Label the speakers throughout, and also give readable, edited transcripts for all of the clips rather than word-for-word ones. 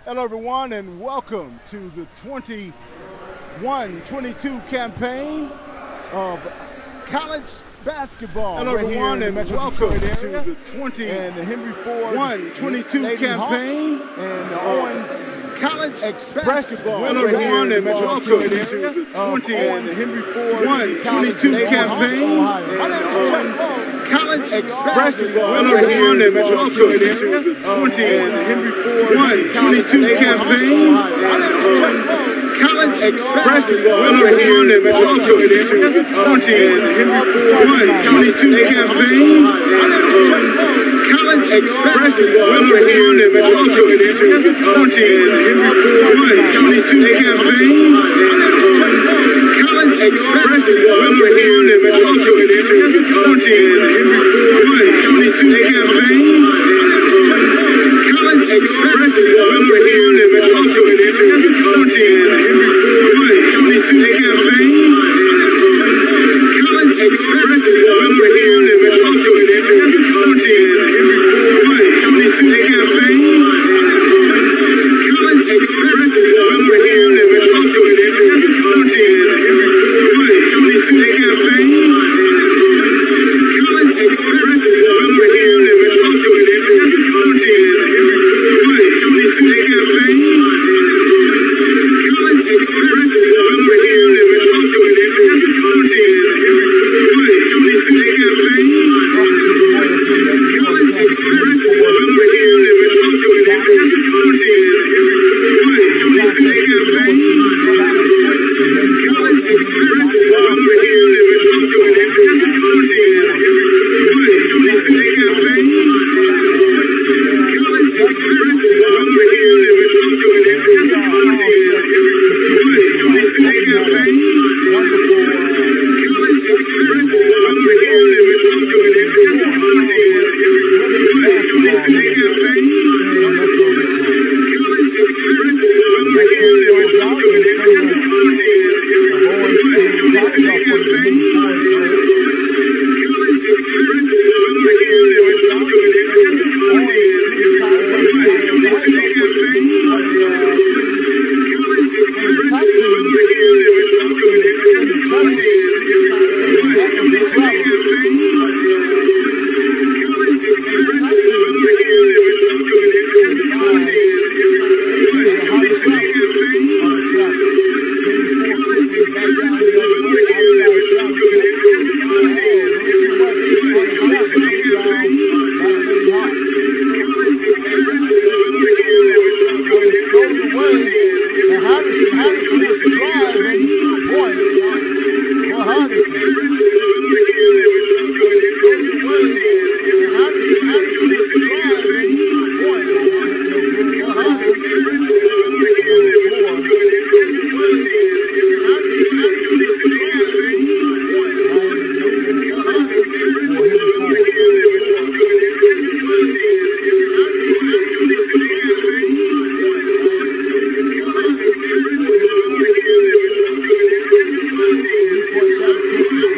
Speaker 1: Hello, everyone, and welcome to the 21-22 campaign of college basketball.
Speaker 2: Hello, everyone, and welcome to the
Speaker 1: 21-22 campaign
Speaker 2: and
Speaker 1: Owens
Speaker 2: college
Speaker 1: basketball.
Speaker 2: Hello, everyone, and welcome to the 21-22 campaign and Owens college basketball. Hello, everyone, and welcome to the 21-22 campaign and Owens college basketball. Hello, everyone, and welcome to the 21-22 campaign and Owens college basketball. Hello, everyone, and welcome to the 21-22 campaign and Owens college basketball. Hello, everyone, and welcome to the 21-22 campaign and Owens college basketball. Hello, everyone, and welcome to the 21-22 campaign and Owens college basketball. Hello, everyone, and welcome to the 21-22 campaign and Owens college basketball. Hello, everyone, and welcome to the 21-22 campaign and Owens college basketball. Hello, everyone, and welcome to the 21-22 campaign and Owens college basketball. Hello, everyone, and welcome to the 21-22 campaign and Owens college basketball. Hello, everyone, and welcome to the 21-22 campaign and Owens college basketball. Hello, everyone, and welcome to the 21-22 campaign and Owens college basketball. Hello, everyone, and welcome to the 21-22 campaign and Owens college basketball. Hello, everyone, and welcome to the 21-22 campaign and Owens college basketball. Hello, everyone, and welcome to the 21-22 campaign and Owens college basketball. Hello, everyone, and welcome to the 21-22 campaign and Owens college basketball. Hello, everyone, and welcome to the 21-22 campaign and Owens college basketball. Hello, everyone, and welcome to the 21-22 campaign and Owens college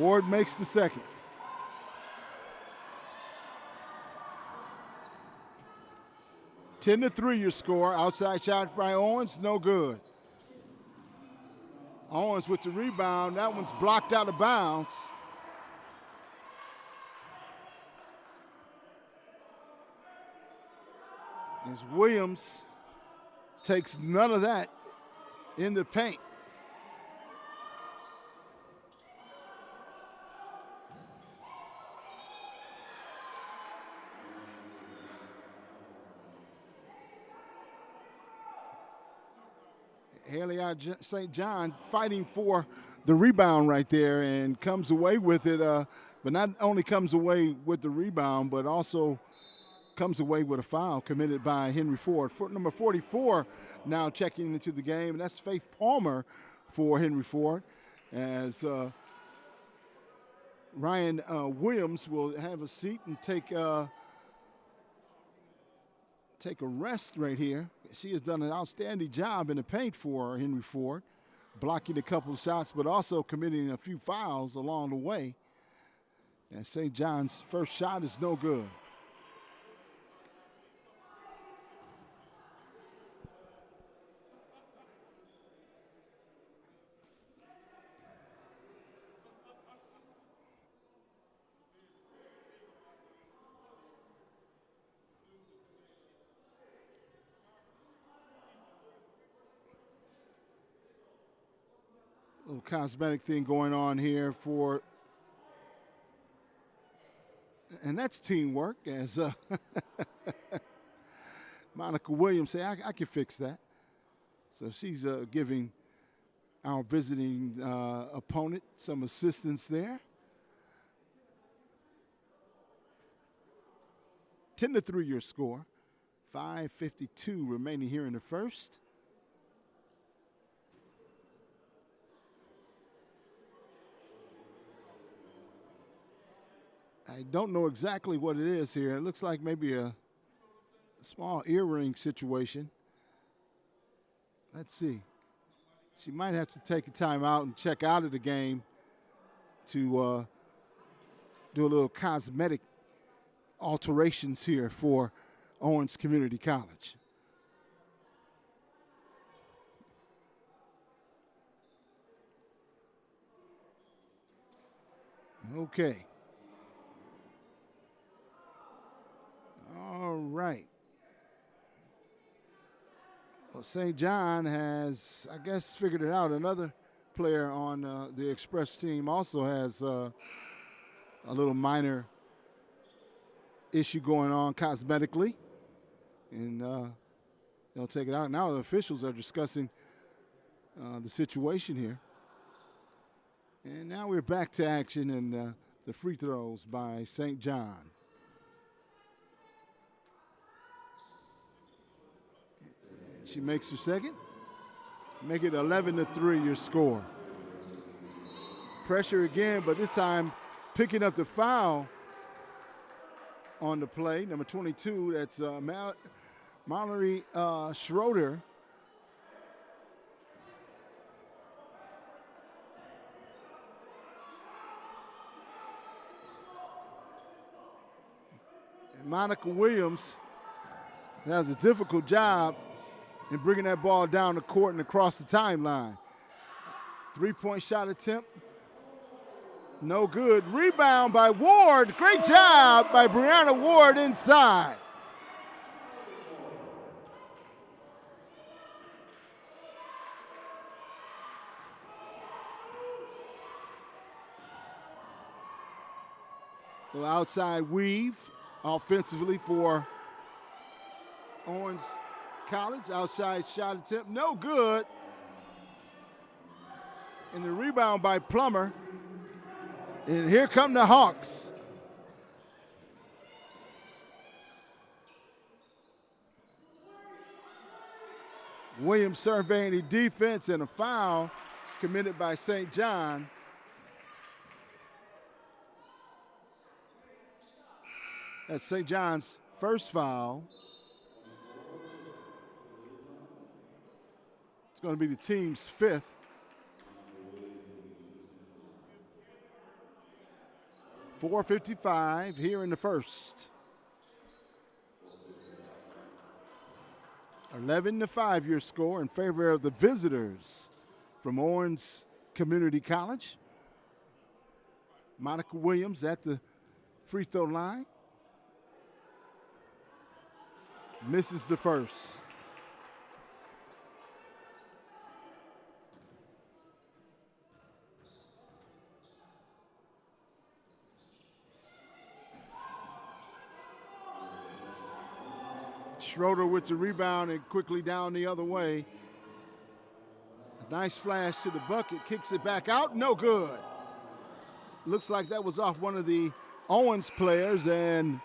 Speaker 1: Ward makes the second. (10-3) your score. Outside shot by Owens, no good. Owens with the rebound. That one's blocked out of bounds. As Williams takes none of that in the paint. Haley St. John fighting for the rebound right there and comes away with it, but not only comes away with the rebound, but also comes away with a foul committed by Henry Ford. Number 44 now checking into the game, and that's Faith Palmer for Henry Ford, as Ryan Williams will have a seat and take a rest right here. She has done an outstanding job in the paint for Henry Ford, blocking a couple of shots, but also committing a few fouls along the way. And St. John's first shot is no good. Little cosmetic thing going on here and that's teamwork, as Monica Williams say, I can fix that. So she's giving our visiting opponent some assistance there. 10-3 your score. 5:52 remaining here in the first. I don't know exactly what it is here. It looks like maybe a small earring situation. Let's see. She might have to take a time out and check out of the game to do a little cosmetic alterations here for Owens Community College. Okay. All right. Well, St. John has, I guess, figured it out. Another player on the Express team also has a little minor issue going on cosmetically, and they'll take it out. Now the officials are discussing the situation here. And now we're back to action, and the free throws by St. John. She makes her second. Make it 11-3 your score. Pressure again, but this time picking up the foul on the play. Number 22, that's Mallory Schroeder. And Monica Williams has a difficult job in bringing that ball down the court and across the timeline. Three-point shot attempt, no good. Rebound by Ward. Great job by Brianna Ward inside. So outside weave offensively for Owens College. Outside shot attempt, no good. And the rebound by Plummer. And here come the Hawks. Williams surveying the defense, and a foul committed by St. John. That's St. John's first foul. Going to be the team's fifth. 4:55 here in the first. 11-5 your score in favor of the visitors from Owens Community College. Monica Williams at the free throw line. Misses the first. Schroeder with the rebound and quickly down the other way. A nice flash to the bucket, kicks it back out, no good. Looks like that was off one of the Owens players, and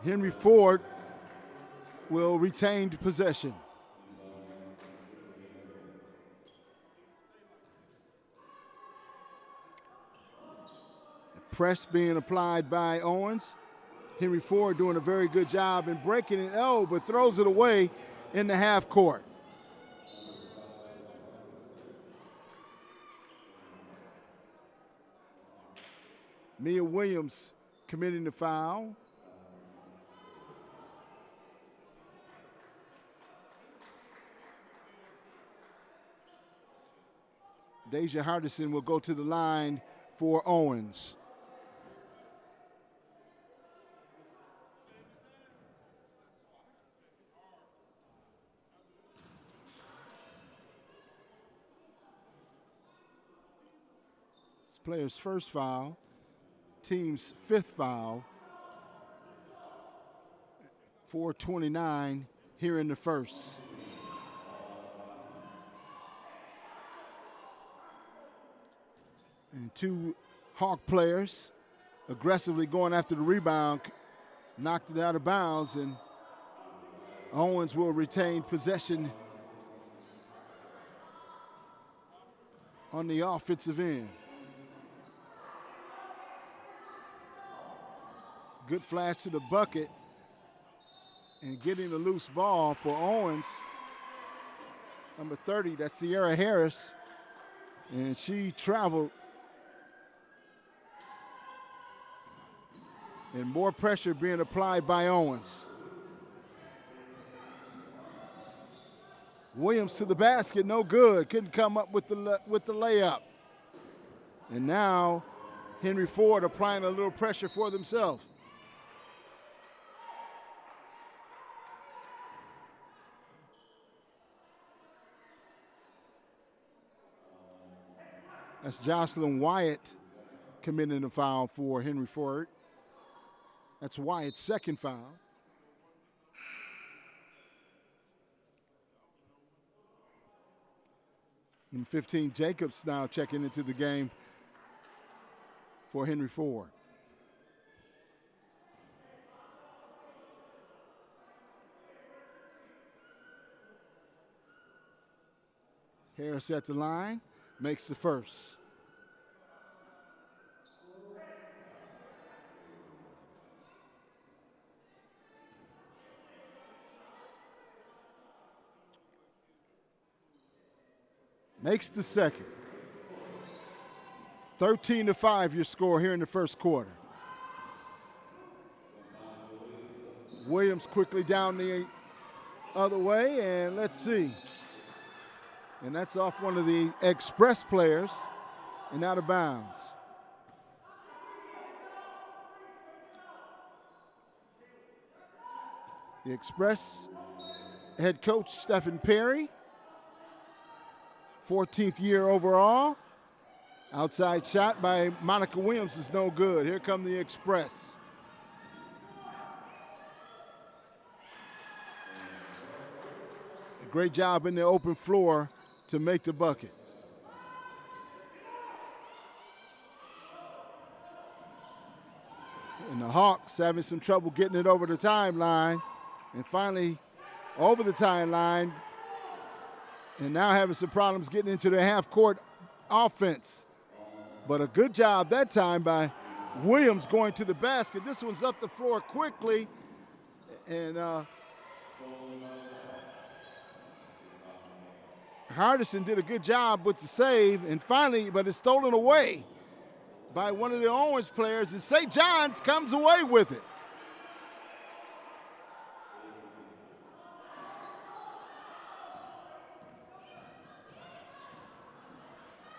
Speaker 1: Henry Ford will retain possession. The press being applied by Owens. Henry Ford doing a very good job in breaking it, but throws it away in the half court. Mia Williams committing the foul. Deja Hardison will go to the line for Owens. Player's first foul, team's fifth foul. 4:29 here in the first. And two Hawk players aggressively going after the rebound, knocked it out of bounds, and Owens will retain possession on the offensive end. Good flash to the bucket and getting a loose ball for Owens. Number 30, that's Sierra Harris, and she traveled. And more pressure being applied by Owens. Williams to the basket, no good. Couldn't come up with the layup. And now Henry Ford applying a little pressure for themselves. That's Jocelyn Wyatt committing a foul for Henry Ford. That's Wyatt's second foul. Number 15, Jacobs now checking into the game for Henry Ford. Harris at the line, makes the first. Makes the second. 13-5 your score here in the first quarter. Williams quickly down the other way, and let's see. And that's off one of the Express players and out of bounds. The Express head coach, Stephen Perry, 14th year overall. Outside shot by Monica Williams is no good. Here come the Express. A great job in the open floor to make the bucket. And the Hawks having some trouble getting it over the timeline, and finally over the timeline, and now having some problems getting into their half-court offense. But a good job that time by Williams going to the basket. This one's up the floor quickly, and Hardison did a good job with the save, and finally, but it's stolen away by one of the Owens players, and St. John's comes away with it.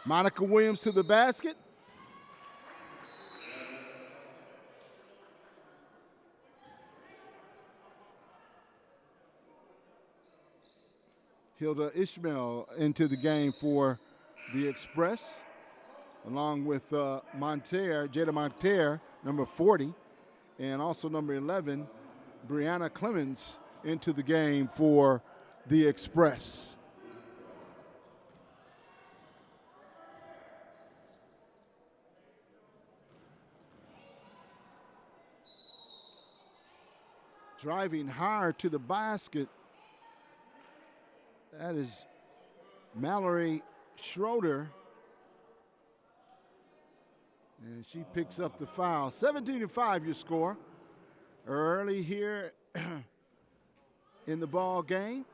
Speaker 1: Monica Williams to the basket. Hilda Ishmael into the game for the Express, along with Monteer, Jada Monteer, number 40, and also number 11, Brianna Clemens into the game for the Express. Driving hard to the basket, that is Mallory Schroeder. And she picks up the foul. 17-5 your score. Early here in the ball game.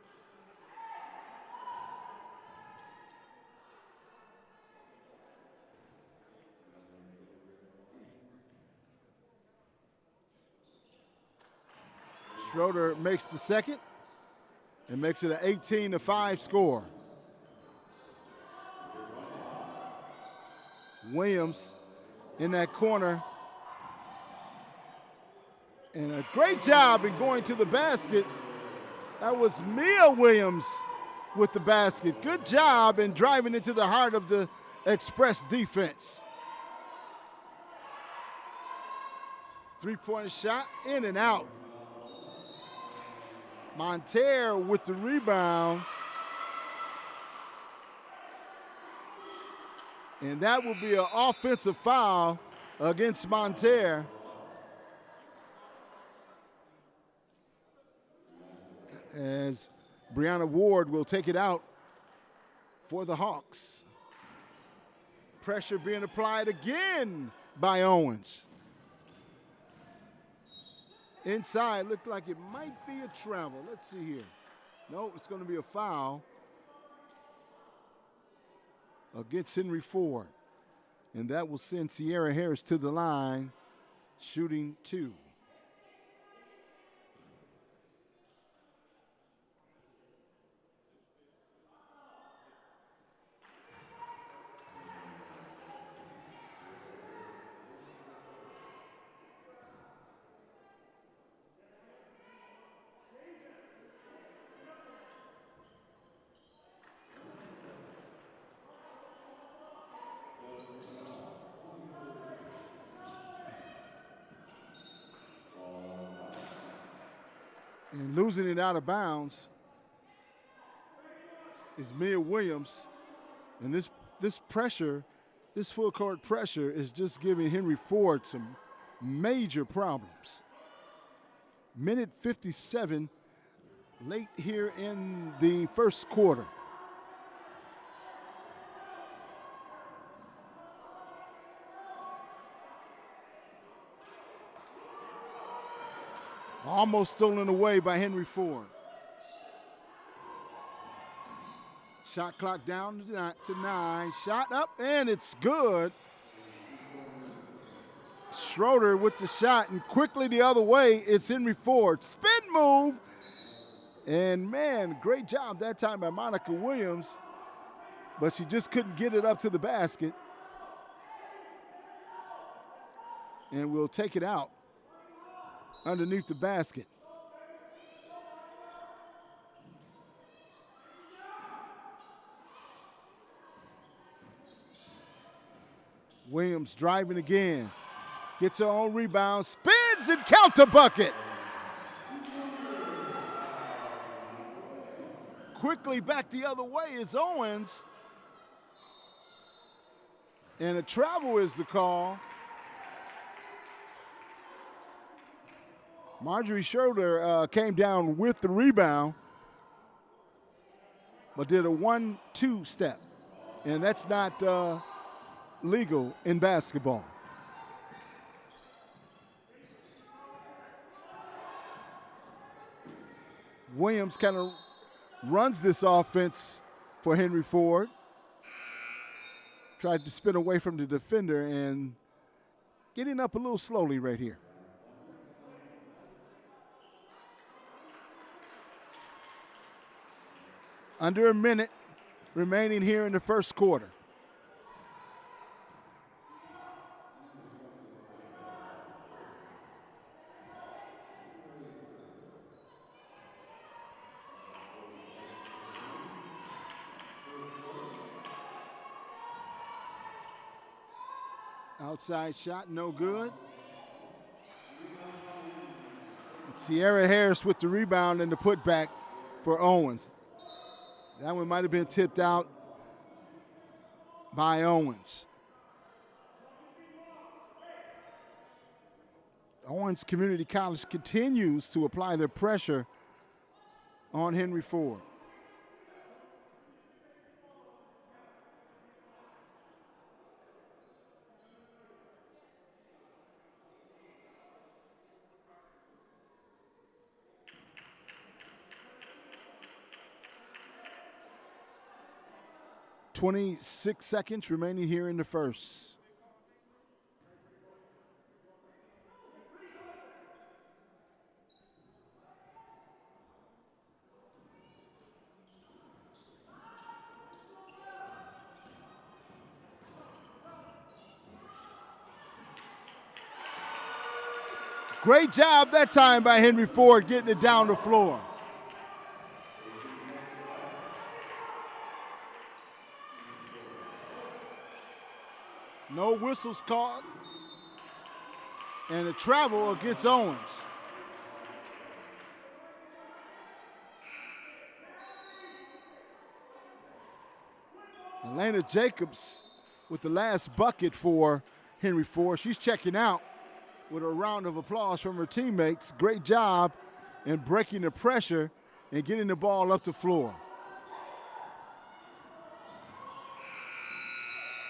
Speaker 1: Schroeder makes the second and makes it an 18-5 score. Williams in that corner. And a great job in going to the basket. That was Mia Williams with the basket. Good job in driving into the heart of the Express defense. Three-point shot, in and out. Monteer with the rebound. And that will be an offensive foul against Monteer. As Brianna Ward will take it out for the Hawks. Pressure being applied again by Owens. Inside, looked like it might be a travel. Let's see here. No, it's going to be a foul against Henry Ford. And that will send Sierra Harris to the line, shooting 2. And losing it out of bounds is Mia Williams. And this pressure, this full court pressure is just giving Henry Ford some major problems. Minute 57 late here in the first quarter. Almost stolen away by Henry Ford. Shot clock down to 9. Shot up, and it's good. Schroeder with the shot, and quickly the other way, it's Henry Ford. Spin move, and man, great job that time by Monica Williams, but she just couldn't get it up to the basket. And we'll take it out underneath the basket. Williams driving again. Gets her own rebound, spins and count the bucket. Quickly back the other way, it's Owens. And a travel is the call. Marjorie Schroeder came down with the rebound, but did a 1-2 step. And that's not legal in basketball. Williams kind of runs this offense for Henry Ford. Tried to spin away from the defender and getting up a little slowly right here. Under a minute remaining here in the first quarter. Outside shot, no good. Sierra Harris with the rebound and the putback for Owens. That one might have been tipped out by Owens. Owens Community College continues to apply their pressure on Henry Ford. .26 seconds remaining here in the first. Great job that time by Henry Ford getting it down the floor. No whistles caught. And a travel against Owens. Elena Jacobs with the last bucket for Henry Ford. She's checking out with a round of applause from her teammates. Great job in breaking the pressure and getting the ball up the floor.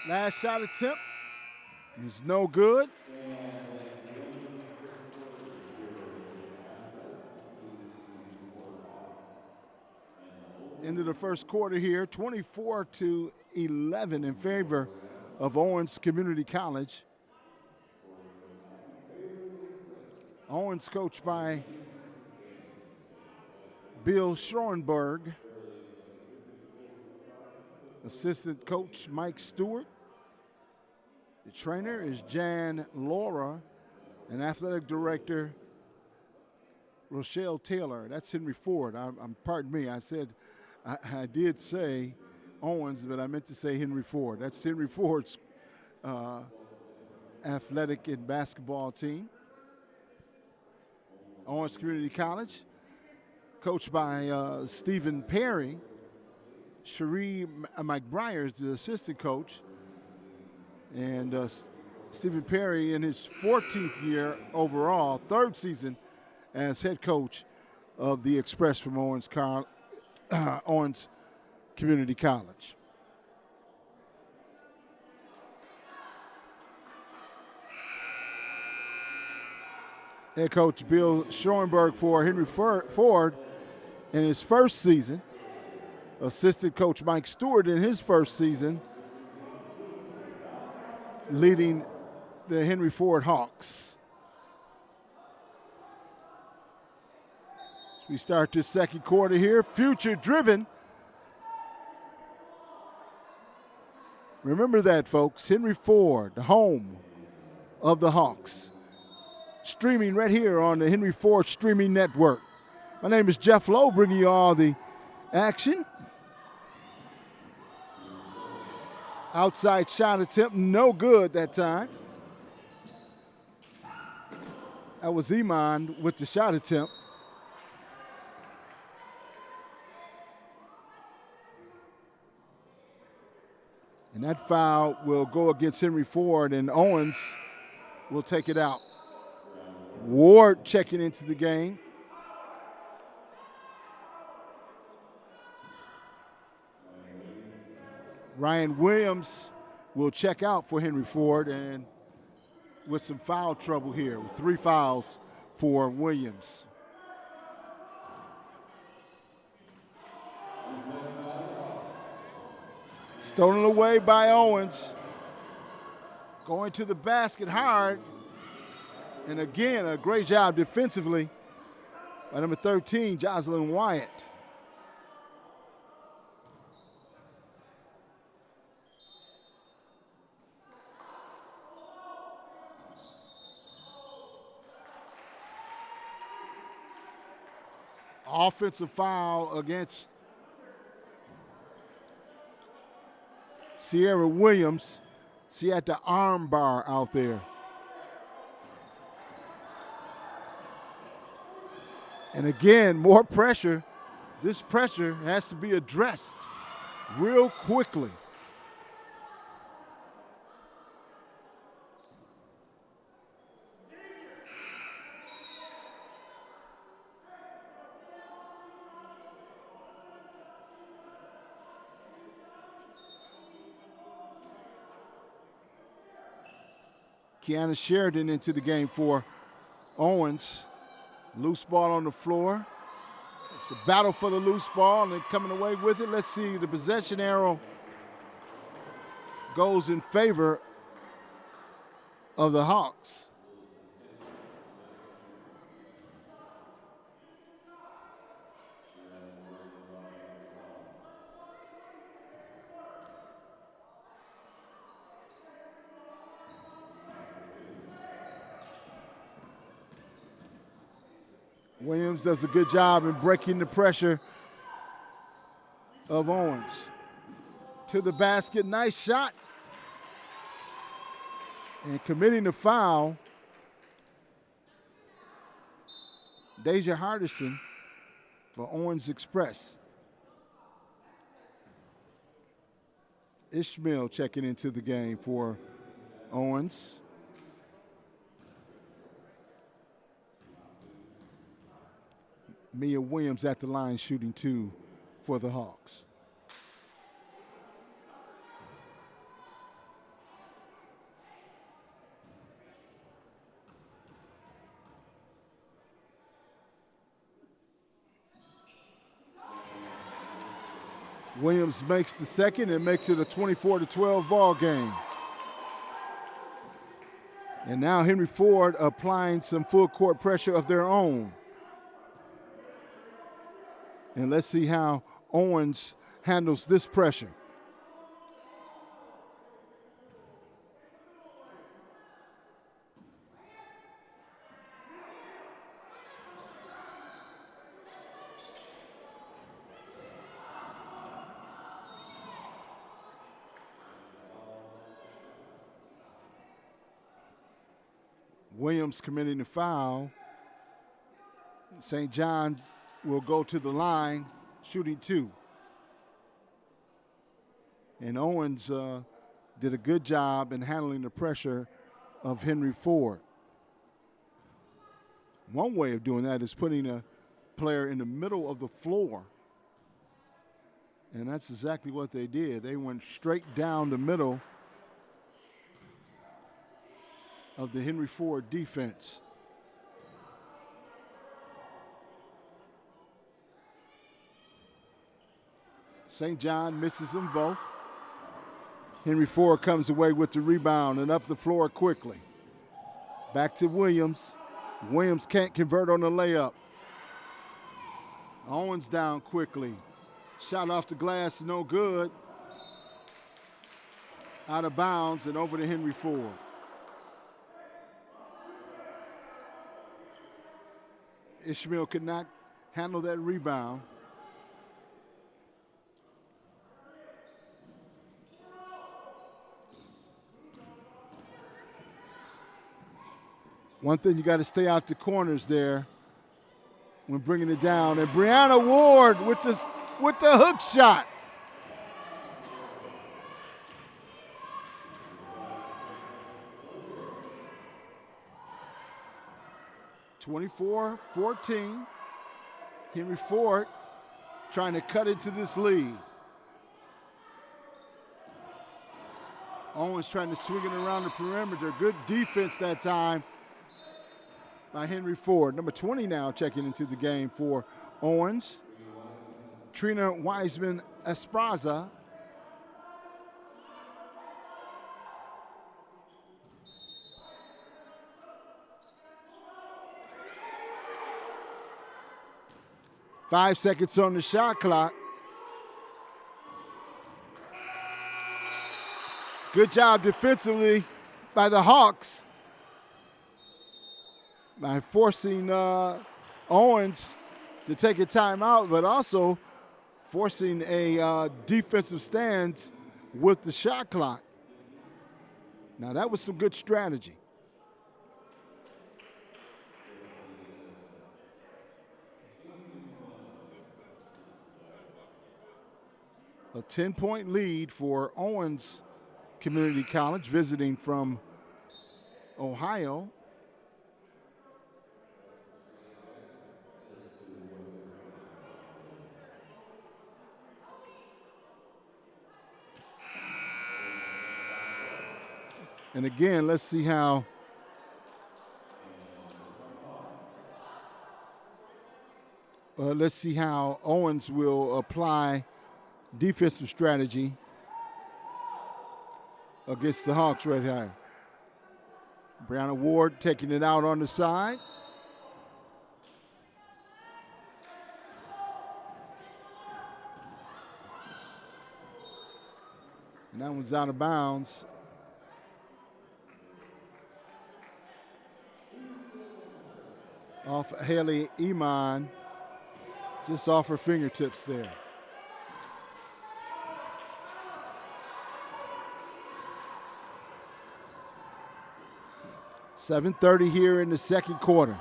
Speaker 1: Last shot attempt is no good. Into the first quarter here, 24-11 in favor of Owens Community College. Owens coached by Bill Schoenberg. Assistant coach Mike Stewart. The trainer is Jan Laura, and athletic director Rochelle Taylor. That's Henry Ford. Pardon me, I did say Owens, but I meant to say Henry Ford. That's Henry Ford's athletic and basketball team. Owens Community College, coached by Stephen Perry. Cherie McBriar is the assistant coach. And Stephen Perry in his 14th year overall, third season as head coach of the Express from Owens Community College. Head coach Bill Schoenberg for Henry Ford in his first season. Assistant coach Mike Stewart in his first season, leading the Henry Ford Hawks. As we start this second quarter here, future driven. Remember that, folks. Henry Ford, the home of the Hawks. Streaming right here on the Henry Ford Streaming Network. My name is Jeff Lowe, bringing you all the action. Outside shot attempt, no good that time. That was Iman with the shot attempt. And that foul will go against Henry Ford, and Owens will take it out. Ward checking into the game. Ryan Williams will check out for Henry Ford, and with some foul trouble here, with 3 fouls for Williams. Stolen away by Owens. Going to the basket hard. And again, a great job defensively by number 13, Jocelyn Wyatt. Offensive foul against Sierra Williams. She had the arm bar out there. And again, more pressure. This pressure has to be addressed real quickly. Kiana Sheridan into the game for Owens. Loose ball on the floor. It's a battle for the loose ball, and they're coming away with it. Let's see, the possession arrow goes in favor of the Hawks. Williams does a good job in breaking the pressure of Owens. To the basket, nice shot. And committing the foul, Deja Hardison for Owens Express. Ishmael checking into the game for Owens. Mia Williams at the line shooting 2 for the Hawks. Williams makes the second and makes it a 24-12 ball game. And now Henry Ford applying some full court pressure of their own. And let's see how Owens handles this pressure. Williams committing the foul. St. John will go to the line, shooting 2. And Owens did a good job in handling the pressure of Henry Ford. One way of doing that is putting a player in the middle of the floor. And that's exactly what they did. They went straight down the middle of the Henry Ford defense. St. John misses them both. Henry Ford comes away with the rebound and up the floor quickly. Back to Williams. Williams can't convert on the layup. Owens down quickly. Shot off the glass, no good. Out of bounds and over to Henry Ford. Ishmael could not handle that rebound. One thing, you got to stay out the corners there when bringing it down. And Brianna Ward with the hook shot. (24-14). Henry Ford trying to cut into this lead. Owens trying to swing it around the perimeter. Good defense that time by Henry Ford. Number 20 now checking into the game for Owens. Trina Wiseman Espraza 5 seconds on the shot clock. Good job defensively by the Hawks by forcing Owens to take a timeout, but also forcing a defensive stance with the shot clock. Now that was some good strategy. A 10-point lead for Owens Community College, visiting from Ohio. And again, let's see how Owens will apply defensive strategy against the Hawks right here. Brianna Ward taking it out on the side. And that one's out of bounds. Off Haley Iman, just off her fingertips there. .7:30 here in the second quarter.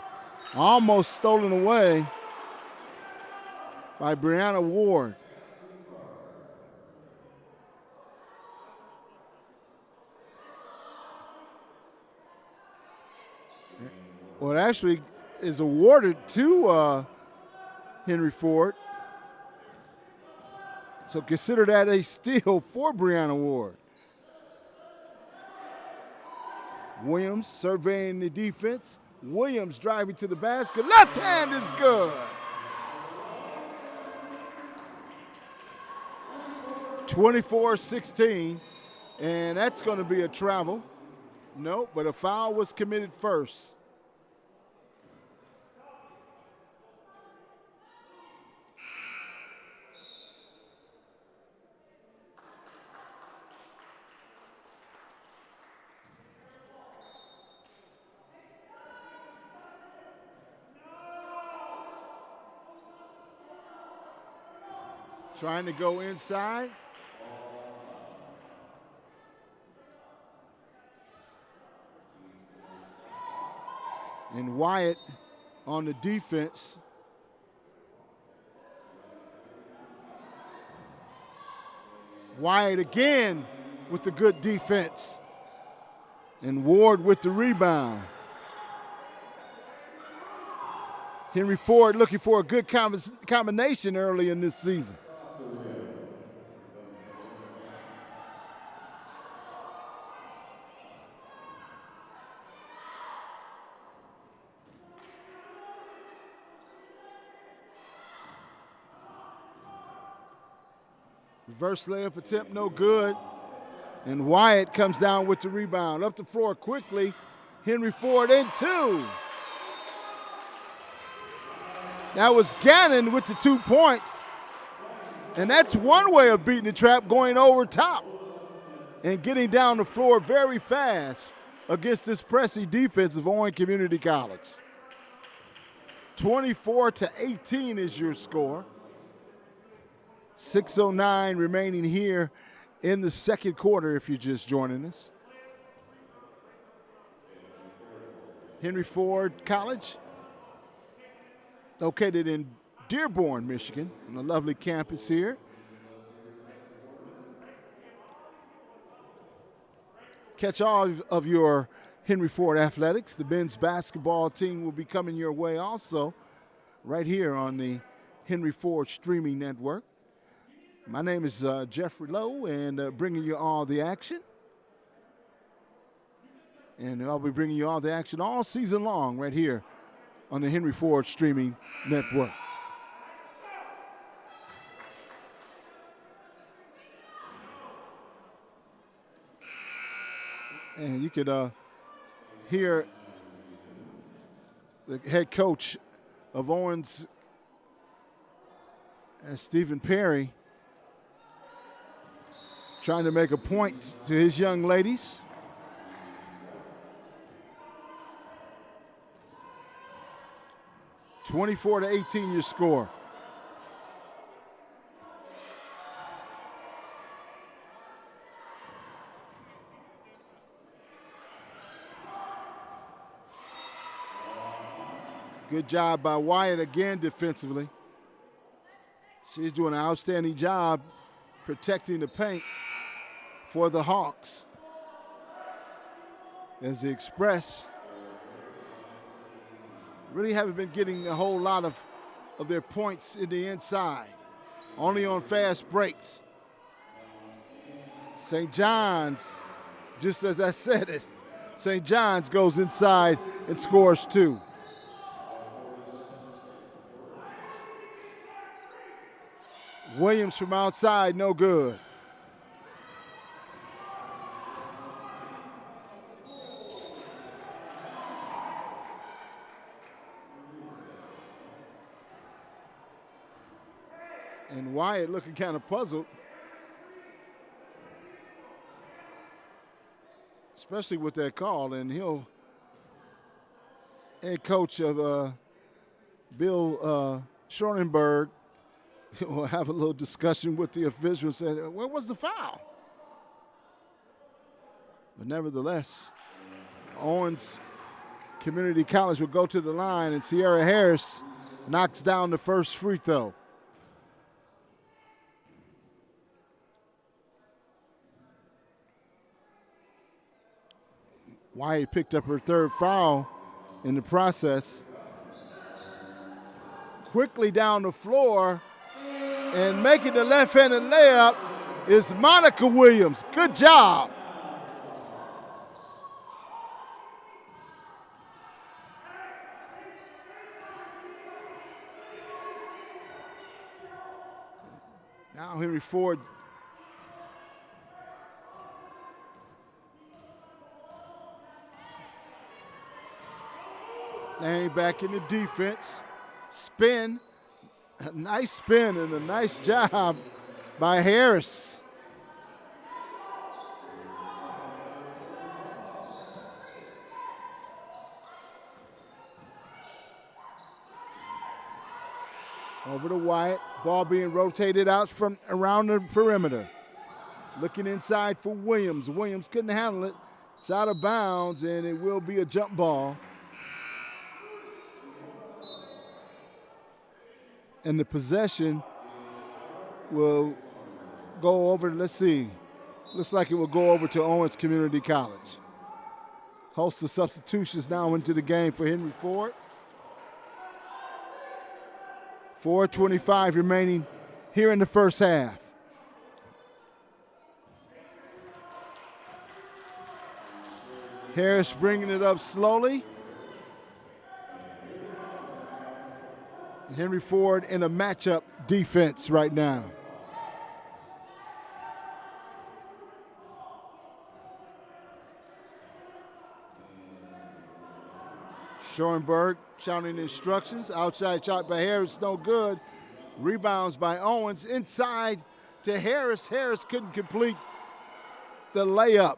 Speaker 1: Almost stolen away by Brianna Ward. Well, it actually is awarded to Henry Ford. So consider that a steal for Brianna Ward. Williams surveying the defense. Williams driving to the basket. Left hand is good. 24-16, and that's going to be a travel. Nope, but a foul was committed first. Trying to go inside. And Wyatt on the defense. Wyatt again with the good defense. And Ward with the rebound. Henry Ford looking for a good combination early in this season. Reverse layup attempt, no good. And Wyatt comes down with the rebound. Up the floor quickly. Henry Ford in two. That was Gannon with the 2 points. And that's one way of beating the trap, going over top and getting down the floor very fast against this pressing defense of Owens Community College. 24-18 is your score. 6:09 remaining here in the second quarter if you're just joining us. Henry Ford College, located in Dearborn, Michigan, on a lovely campus here. Catch all of your Henry Ford athletics. The men's basketball team will be coming your way also right here on the Henry Ford streaming network. My name is Jeffrey Lowe, and bringing you all the action. And I'll be bringing you all the action all season long right here on the Henry Ford streaming network. And you could hear the head coach of Owens As Stephen Perry trying to make a point to his young ladies. (24-18) your score. Good job by Wyatt again defensively. She's doing an outstanding job protecting the paint for the Hawks. As the Express really haven't been getting a whole lot of their points in the inside, only on fast breaks. St. John's, just as I said it, St. John's goes inside and scores 2. Williams from outside, no good. And Wyatt looking kind of puzzled, especially with that call. And he'll, head coach of Bill Schronenberg, we'll have a little discussion with the official and say, where was the foul? But nevertheless, Owens Community College will go to the line, and Sierra Harris knocks down the first free throw. Wyatt picked up her third foul in the process. Quickly down the floor, and making the left-handed layup is Monica Williams. Good job. Now Henry Ford laying back in the defense. Spin. A nice spin and a nice job by Harris. Over to Wyatt. Ball being rotated out from around the perimeter. Looking inside for Williams. Williams couldn't handle it. It's out of bounds, and it will be a jump ball. And the possession will go over, let's see, looks like it will go over to Owens Community College. Host of substitutions now into the game for Henry Ford. 4:25 remaining here in the first half. Harris bringing it up slowly. Henry Ford in a matchup defense right now. Schoenberg shouting instructions. Outside shot by Harris, no good. Rebounds by Owens. Inside to Harris. Harris couldn't complete the layup.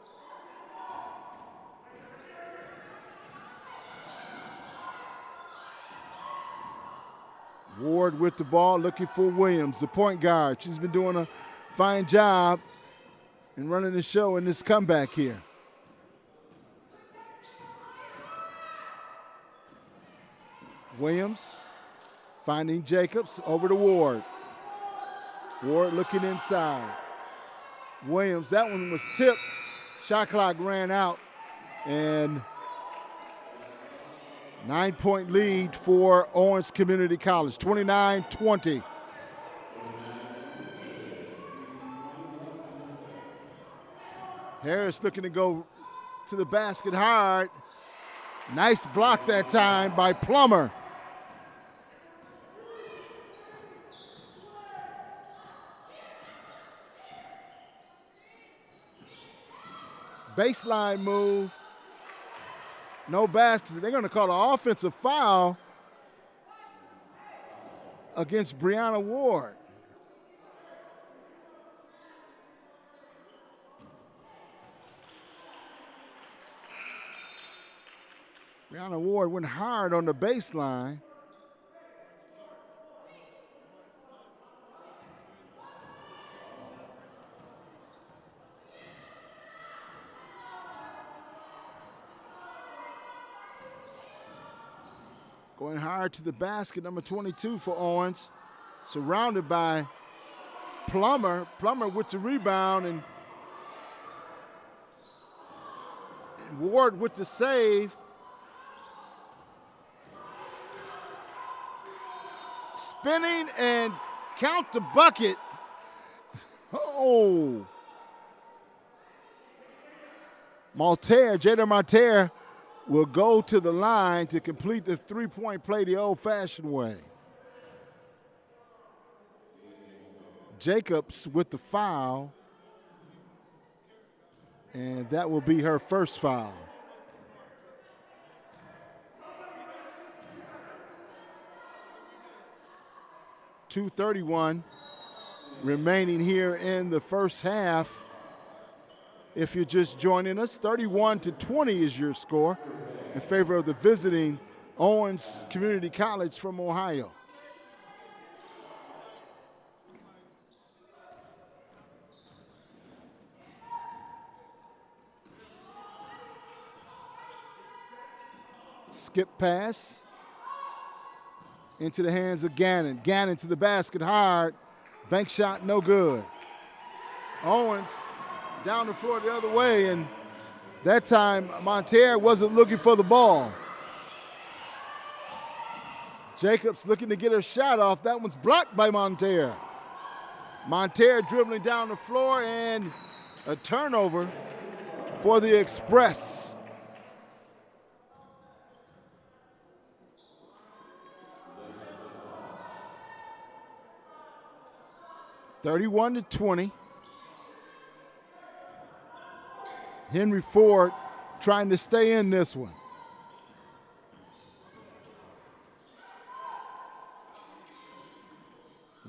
Speaker 1: Ward with the ball, looking for Williams, the point guard. She's been doing a fine job in running the show in this comeback here. Williams finding Jacobs, over to Ward. Ward looking inside. Williams, that one was tipped. Shot clock ran out, and 9-point lead for Owens Community College, 29-20. Harris looking to go to the basket hard. Nice block that time by Plummer. Baseline move. No basket. They're going to call an offensive foul against Brianna Ward. Brianna Ward went hard on the baseline. Going hard to the basket, number 22 for Owens. Surrounded by Plummer. Plummer with the rebound, and Ward with the save. Spinning and count the bucket. Oh. Jada Maltaire will go to the line to complete the three-point play the old-fashioned way. Jacobs with the foul, and that will be her first foul. .231 remaining here in the first half. If you're just joining us, 31-20 is your score in favor of the visiting Owens Community College from Ohio. Skip pass into the hands of Gannon. Gannon to the basket hard. Bank shot no good. Owens down the floor the other way, and that time Monterre wasn't looking for the ball. Jacobs looking to get her shot off. That one's blocked by Monterre. Monterre dribbling down the floor, and a turnover for the Express. (31-20). Henry Ford trying to stay in this one.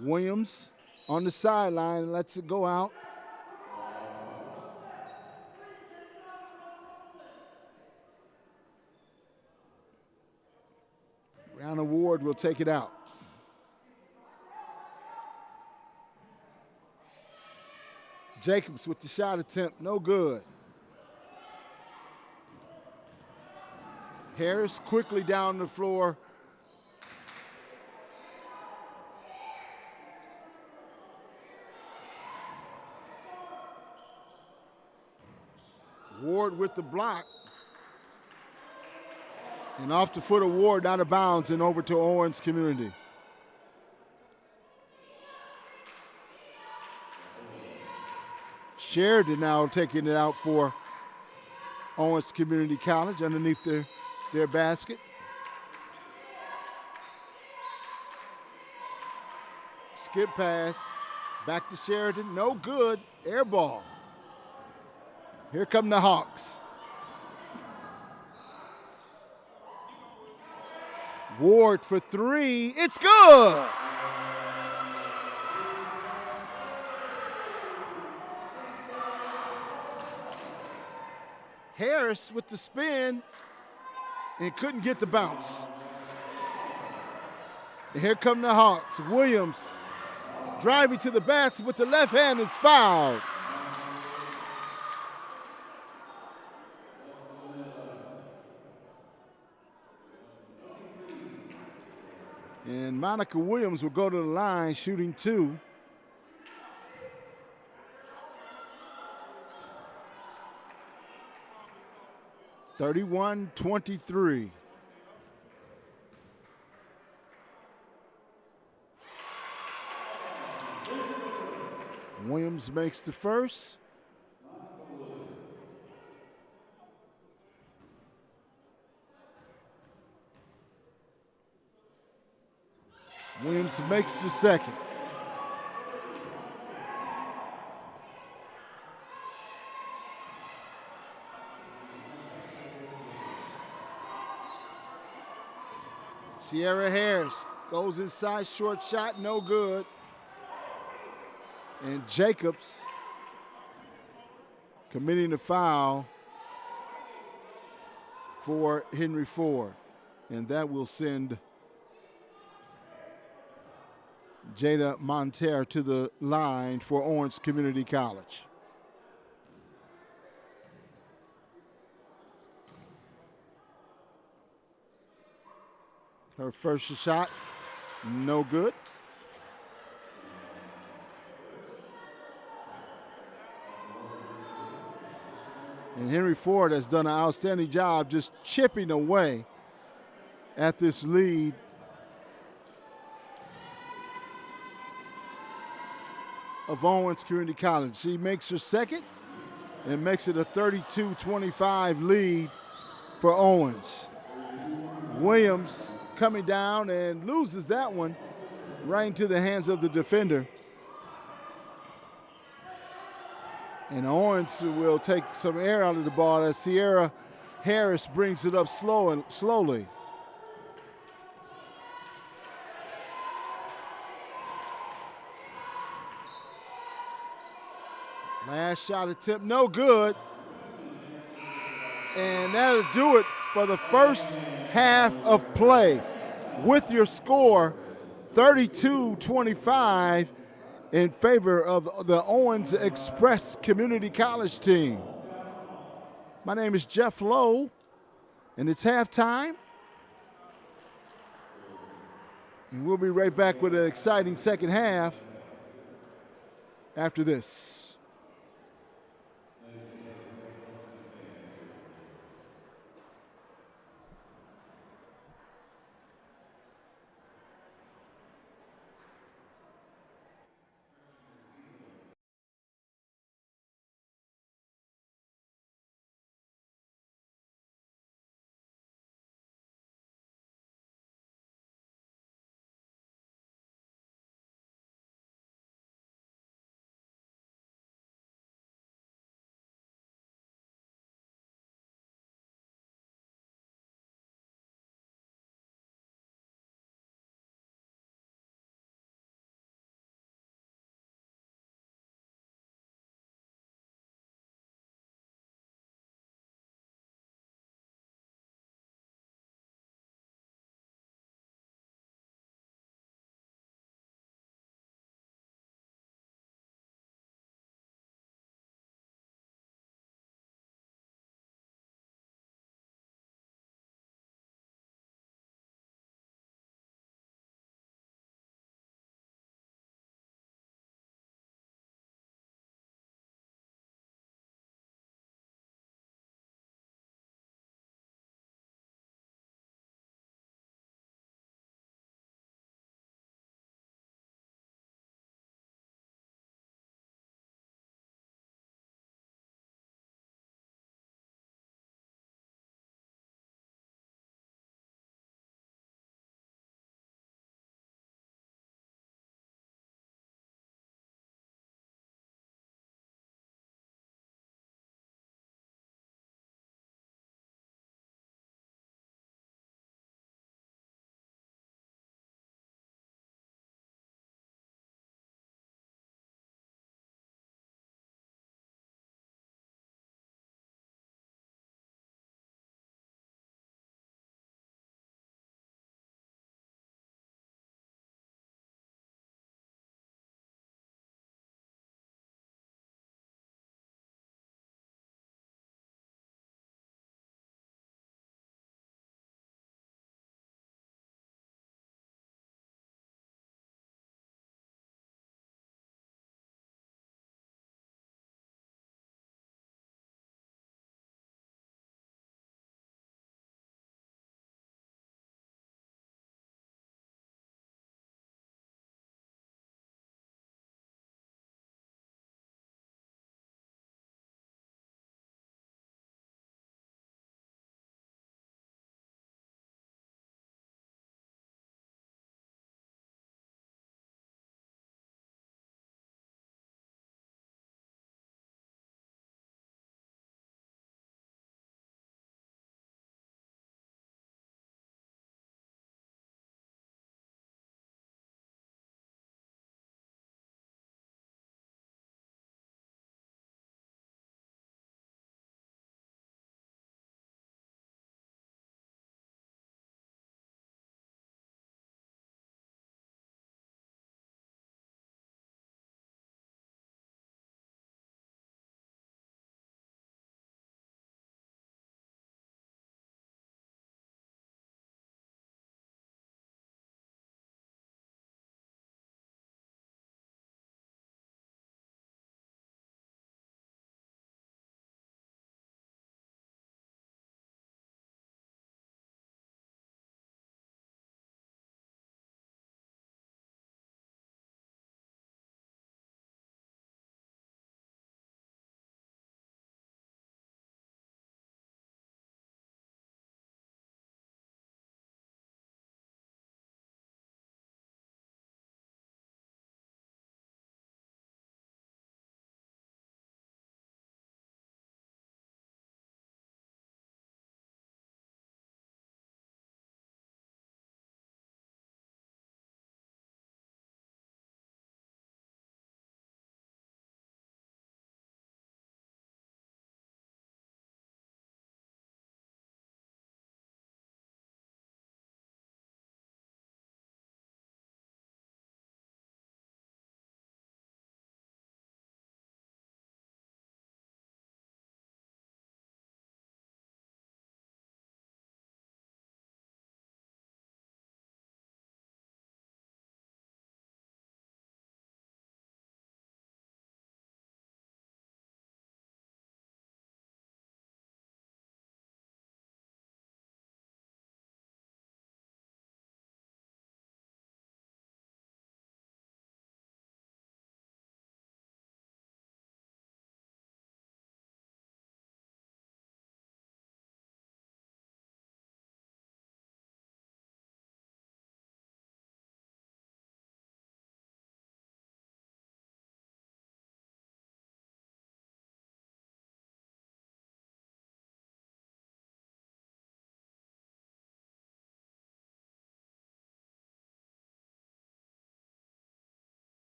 Speaker 1: Williams on the sideline, lets it go out. Brianna Ward will take it out. Jacobs with the shot attempt, no good. Harris quickly down the floor. Ward with the block. And off the foot of Ward, out of bounds and over to Owens Community. Sheridan now taking it out for Owens Community College underneath their basket. Skip pass, back to Sheridan, no good, air ball. Here come the Hawks. Ward for three, it's good. Harris with the spin and couldn't get the bounce. And here come the Hawks. Williams driving to the basket with the left hand is fouled. And Monica Williams will go to the line shooting two. (31-23). Williams makes the first. Williams makes the second. Sierra Harris goes inside, short shot, no good. And Jacobs committing the foul. for Henry Ford. And that will send Jada Monteiro to the line for Owens Community College. Her first shot, no good. And Henry Ford has done an outstanding job just chipping away at this lead. Of Owens Community College. She makes her second and makes it a 32-25 lead for Owens. Williams coming down and loses that one right into the hands of the defender. And Owens will take some air out of the ball as Sierra Harris brings it up slowly. Last shot attempt, no good. And that'll do it for the first half of play with your score 32-25 in favor of the Owens Express Community College team. My name is Jeff Lowe, and it's halftime. And we'll be right back with an exciting second half after this.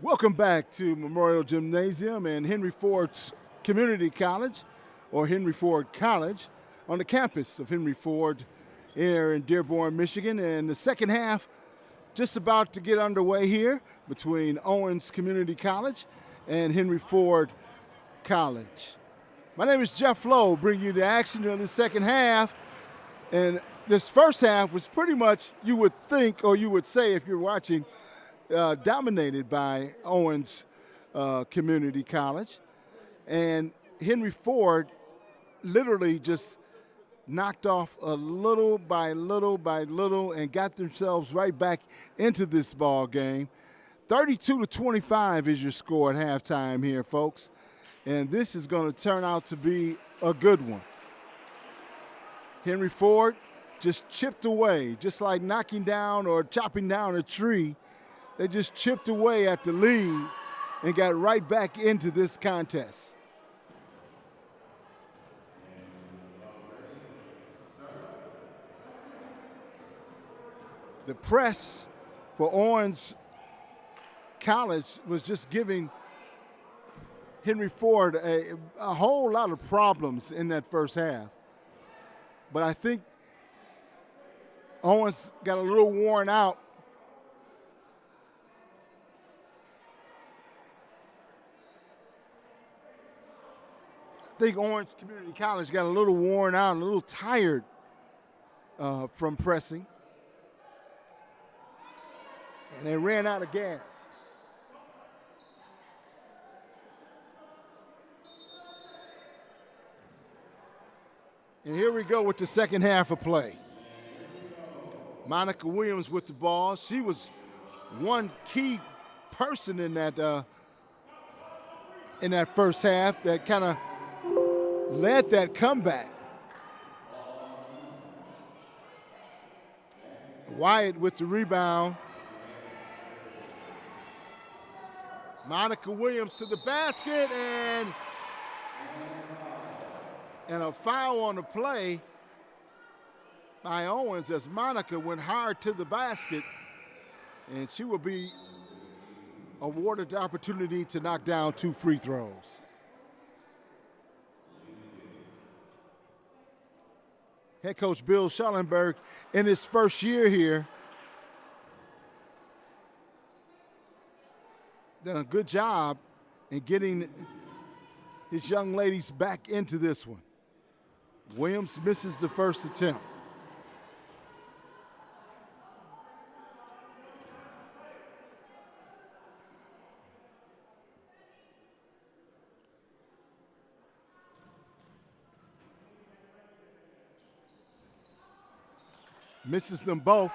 Speaker 1: Welcome back to Memorial Gymnasium and Henry Ford's Community College, or Henry Ford College, on the campus of Henry Ford here in Dearborn, Michigan. And the second half just about to get underway here between Owens Community College and Henry Ford College. My name is Jeff Lowe, bringing you the action during the second half. And this first half was pretty much, you would think, or you would say if you're watching, dominated by Owens Community College. And Henry Ford literally just knocked off a little by little by little and got themselves right back into this ball game. 32-25 is your score at halftime here, folks. And this is going to turn out to be a good one. Henry Ford just chipped away, just like knocking down or chopping down a tree. They just chipped away at the lead and got right back into this contest. The press for Owens College was just giving Henry Ford a whole lot of problems in that first half. But I think Owens got a little worn out. I think Owens Community College got a little worn out, a little tired from pressing. And they ran out of gas. And here we go with the second half of play. Monica Williams with the ball. She was one key person in that first half that kind of led that comeback. Wyatt with the rebound. Monica Williams to the basket, and a foul on the play by Owens as Monica went hard to the basket, and she will be awarded the opportunity to knock down 2 free throws. Head coach Bill Schellenberg, in his first year here, done a good job in getting his young ladies back into this one. Williams misses the first attempt. Misses them both.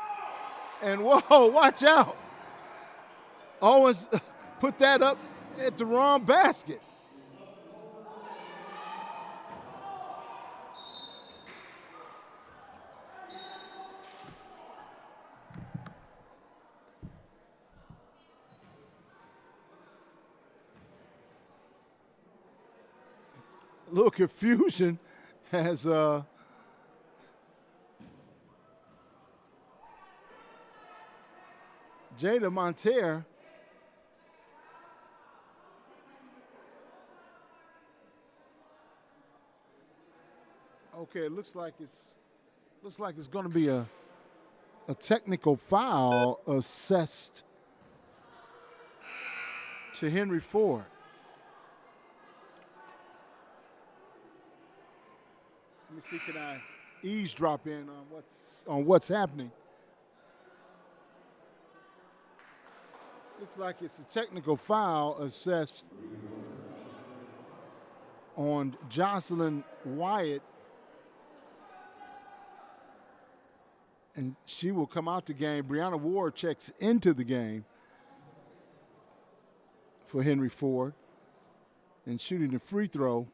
Speaker 1: And whoa, watch out. Owens put that up at the wrong basket. A little confusion as Jada Monteiro it looks like it's going to be a technical foul assessed to Henry Ford. Let me see, can I eavesdrop in on what's happening? Looks like it's a technical foul assessed on Jocelyn Wyatt, and she will come out the game. Brianna Ward checks into the game for Henry Ford and shooting the free throw.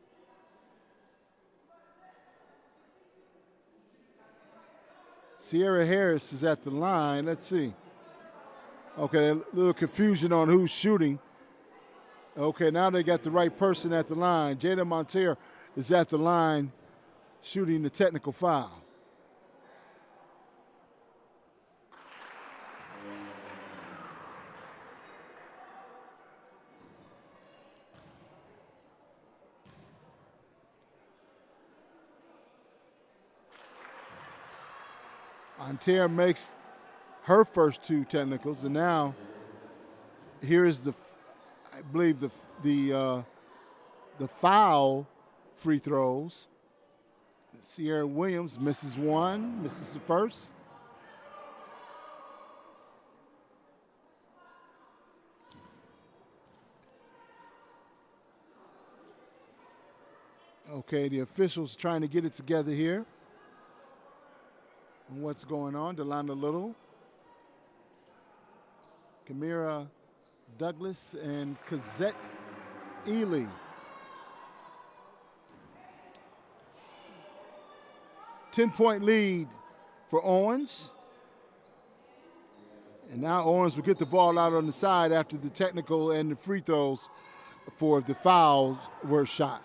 Speaker 1: Sierra Harris is at the line. Let's see. Okay, a little confusion on who's shooting. Okay, now they got the right person at the line. Jada Monteiro is at the line shooting the technical foul. Antea makes her first 2 technicals, and now here is I believe the foul free throws. Sierra Williams misses 1, misses the first. Okay, the officials trying to get it together here. And what's going on? Delana Little, Kamira Douglas, and Kazette Ely. Ten-point lead for Owens. And now Owens will get the ball out on the side after the technical and the free throws for the fouls were shot.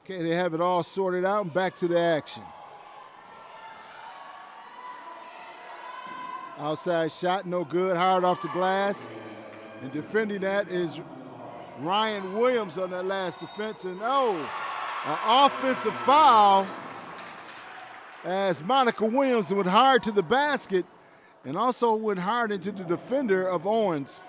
Speaker 1: Okay, they have it all sorted out and back to the action. Outside shot, no good, hard off the glass. And defending that is Ryan Williams on that last defense. And an offensive foul as Monica Williams went hard to the basket and also went hard into the defender of Owens.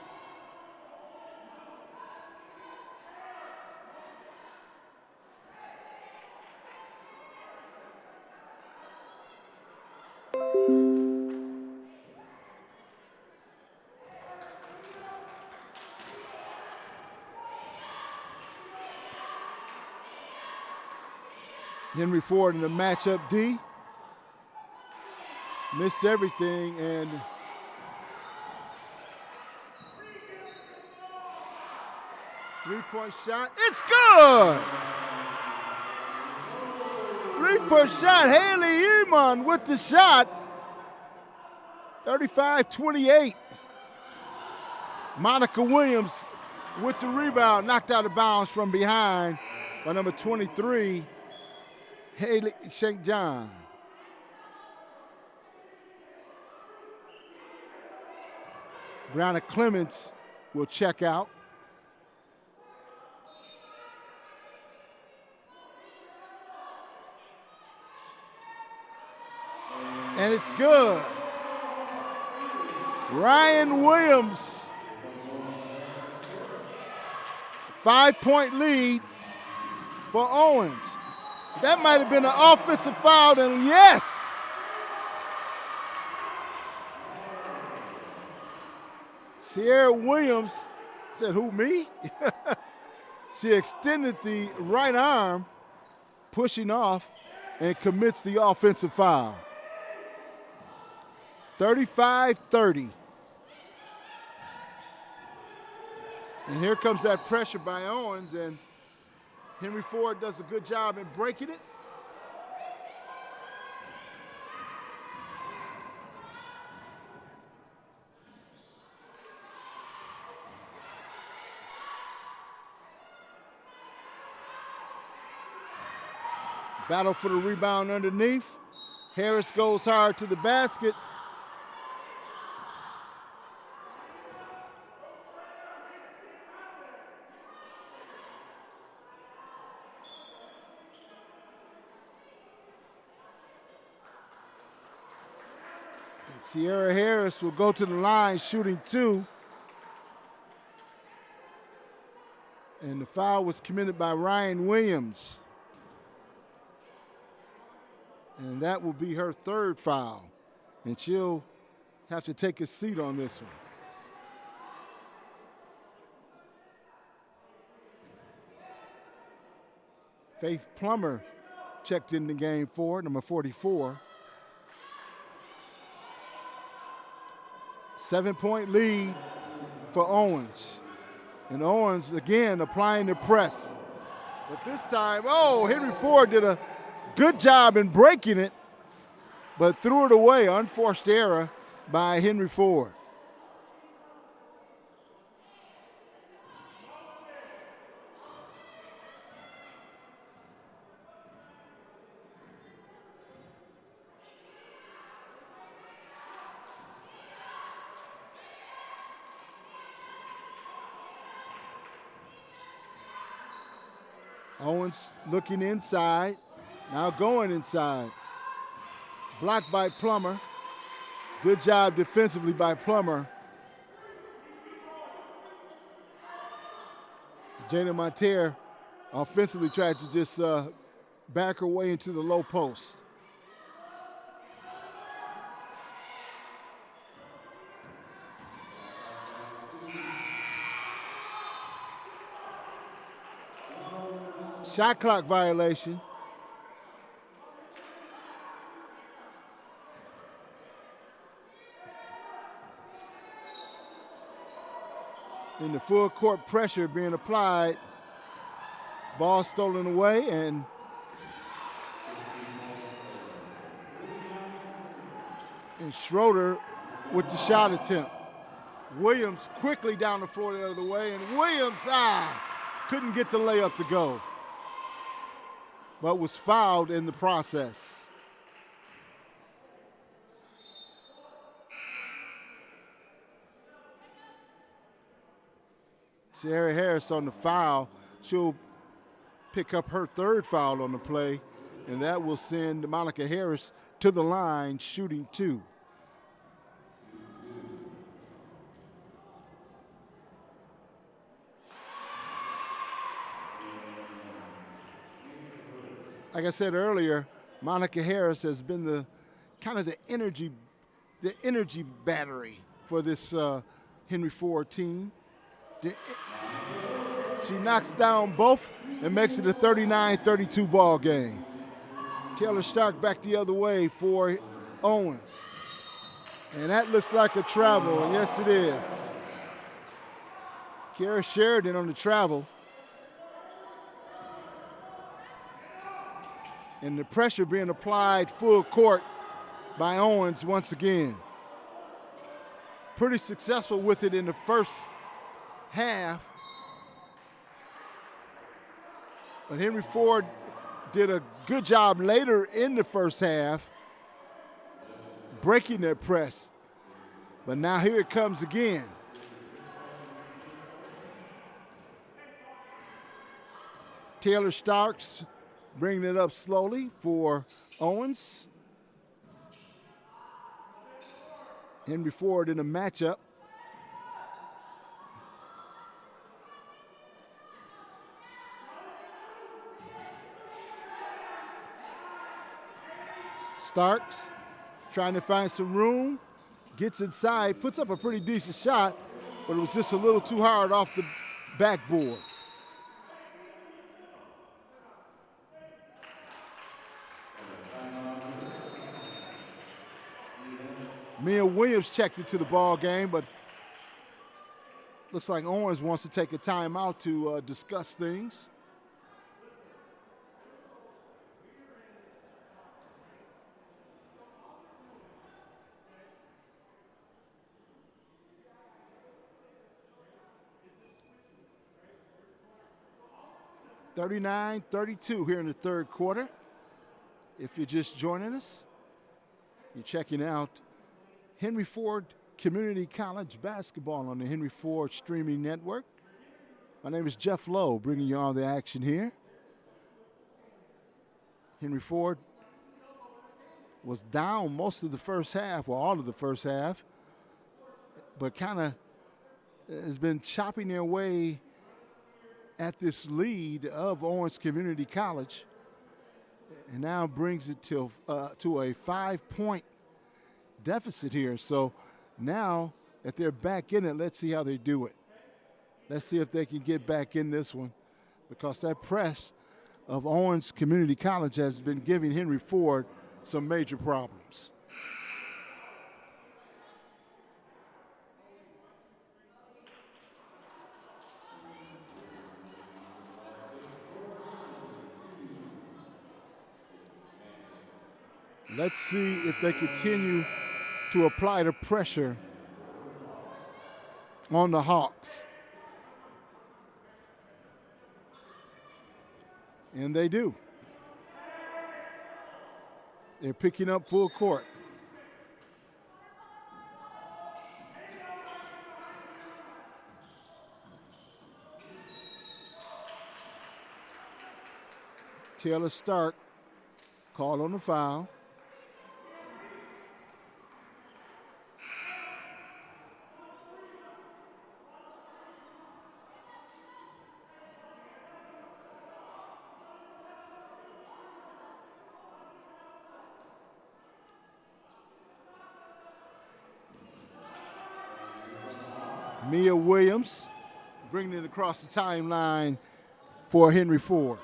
Speaker 1: Henry Ford in the matchup D. Missed everything, and three-point shot, it's good! Three-point shot, Haley Eamon with the shot. 35-28. Monica Williams with the rebound, knocked out of bounds from behind by number 23, Haley St. John. Brianna Clements will check out. And it's good. Ryan Williams, 5-point lead for Owens. That might have been an offensive foul, and yes. Sierra Williams said, who, me? She extended the right arm, pushing off, and commits the offensive foul. 35-30. And here comes that pressure by Owens, and Henry Ford does a good job in breaking it. Battle for the rebound underneath. Harris goes hard to the basket. Sierra Harris will go to the line shooting 2. And the foul was committed by Ryan Williams. And that will be her 3rd foul. And she'll have to take a seat on this one. Faith Plummer checked in the game for number 44. 7-point lead for Owens. And Owens, again, applying the press. But this time, Henry Ford did a good job in breaking it, but threw it away. Unforced error by Henry Ford. Owens looking inside, now going inside. Blocked by Plummer. Good job defensively by Plummer. Jana Monteiro offensively tried to just back her way into the low post. Shot clock violation. And the full court pressure being applied. Ball stolen away, and Schroeder with the shot attempt. Williams quickly down the floor the other way, and Williams couldn't get the layup to go, but was fouled in the process. Sierra Harris on the foul. She'll pick up her third foul on the play, and that will send Monica Harris to the line shooting 2. Like I said earlier, Monica Harris has been the kind of the energy battery for this Henry Ford team. She knocks down both and makes it a 39-32 ball game. Taylor Stark back the other way for Owens. And that looks like a travel, and yes it is. Kara Sheridan on the travel. And the pressure being applied full court by Owens once again. Pretty successful with it in the first half. But Henry Ford did a good job later in the first half breaking their press. But now here it comes again. Taylor Starks bringing it up slowly for Owens. Henry Ford in a matchup. Starks trying to find some room, gets inside, puts up a pretty decent shot, but it was just a little too hard off the backboard. Mia Williams checked into the ball game, but looks like Owens wants to take a timeout to discuss things. (39-32) here in the third quarter. If you're just joining us, you're checking out Henry Ford Community College basketball on the Henry Ford streaming network. My name is Jeff Lowe, bringing you all the action here. Henry Ford was down most of the first half, well, all of the first half, but kind of has been chopping their way at this lead of Owens Community College, and now brings it to a 5-point deficit here. So now that they're back in it, let's see how they do it. Let's see if they can get back in this one, because that press of Owens Community College has been giving Henry Ford some major problems. Let's see if they continue to apply the pressure on the Hawks. And they do. They're picking up full court. Taylor Stark called on the foul. Mia Williams bringing it across the timeline for Henry Ford.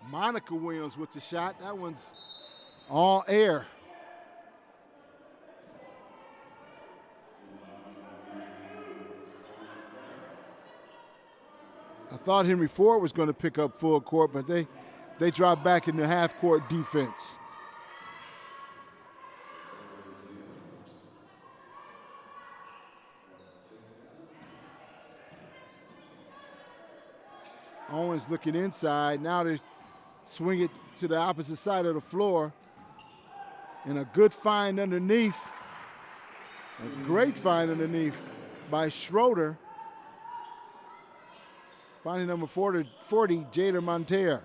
Speaker 1: Monica Williams with the shot. That one's all air. I thought Henry Ford was going to pick up full court, but they dropped back into half-court defense. Owens looking inside. Now they swing it to the opposite side of the floor. And a good find underneath. A great find underneath by Schroeder. Finding number 40, Jada Monteiro.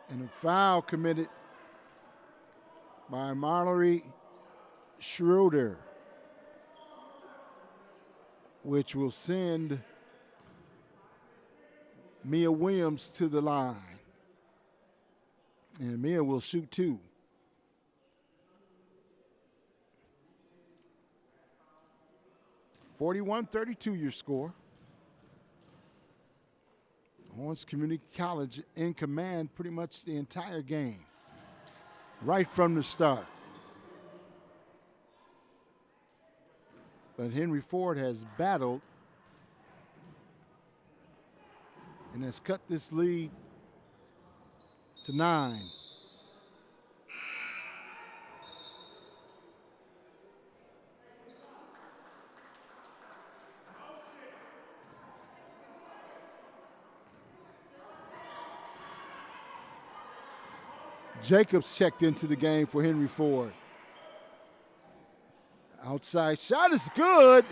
Speaker 1: And a foul committed by Mallory Schroeder, which will send Mia Williams to the line. And Mia will shoot two. (41-32) your score. Owens Community College in command pretty much the entire game, right from the start. But Henry Ford has battled and has cut this lead to 9. Jacobs checked into the game for Henry Ford. Outside shot is good.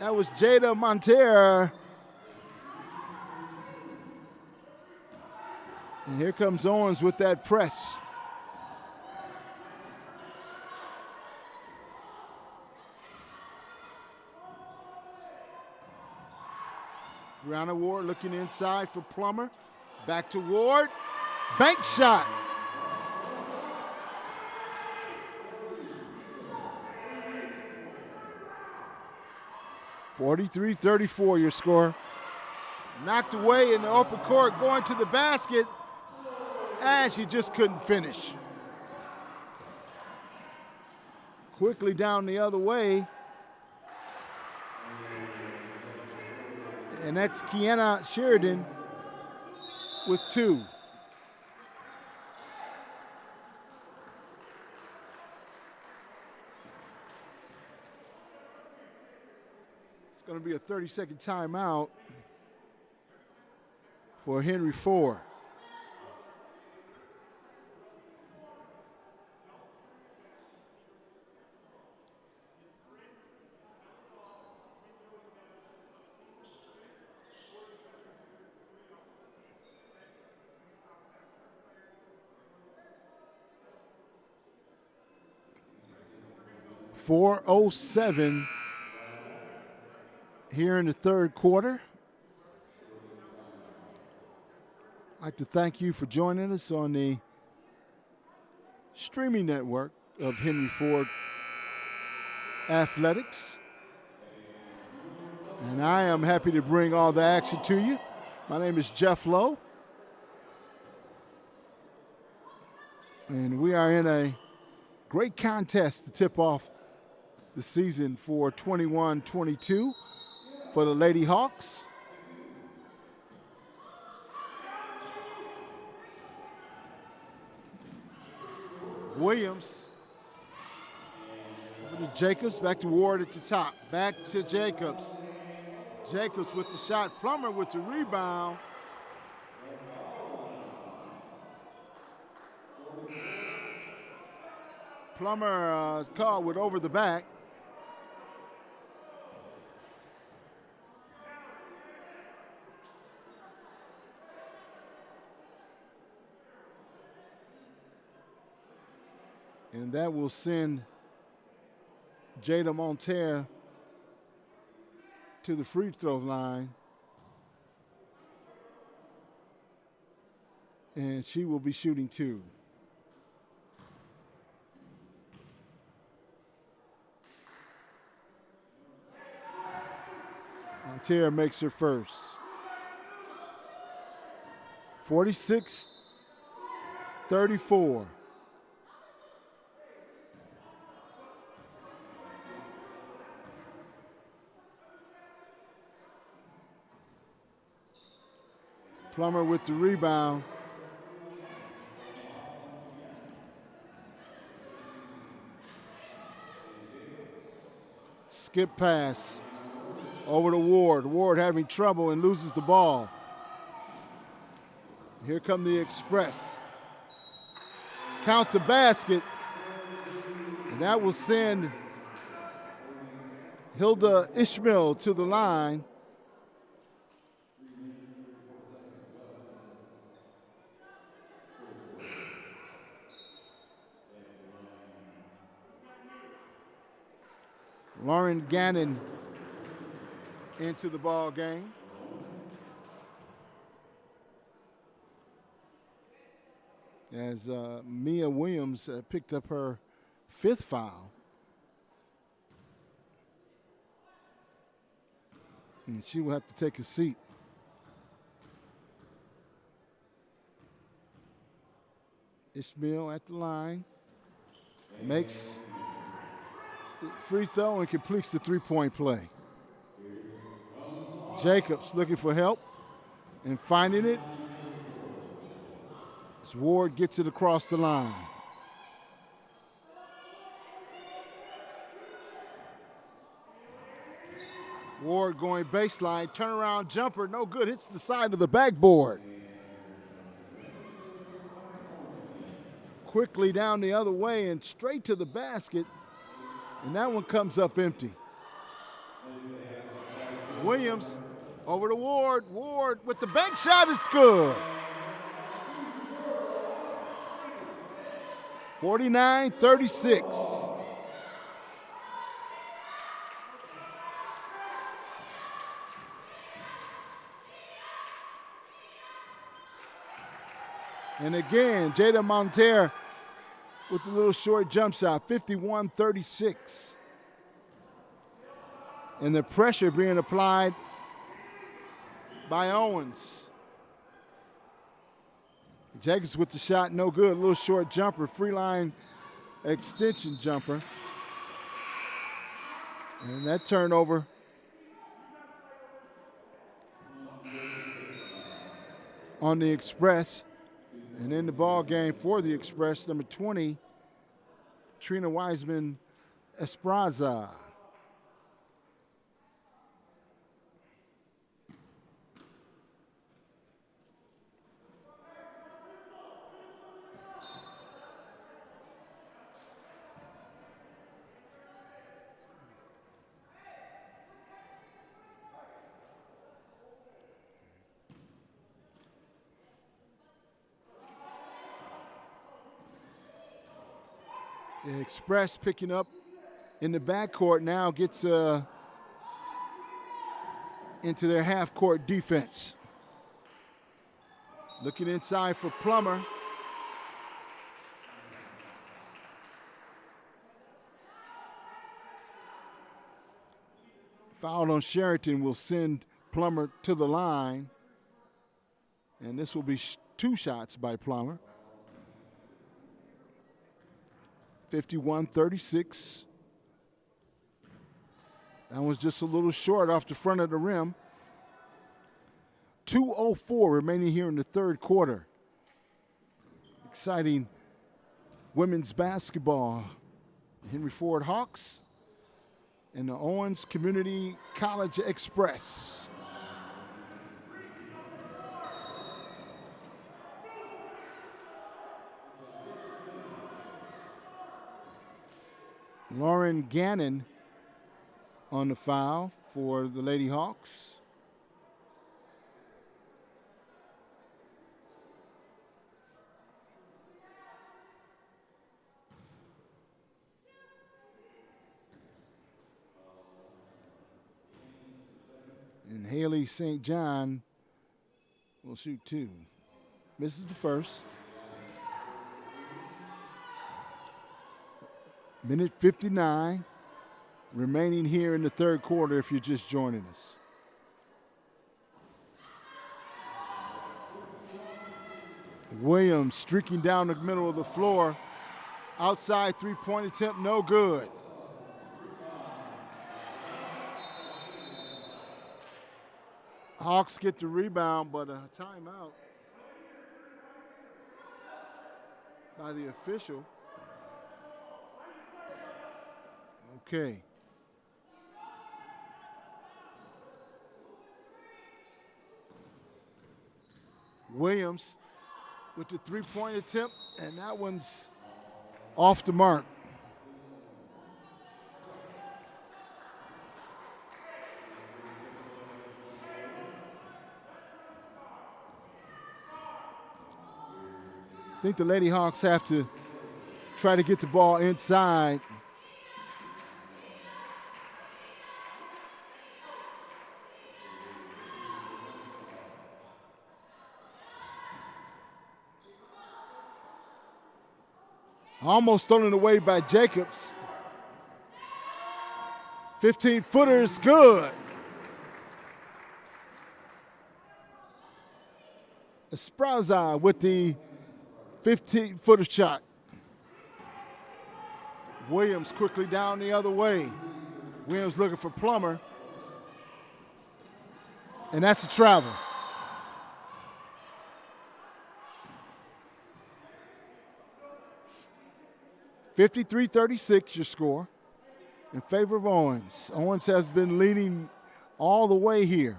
Speaker 1: That was Jada Monteiro. And here comes Owens with that press. Brianna Ward looking inside for Plummer. Back to Ward. Bank shot. (43-34) your score. Knocked away in the open court, going to the basket, and she just couldn't finish. Quickly down the other way. And that's Kiana Sheridan with 2. It's going to be a 30-second timeout for Henry Ford. .407 here in the third quarter. I'd like to thank you for joining us on the streaming network of Henry Ford Athletics. And I am happy to bring all the action to you. My name is Jeff Lowe. And we are in a great contest to tip off the season for 21-22 for the Lady Hawks. Williams over to Jacobs, back to Ward at the top, back to Jacobs. Jacobs with the shot, Plummer with the rebound. Plummer caught with over the back. And that will send Jada Monteiro to the free throw line. And she will be shooting 2. Monteiro makes her first. 46-34. Plummer with the rebound. Skip pass over to Ward. Ward having trouble and loses the ball. Here come the Express. Count the basket. And that will send Hilda Ishmael to the line. Lauren Gannon into the ball game. As Mia Williams picked up her 5th foul. And she will have to take a seat. Ishmael at the line. Makes the free throw and completes the 3-point play. Jacobs looking for help and finding it. As Ward gets it across the line. Ward going baseline, turnaround jumper, no good, hits the side of the backboard. Quickly down the other way and straight to the basket, and that one comes up empty. Williams over to Ward. Ward with the bank shot is good. 49-36. And again, Jada Monteiro with a little short jump shot, 51-36. And the pressure being applied by Owens. Jacobs with the shot, no good. A little short jumper, free line extension jumper. And that turnover on the Express. And in the ball game for the Express, number 20, Trina Wiseman Espraza. The Express picking up in the backcourt now gets into their half-court defense. Looking inside for Plummer. Foul on Sherrington will send Plummer to the line. And this will be 2 shots by Plummer. 51-36. That was just a little short off the front of the rim. 2:04 remaining here in the third quarter. Exciting women's basketball. Henry Ford Hawks and the Owens Community College Express. Lauren Gannon on the foul for the Lady Hawks. And Haley St. John will shoot 2. Misses the first. Minute 59 remaining here in the third quarter if you're just joining us. Williams streaking down the middle of the floor. Outside three-point attempt, no good. Hawks get the rebound, but a timeout by the official. Okay. Williams with the three-point attempt, and that one's off the mark. I think the Lady Hawks have to try to get the ball inside. Almost stolen away by Jacobs. 15-footer is good. Espraza with the 15-footer shot. Williams quickly down the other way. Williams looking for Plummer. And that's a travel. (53-36) your score in favor of Owens. Owens has been leading all the way here.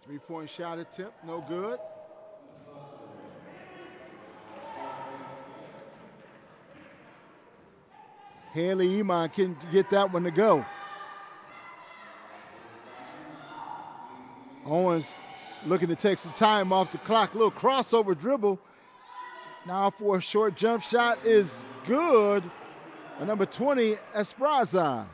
Speaker 1: Three-point shot attempt, no good. Haley Iman can get that one to go. Owens looking to take some time off the clock. A little crossover dribble. Now for a short jump shot is good. And number 20, Espraza.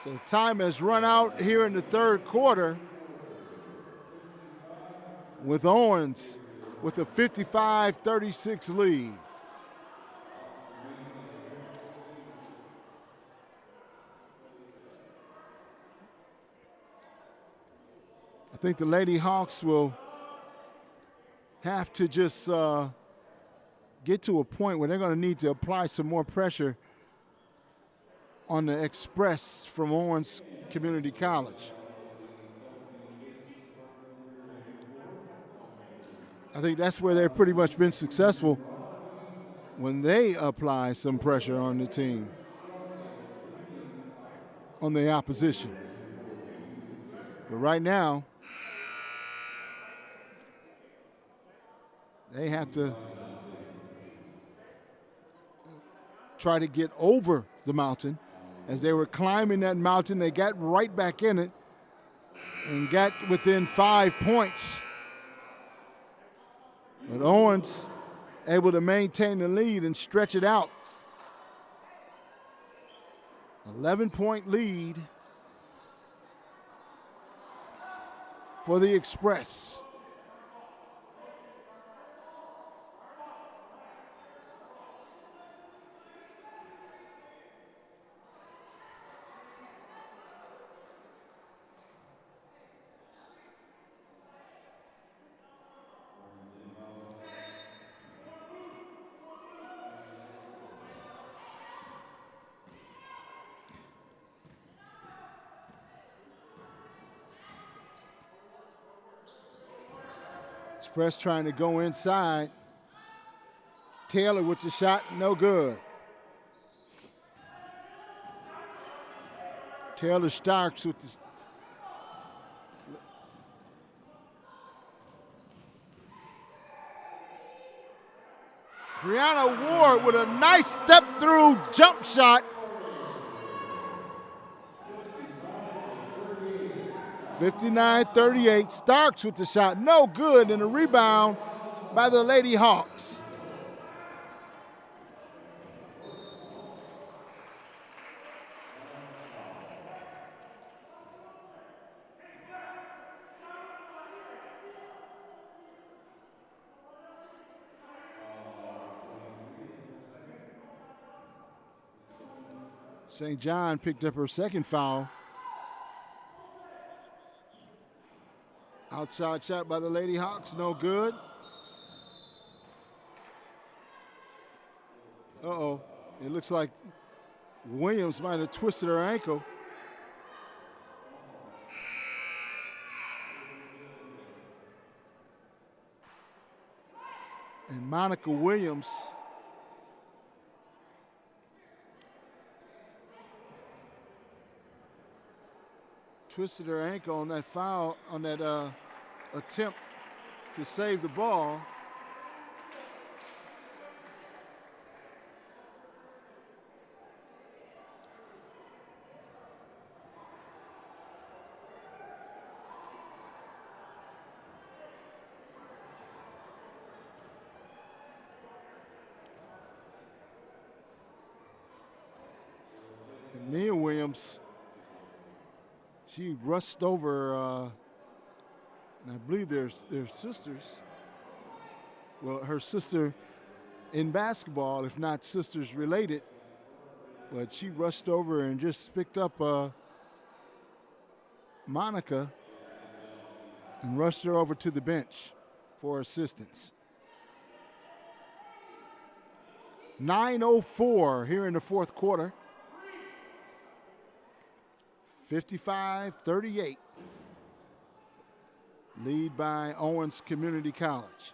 Speaker 1: So time has run out here in the third quarter with Owens with a 55-36 lead. I think the Lady Hawks will have to just get to a point where they're going to need to apply some more pressure on the Express from Owens Community College. I think that's where they've pretty much been successful when they apply some pressure on the team, on the opposition. But right now, they have to try to get over the mountain. As they were climbing that mountain, they got right back in it and got within 5 points. But Owens able to maintain the lead and stretch it out. 11-point lead for the Express. Express trying to go inside. Taylor with the shot, no good. Taylor Starks with the Brianna Ward with a nice step through jump shot. 59-38. Starks with the shot. No good. And a rebound by the Lady Hawks. St. John picked up her second foul. Outside shot by the Lady Hawks, no good. Uh-oh, it looks like Williams might have twisted her ankle. And Monica Williams twisted her ankle on that foul, on that attempt to save the ball. And Mia Williams, she rushed over, and I believe they're sisters. Well, her sister in basketball, if not sisters related, but she rushed over and just picked up Monica and rushed her over to the bench for assistance. 9:04 here in the fourth quarter. 55-38. Lead by Owens Community College.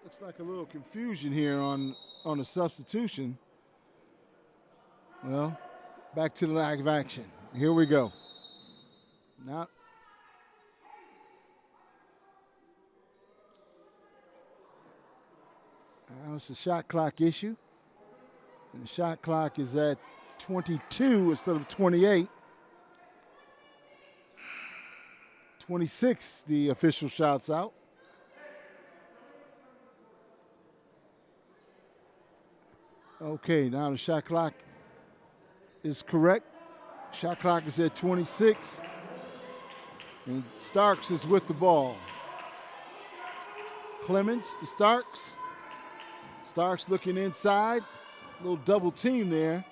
Speaker 1: Looks like a little confusion here on the substitution. Well, back to the live action. Here we go. Now it's a shot clock issue. And the shot clock is at 22 instead of 28. 26, the official shouts out. Okay, now the shot clock is correct. Shot clock is at 26. And Starks is with the ball. Clemens to Starks. Starks looking inside. A little double team there.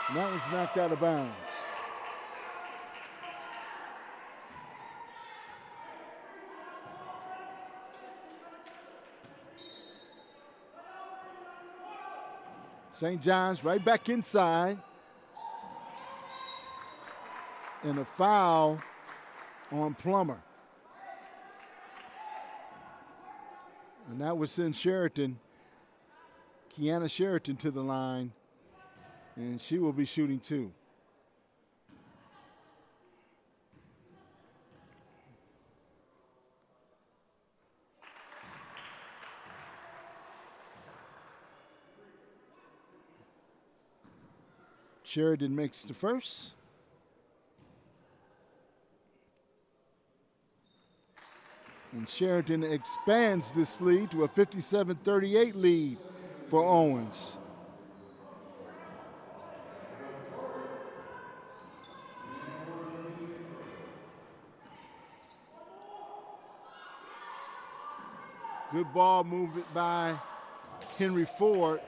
Speaker 1: And that was knocked out of bounds. St. John's right back inside. And a foul on Plummer. And that would send Sheraton, Kiana Sheraton, to the line. And she will be shooting two. Sheridan makes the first. And Sheridan expands this lead to a 57-38 lead for Owens. Good ball movement by Henry Ford.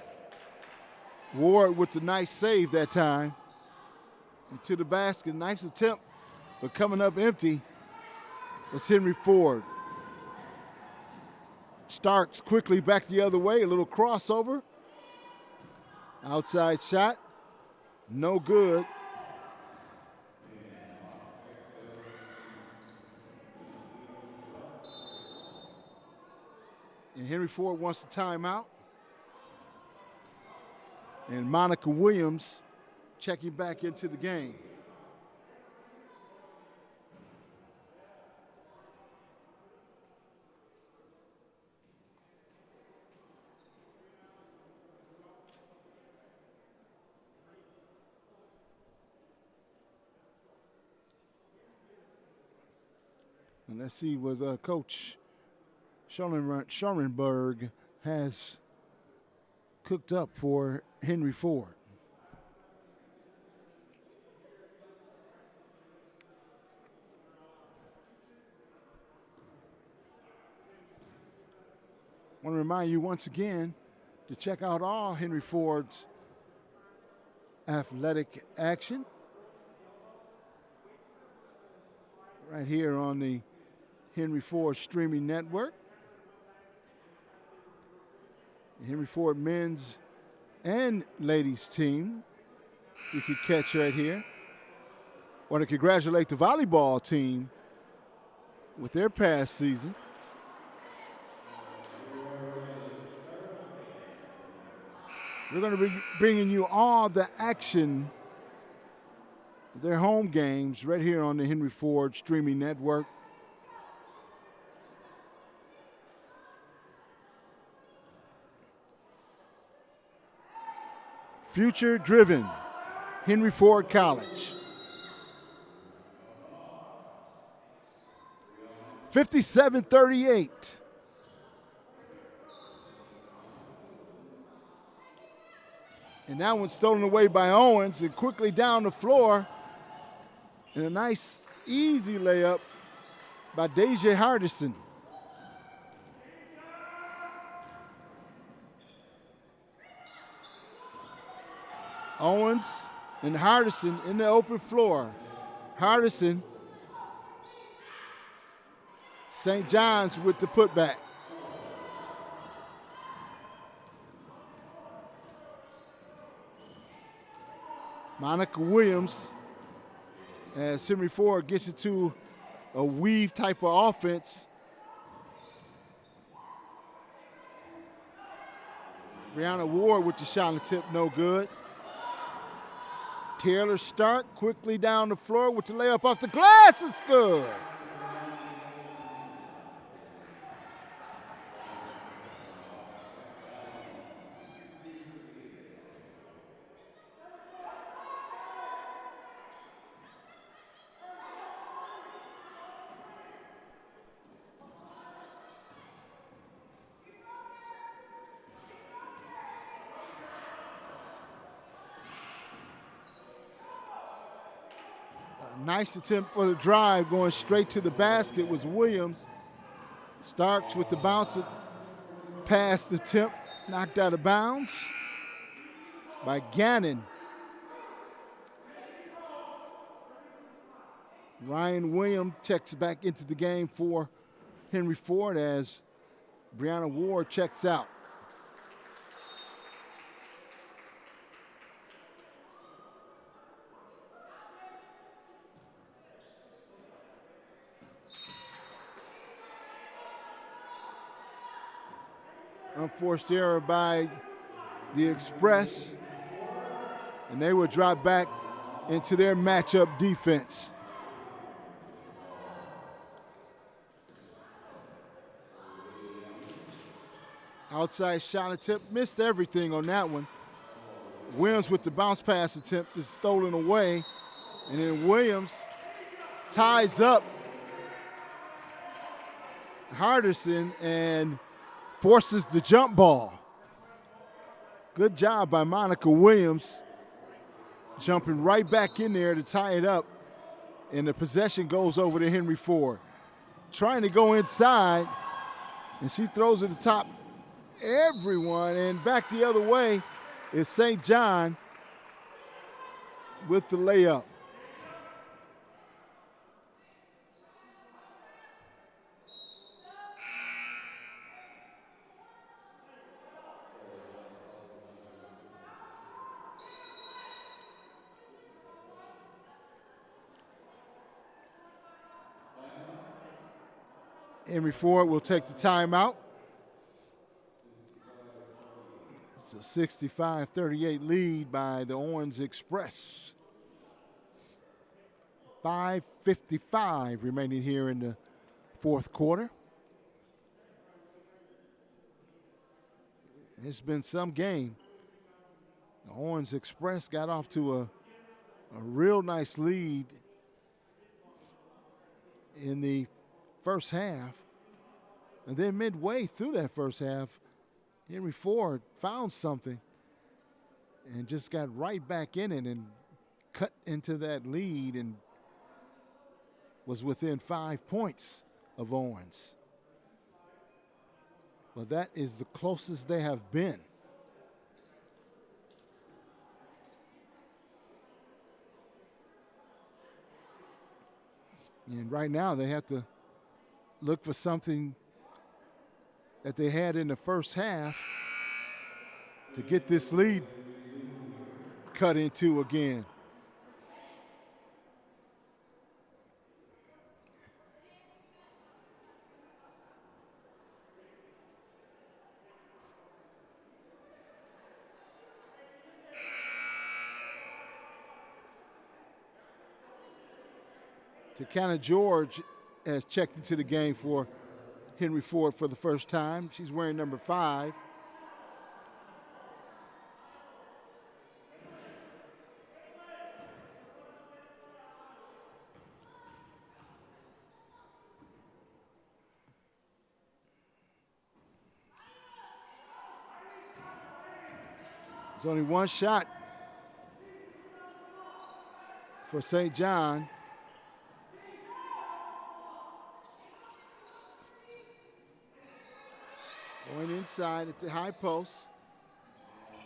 Speaker 1: Ward with the nice save that time. And to the basket, nice attempt, but coming up empty was Henry Ford. Starks quickly back the other way, a little crossover. Outside shot, no good. Henry Ford wants a timeout. And Monica Williams checking back into the game. And let's see what Coach Schoenberg has cooked up for Henry Ford. I want to remind you once again to check out all Henry Ford's athletic action right here on the Henry Ford streaming network. The Henry Ford men's and ladies team you can catch right here. I want to congratulate the volleyball team with their past season. We're going to be bringing you all the action, their home games, right here on the Henry Ford streaming network. Future driven, Henry Ford College. 57-38. And that one's stolen away by Owens and quickly down the floor. And a nice, easy layup by Deja Hardison. Owens and Hardison in the open floor. Hardison, St. John's with the putback. Monica Williams, as Henry Ford gets into a weave type of offense. Brianna Ward with the shot on the tip, no good. Taylor Stark quickly down the floor with the layup off the glass, it's good. Nice attempt for the drive, going straight to the basket was Williams. Starks with the bounce past attempt, knocked out of bounds by Gannon. Ryan Williams checks back into the game for Henry Ford as Brianna Ward checks out. Unforced error by the Express, and they will drop back into their matchup defense. Outside shot attempt, missed everything on that one. Williams with the bounce pass attempt is stolen away, and then Williams ties up Hardison and forces the jump ball. Good job by Monica Williams, jumping right back in there to tie it up, and the possession goes over to Henry Ford. Trying to go inside, and she throws it atop everyone, and back the other way is St. John with the layup. Henry Ford will take the timeout. a 65-38 lead by the Owens Express. 5:55 remaining here in the fourth quarter. It's been some game. The Owens Express got off to a real nice lead in the first half. And then midway through that first half, Henry Ford found something and just got right back in it and cut into that lead and was within 5 points of Owens. But that is the closest they have been. And right now they have to look for something that they had in the first half to get this lead cut into again. Takana George has checked into the game for Henry Ford for the first time. She's wearing number 5. There's only one shot for St. John. Going inside at the high post.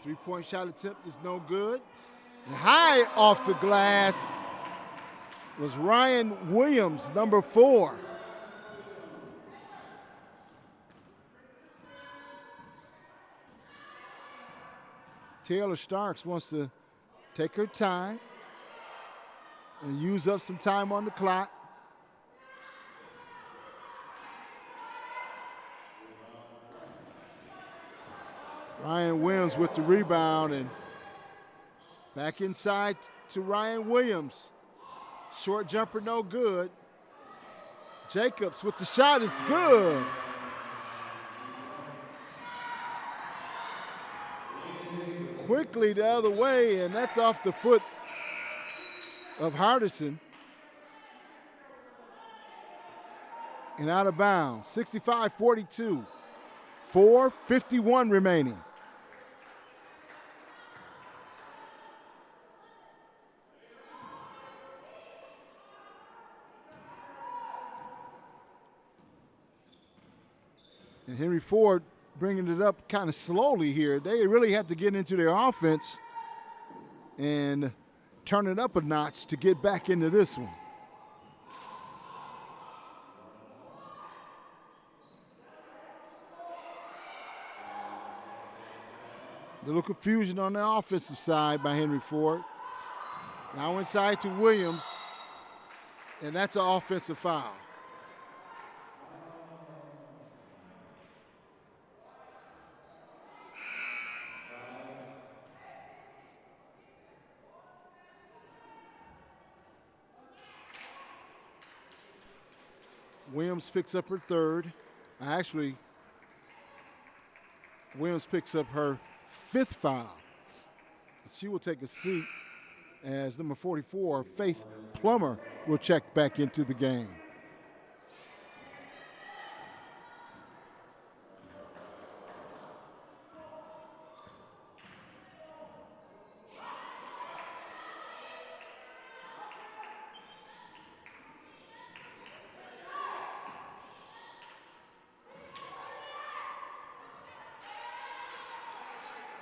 Speaker 1: 3-point shot attempt is no good. And high off the glass was Ryan Williams, number 4. Taylor Starks wants to take her time and use up some time on the clock. Ryan Williams with the rebound and back inside to Ryan Williams. Short jumper, no good. Jacobs with the shot is good. Quickly the other way, and that's off the foot of Hardison. And out of bounds, 65-42. 4:51 remaining. And Henry Ford bringing it up kind of slowly here. They really have to get into their offense and turn it up a notch to get back into this one. A little confusion on the offensive side by Henry Ford. Now inside to Williams, and that's an offensive foul. Williams picks up her third. Actually, Williams picks up her 5th foul. She will take a seat as number 44, Faith Plummer, will check back into the game.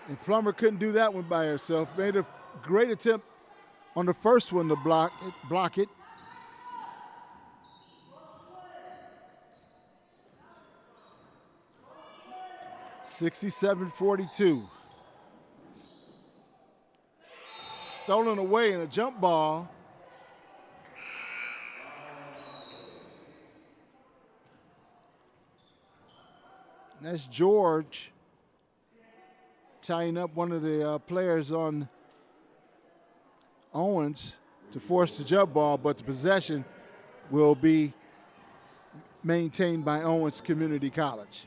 Speaker 1: And Plummer couldn't do that one by herself. Made a great attempt on the first one to block it. (67-42). Stolen away in a jump ball. And that's George. tying up one of the players on Owens to force the jump ball, but the possession will be maintained by Owens Community College.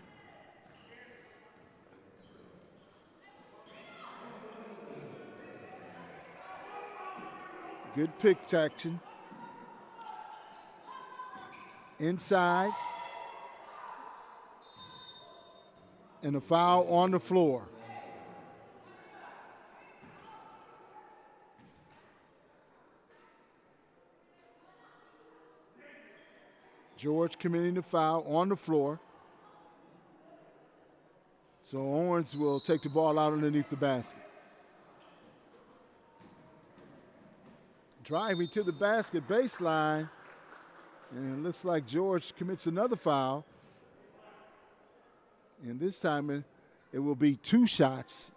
Speaker 1: Good pick action. Inside. And a foul on the floor. George committing the foul on the floor. So Owens will take the ball out underneath the basket. Driving to the basket baseline. And it looks like George commits another foul. And this time it will be 2 shots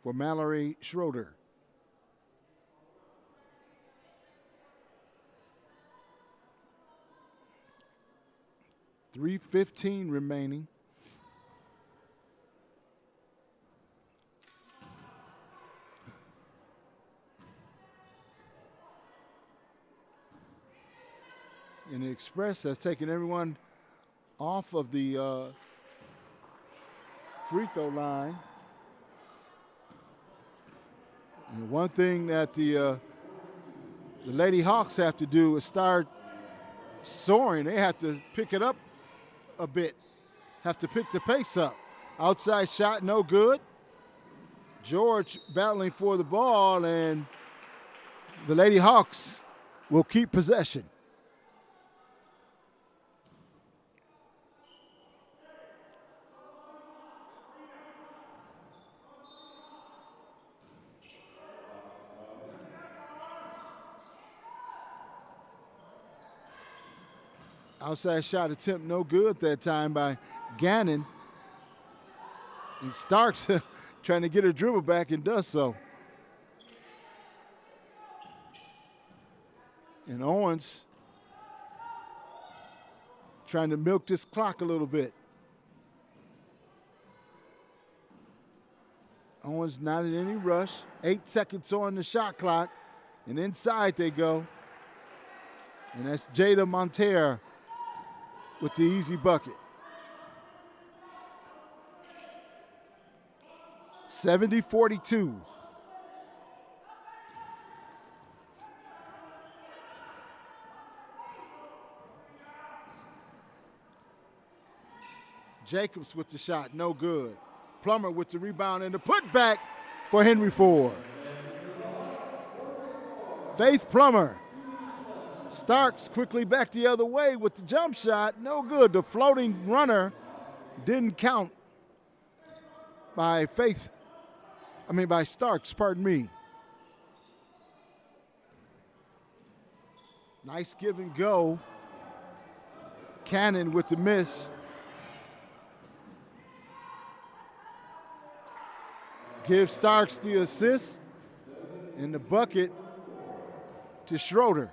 Speaker 1: for Mallory Schroeder. .3:15 remaining. And the Express has taken everyone off of the free throw line. And one thing that the Lady Hawks have to do is start soaring. They have to pick it up a bit, have to pick the pace up. Outside shot, no good. George battling for the ball, and the Lady Hawks will keep possession. Outside shot attempt no good that time by Gannon. And Starks trying to get her dribble back and does so. And Owens trying to milk this clock a little bit. Owens not in any rush. 8 seconds on the shot clock. And inside they go. And that's Jada Monteiro with the easy bucket. 70-42. Jacobs with the shot, no good. Plummer with the rebound and the putback for Henry Ford. Faith Plummer. Starks quickly back the other way with the jump shot, no good. The floating runner didn't count by Starks, pardon me. Nice give and go. Cannon with the miss. Gives Starks the assist and the bucket to Schroeder.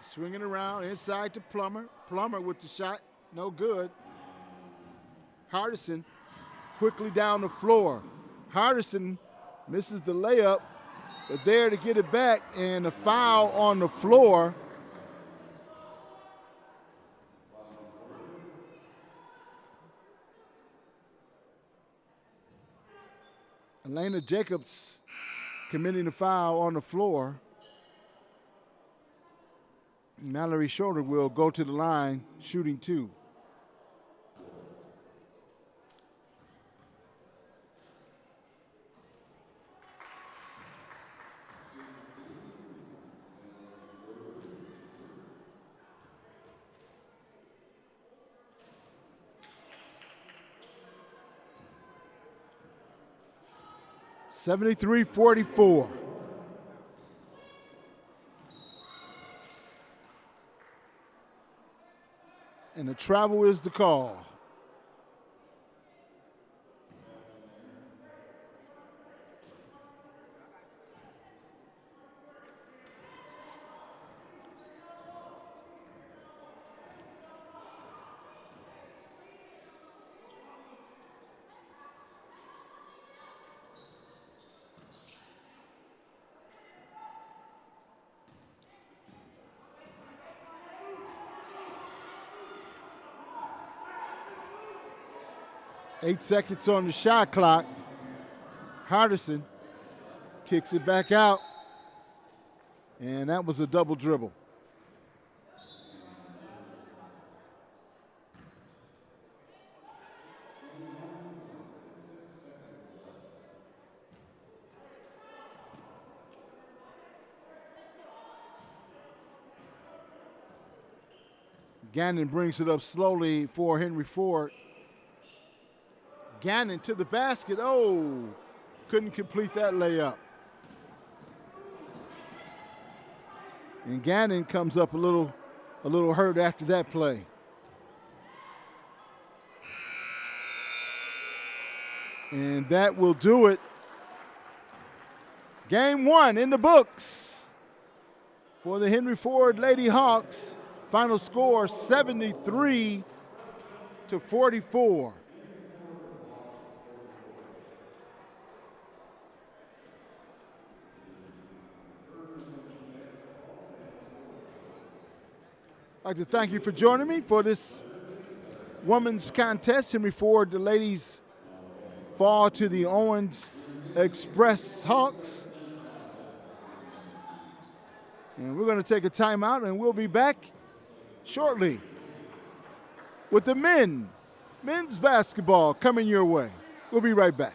Speaker 1: Swinging around inside to Plummer. Plummer with the shot, no good. Hardison quickly down the floor. Hardison misses the layup, but there to get it back, and a foul on the floor. Elena Jacobs committing a foul on the floor. Mallory Schroeder will go to the line, shooting 2. (73-44). And the travel is the call. 8 seconds on the shot clock. Henderson kicks it back out. And that was a double dribble. Gannon brings it up slowly for Henry Ford. Gannon to the basket. Oh, couldn't complete that layup. And Gannon comes up a little hurt after that play. And that will do it. Game 1 in the books for the Henry Ford Lady Hawks. Final score 73-44. I'd like to thank you for joining me for this women's contest. Henry Ford, the ladies fall to the Owens Express Hawks. And we're going to take a timeout, and we'll be back shortly with the men's basketball coming your way. We'll be right back.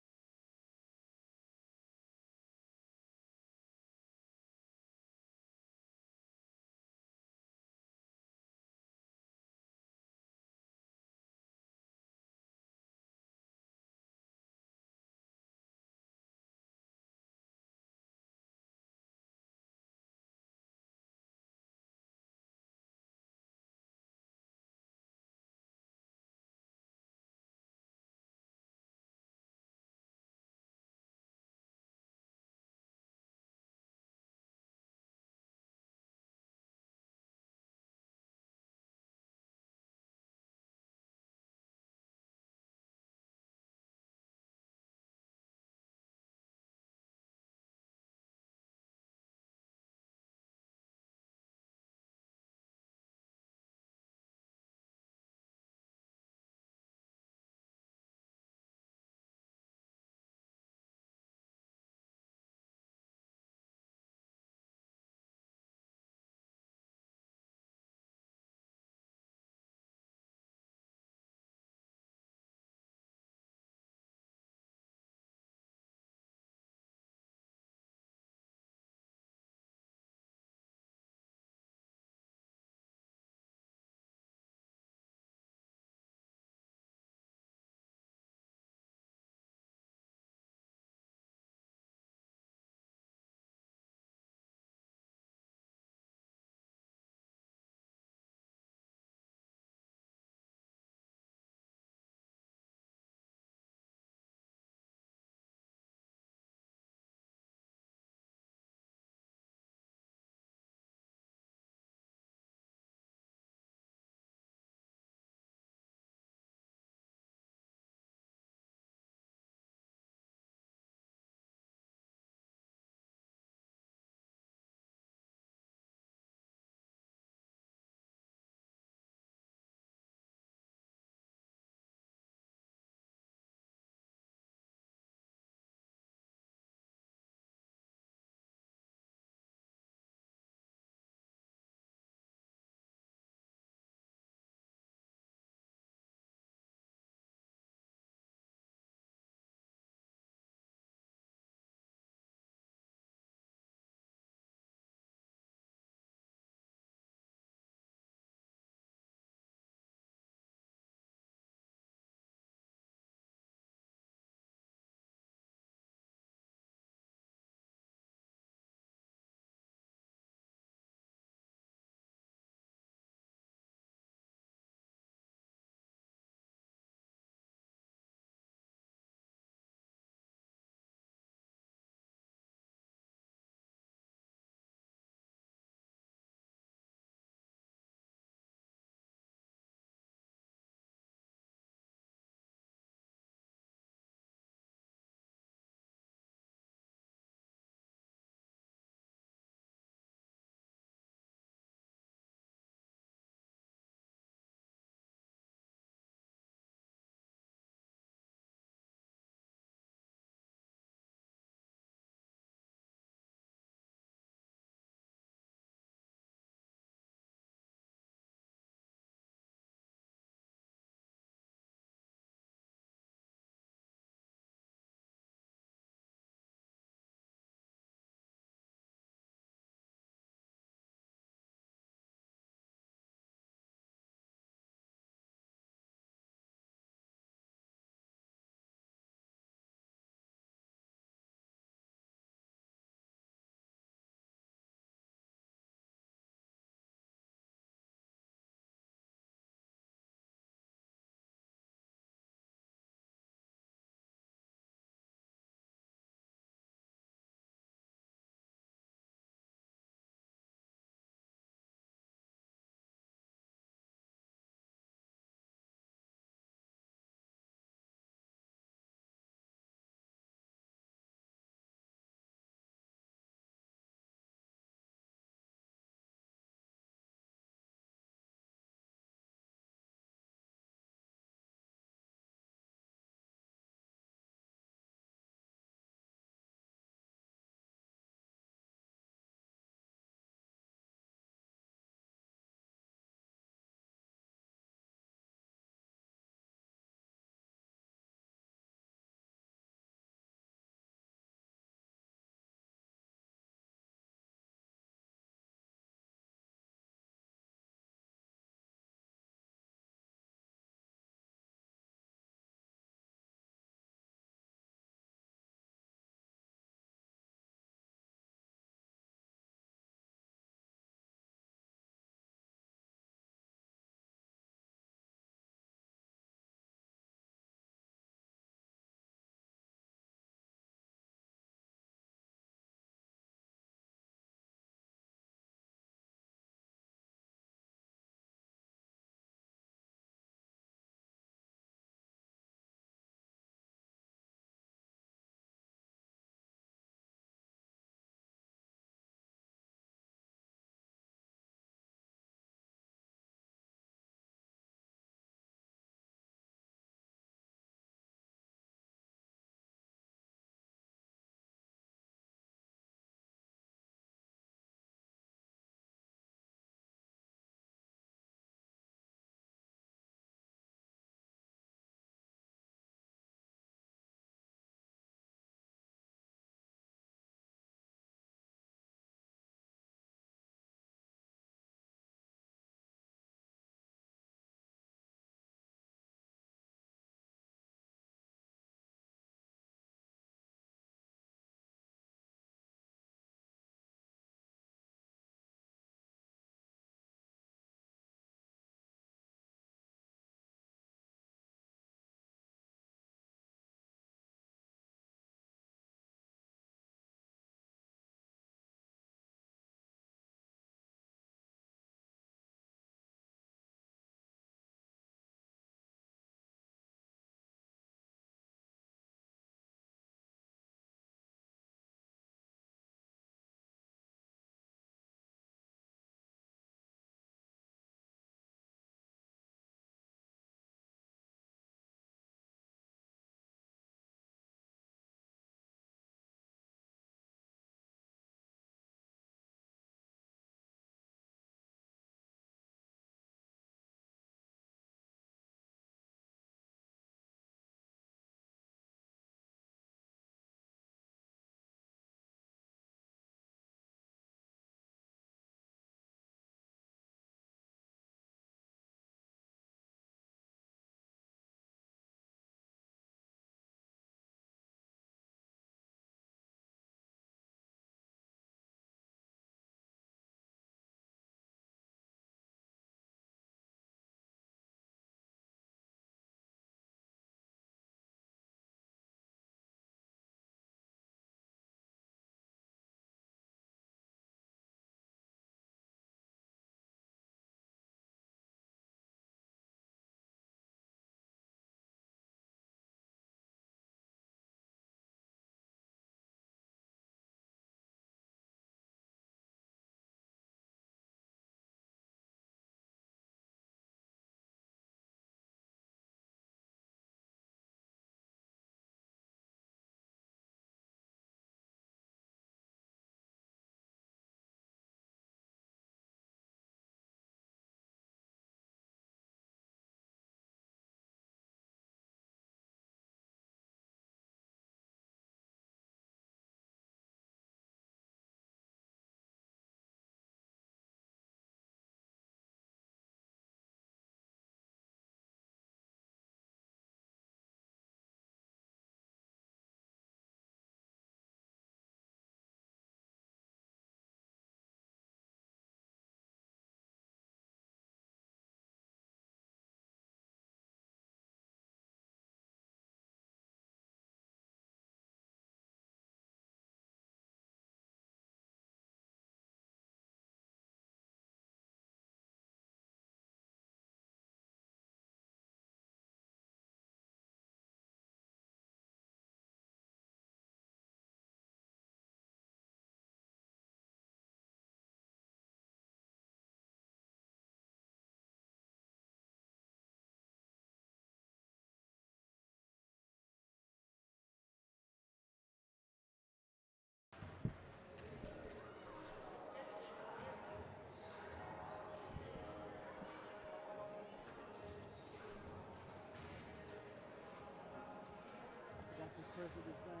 Speaker 1: president's name?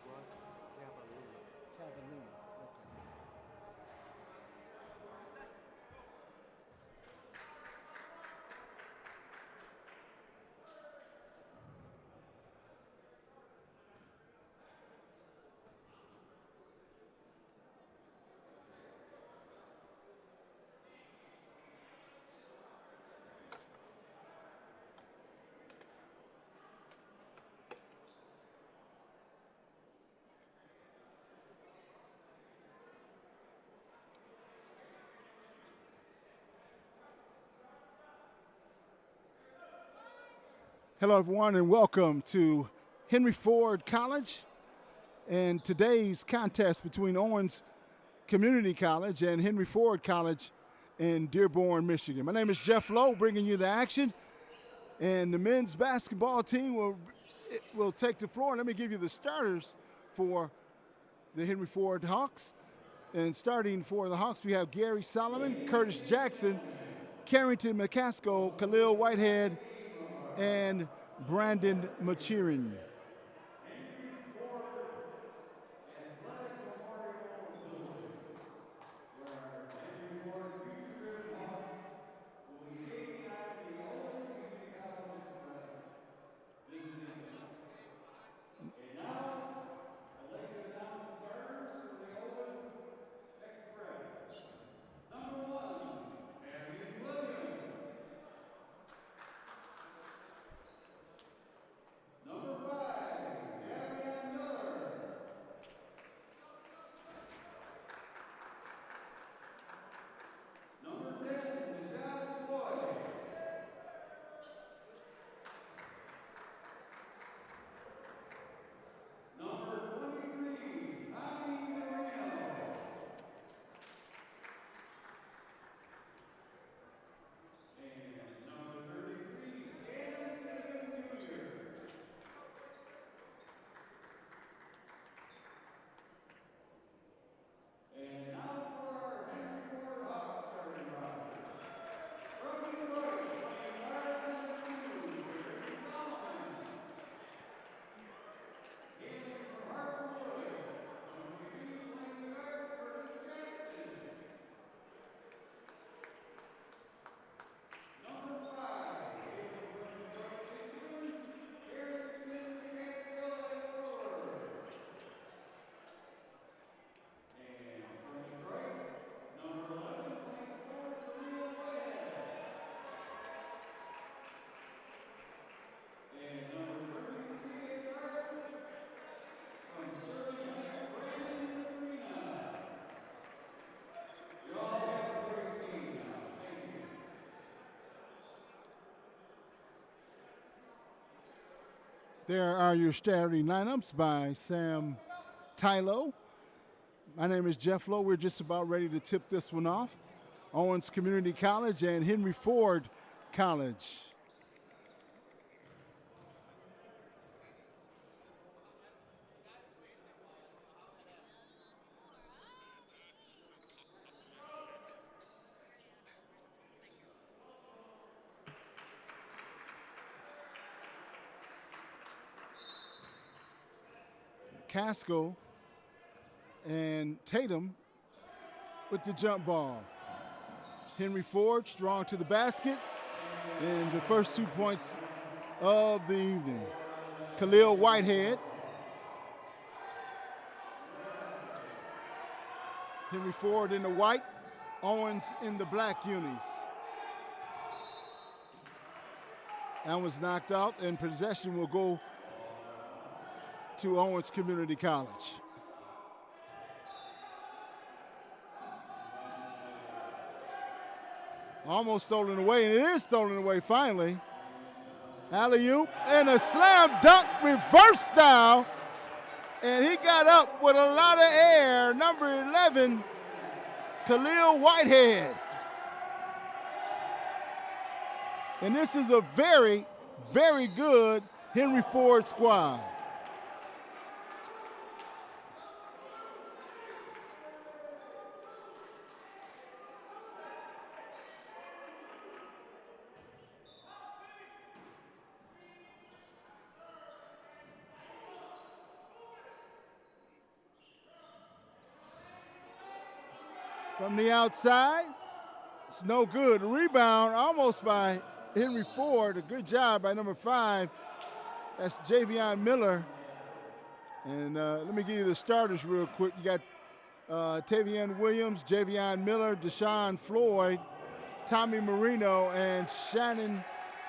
Speaker 3: Russ Cavalier.
Speaker 1: Cavalier. Okay. Hello, everyone, and welcome to Henry Ford College and today's contest between Owens Community College and Henry Ford College in Dearborn, Michigan. My name is Jeff Lowe, bringing you the action, and the men's basketball team will take the floor. Let me give you the starters for the Henry Ford Hawks. And starting for the Hawks, we have Gary Solomon, Curtis Jackson, Carrington McCaskill, Khalil Whitehead, and Brandon Machirin. There are your starting lineups by Sam Tylo. My name is Jeff Lowe. We're just about ready to tip this one off. Owens Community College and Henry Ford College. Casco and Tatum with the jump ball. Henry Ford strong to the basket, and the first 2 points of the evening. Khalil Whitehead. Henry Ford in the white, Owens in the black unis. That was knocked out, and possession will go to Owens Community College. Almost stolen away, and it is stolen away finally. Alley-oop and a slam dunk reverse style. And he got up with a lot of air. Number 11, Khalil Whitehead. And this is a very, very good Henry Ford squad. from the outside. It's no good. Rebound almost by Henry Ford. A good job by number 5. That's Javion Miller. And let me give you the starters real quick. You got Tavian Williams, Javion Miller, Deshaun Floyd, Tommy Marino, and Shannon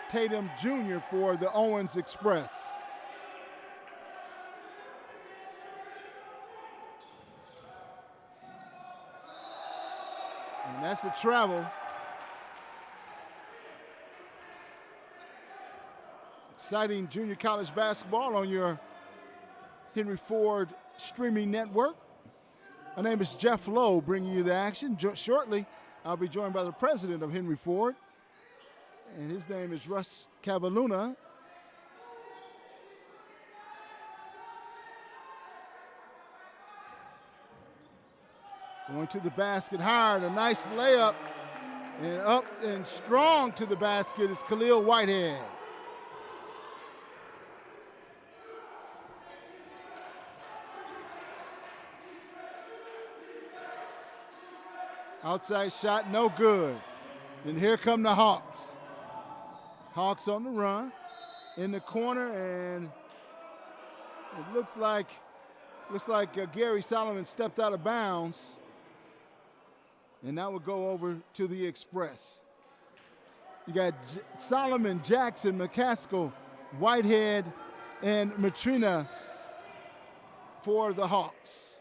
Speaker 1: Tatum Jr. for the Owens Express. And that's a travel. Exciting junior college basketball on your Henry Ford streaming network. My name is Jeff Lowe, bringing you the action. Shortly, I'll be joined by the president of Henry Ford, and his name is Russ Cavaluna. Going to the basket hard, a nice layup, and up and strong to the basket is Khalil Whitehead. Outside shot, no good. And here come the Hawks. Hawks on the run in the corner, and it looks like Gary Solomon stepped out of bounds, and that would go over to the Express. You got Solomon, Jackson, McCaskill, Whitehead, and Matrina for the Hawks.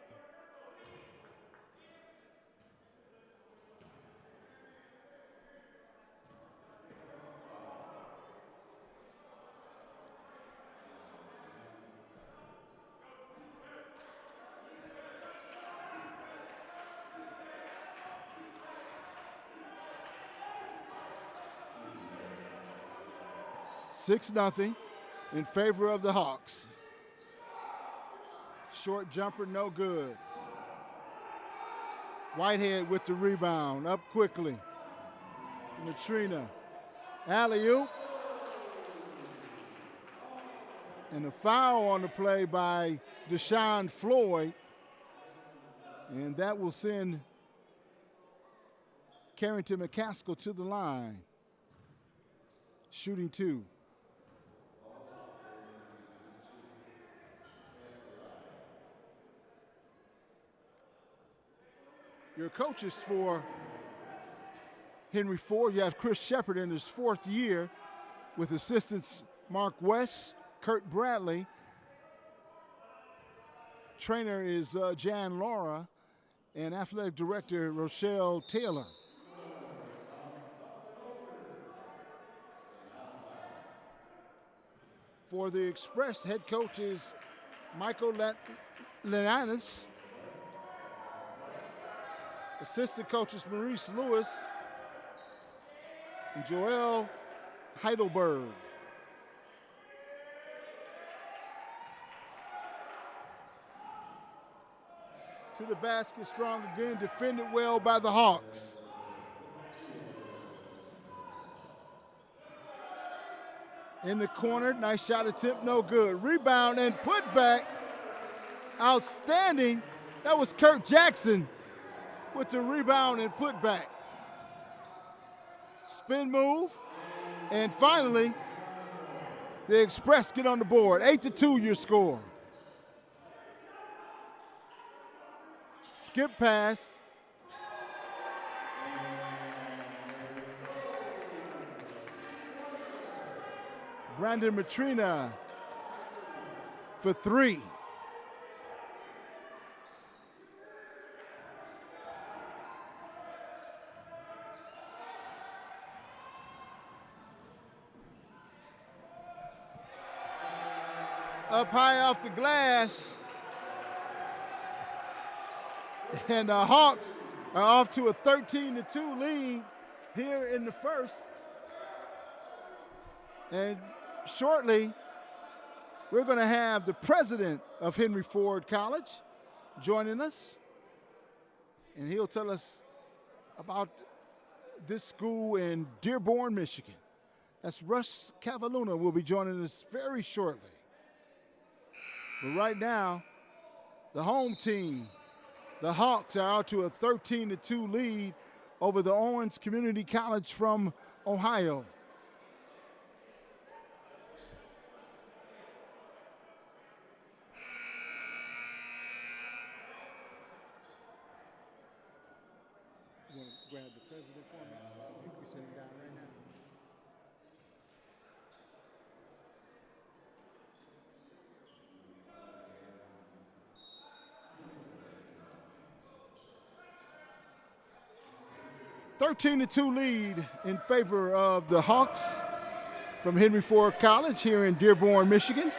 Speaker 1: Six nothing in favor of the Hawks. Short jumper, no good. Whitehead with the rebound, up quickly. Matrina, alley-oop. And a foul on the play by Deshaun Floyd. And that will send Carrington McCaskill to the line. Shooting 2. Your coaches for Henry Ford, you have Chris Shepard in his 4th year with assistants Mark West, Kurt Bradley. Trainer is Jan Laura, and athletic director Rochelle Taylor. For the Express, head coach is Michael Lenanis. Assistant coaches Maurice Lewis and Joel Heidelberg. To the basket, strong again, defended well by the Hawks. In the corner, nice shot attempt, no good. Rebound and put back, outstanding. That was Kurt Jackson with the rebound and put back. Spin move, and finally, the Express get on the board. 8-2 your score. Skip pass. Brandon Matrina for 3. Up high off the glass. And the Hawks are off to a 13-2 lead here in the first. And shortly, we're going to have the president of Henry Ford College joining us. And he'll tell us about this school in Dearborn, Michigan. That's Russ Cavaluna will be joining us very shortly. But right now, the home team The Hawks are out to a 13-2 lead over the Owens Community College from Ohio. You want to grab the president for me? You can be sitting down right now. (13-2) lead in favor of the Hawks from Henry Ford College here in Dearborn, Michigan.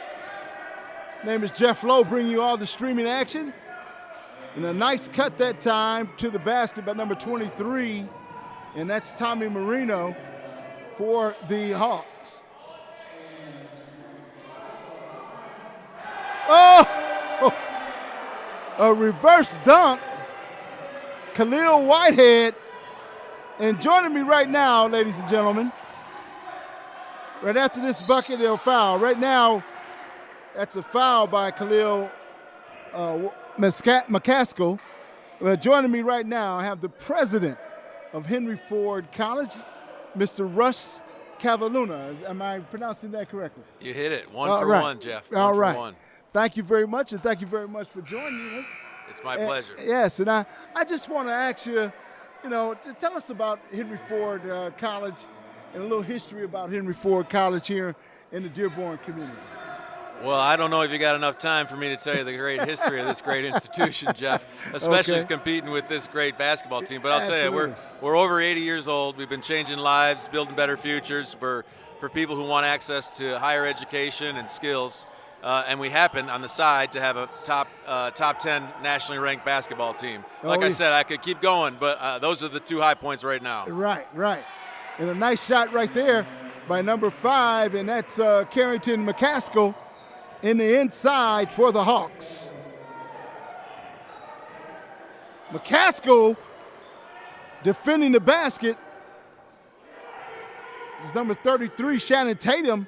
Speaker 1: Name is Jeff Lowe, bringing you all the streaming action. And a nice cut that time to the basket by number 23, and that's Tommy Marino for the Hawks. Oh! A reverse dunk. Khalil Whitehead. And joining me right now, ladies and gentlemen, right after this bucket, they'll foul. Right now, that's a foul by Khalil McCaskill. Joining me right now, I have the president of Henry Ford College, Mr. Russ Cavaluna. Am I pronouncing that correctly?
Speaker 4: You hit it. One for one, Jeff.
Speaker 1: All right.
Speaker 4: One.
Speaker 1: Thank you very much, and thank you very much for joining us.
Speaker 4: It's my pleasure.
Speaker 1: Yes, and I just want to ask you, to tell us about Henry Ford College and a little history about Henry Ford College here in the Dearborn community.
Speaker 4: Well, I don't know if you got enough time for me to tell you the great history of this great institution, Jeff, especially competing with this great basketball team. But I'll tell you, we're over 80 years old. We've been changing lives, building better futures for people who want access to higher education and skills. And we happen on the side to have a top 10 nationally ranked basketball team. Like I said, I could keep going, but those are the two high points right now.
Speaker 1: Right. And a nice shot right there by number 5, and that's Carrington McCaskill in the inside for the Hawks. McCaskill defending the basket is number 33, Shannon Tatum,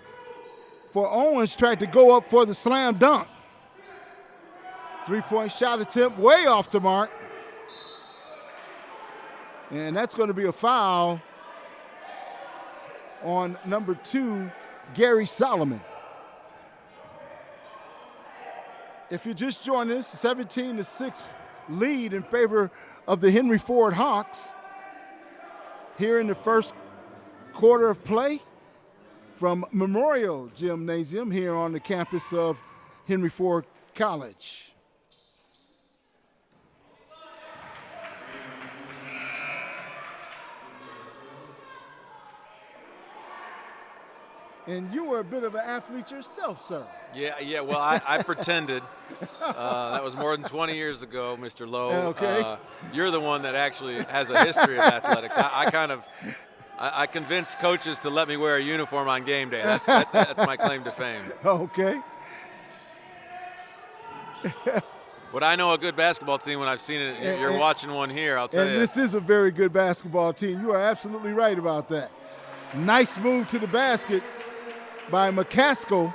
Speaker 1: for Owens, tried to go up for the slam dunk. 3-point shot attempt way off the mark. And that's going to be a foul on number 2, Gary Solomon. If you're just joining us, 17-6 lead in favor of the Henry Ford Hawks here in the first quarter of play from Memorial Gymnasium here on the campus of Henry Ford College. And you were a bit of an athlete yourself, sir.
Speaker 4: Yeah. Well, I pretended. That was more than 20 years ago, Mr. Lowe.
Speaker 1: Okay.
Speaker 4: You're the one that actually has a history of athletics. I convinced coaches to let me wear a uniform on game day. That's my claim to fame.
Speaker 1: Okay.
Speaker 4: But I know a good basketball team when I've seen it. You're watching one here, I'll tell you.
Speaker 1: And this is a very good basketball team. You are absolutely right about that. Nice move to the basket by McCaskill.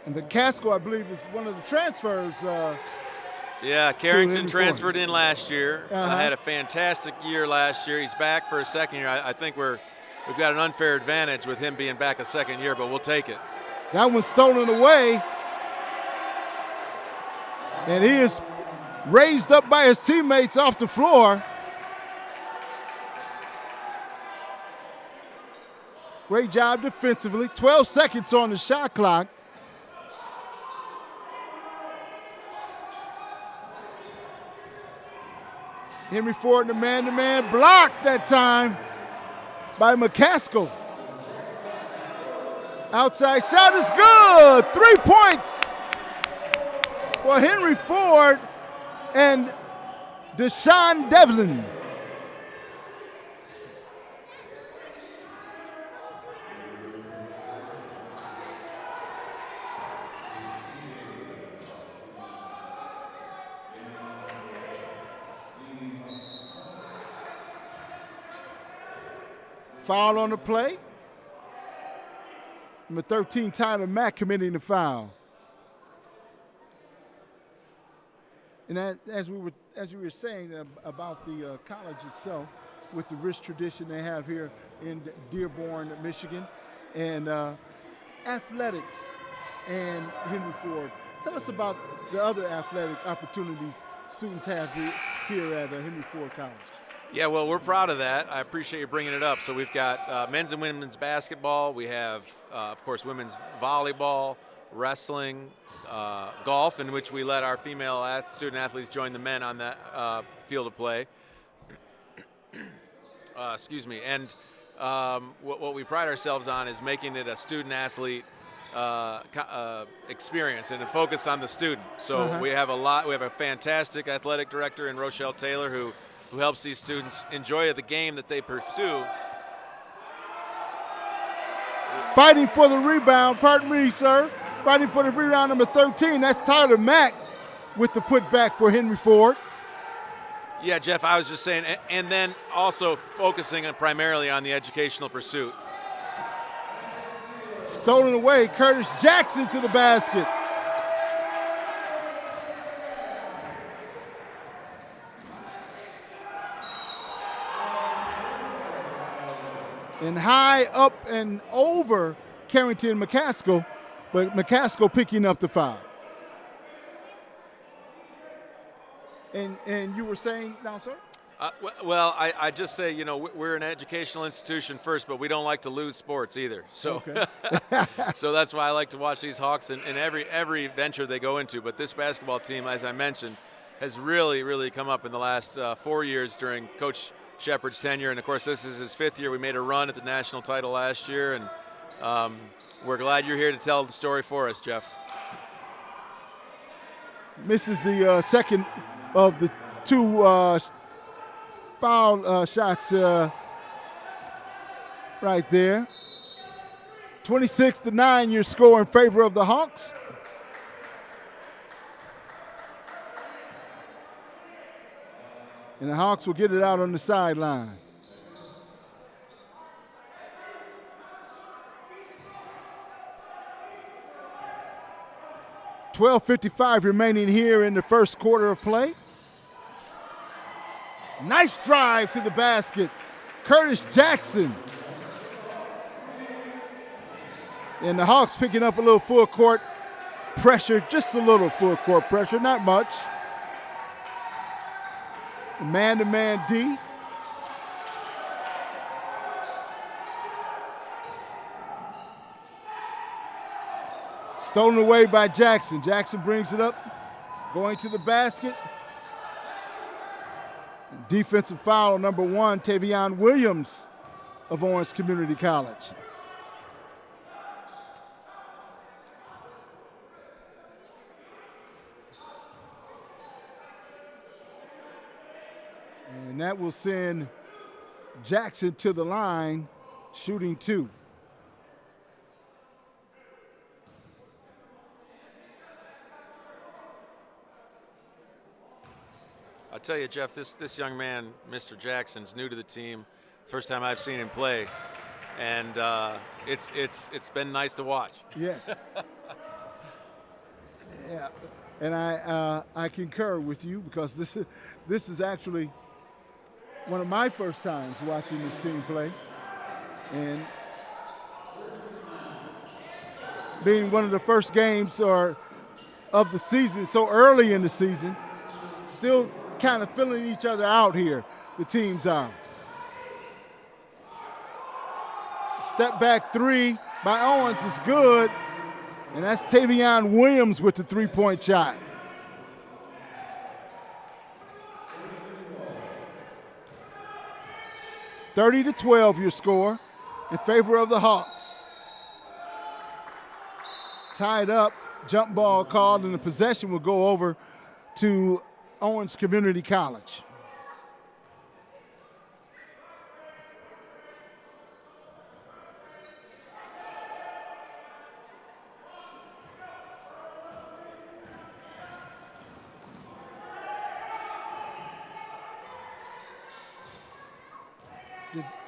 Speaker 1: And McCaskill, I believe, is one of the transfers.
Speaker 4: Yeah, Carrington transferred in last year. Had a fantastic year last year. He's back for a second year. I think we've got an unfair advantage with him being back a second year, but we'll take it.
Speaker 1: That one's stolen away. And he is raised up by his teammates off the floor. Great job defensively. 12 seconds on the shot clock. Henry Ford, the man-to-man block that time by McCaskill. Outside shot is good. 3 points for Henry Ford and Deshaun Devlin. Foul on the play. Number 13, Tyler Mack, committing the foul. And as you were saying about the college itself, with the rich tradition they have here in Dearborn, Michigan, and athletics and Henry Ford. Tell us about the other athletic opportunities students have here at Henry Ford College.
Speaker 4: Yeah, well, we're proud of that. I appreciate you bringing it up. So we've got men's and women's basketball. We have, of course, women's volleyball, wrestling, golf, in which we let our female student athletes join the men on that field of play. Excuse me. And what we pride ourselves on is making it a student athlete experience and a focus on the student. So we have a fantastic athletic director in Rochelle Taylor who helps these students enjoy the game that they pursue.
Speaker 1: Fighting for the rebound, pardon me, sir. Fighting for the rebound, number 13. That's Tyler Mack with the putback for Henry Ford.
Speaker 4: Yeah, Jeff, I was just saying, and then also focusing primarily on the educational pursuit.
Speaker 1: Stolen away, Curtis Jackson to the basket. And high up and over Carrington McCaskill, but McCaskill picking up the foul. And you were saying now, sir?
Speaker 4: Well, I just say, you know, we're an educational institution first, but we don't like to lose sports either. So,
Speaker 1: okay.
Speaker 4: So that's why I like to watch these Hawks in every venture they go into. But this basketball team, as I mentioned, has really come up in the last 4 years during Coach Shepard's tenure. And, of course, this is his 5th year. We made a run at the national title last year, and we're glad you're here to tell the story for us, Jeff.
Speaker 1: Misses the second of the two foul shots right there. 26-9 your score in favor of the Hawks. And the Hawks will get it out on the sideline. .55 remaining here in the first quarter of play. Nice drive to the basket. Curtis Jackson. And the Hawks picking up a little full court pressure, just a little full court pressure, not much. Man-to-man D. Stolen away by Jackson. Jackson brings it up, going to the basket. Defensive foul on number 1, Tavion Williams of Owens Community College. And that will send Jackson to the line, shooting 2.
Speaker 4: I'll tell you, Jeff, this young man, Mr. Jackson's new to the team. First time I've seen him play, and it's been nice to watch.
Speaker 1: Yes. Yeah, and I concur with you because this is actually one of my first times watching this team play, and being one of the first games of the season, so early in the season, still kind of filling each other out here, the teams are. Step back 3 by Owens is good, and that's Tavion Williams with the 3-point shot. (30-12) your score in favor of the Hawks. Tied up, jump ball called, and the possession will go over to Owens Community College.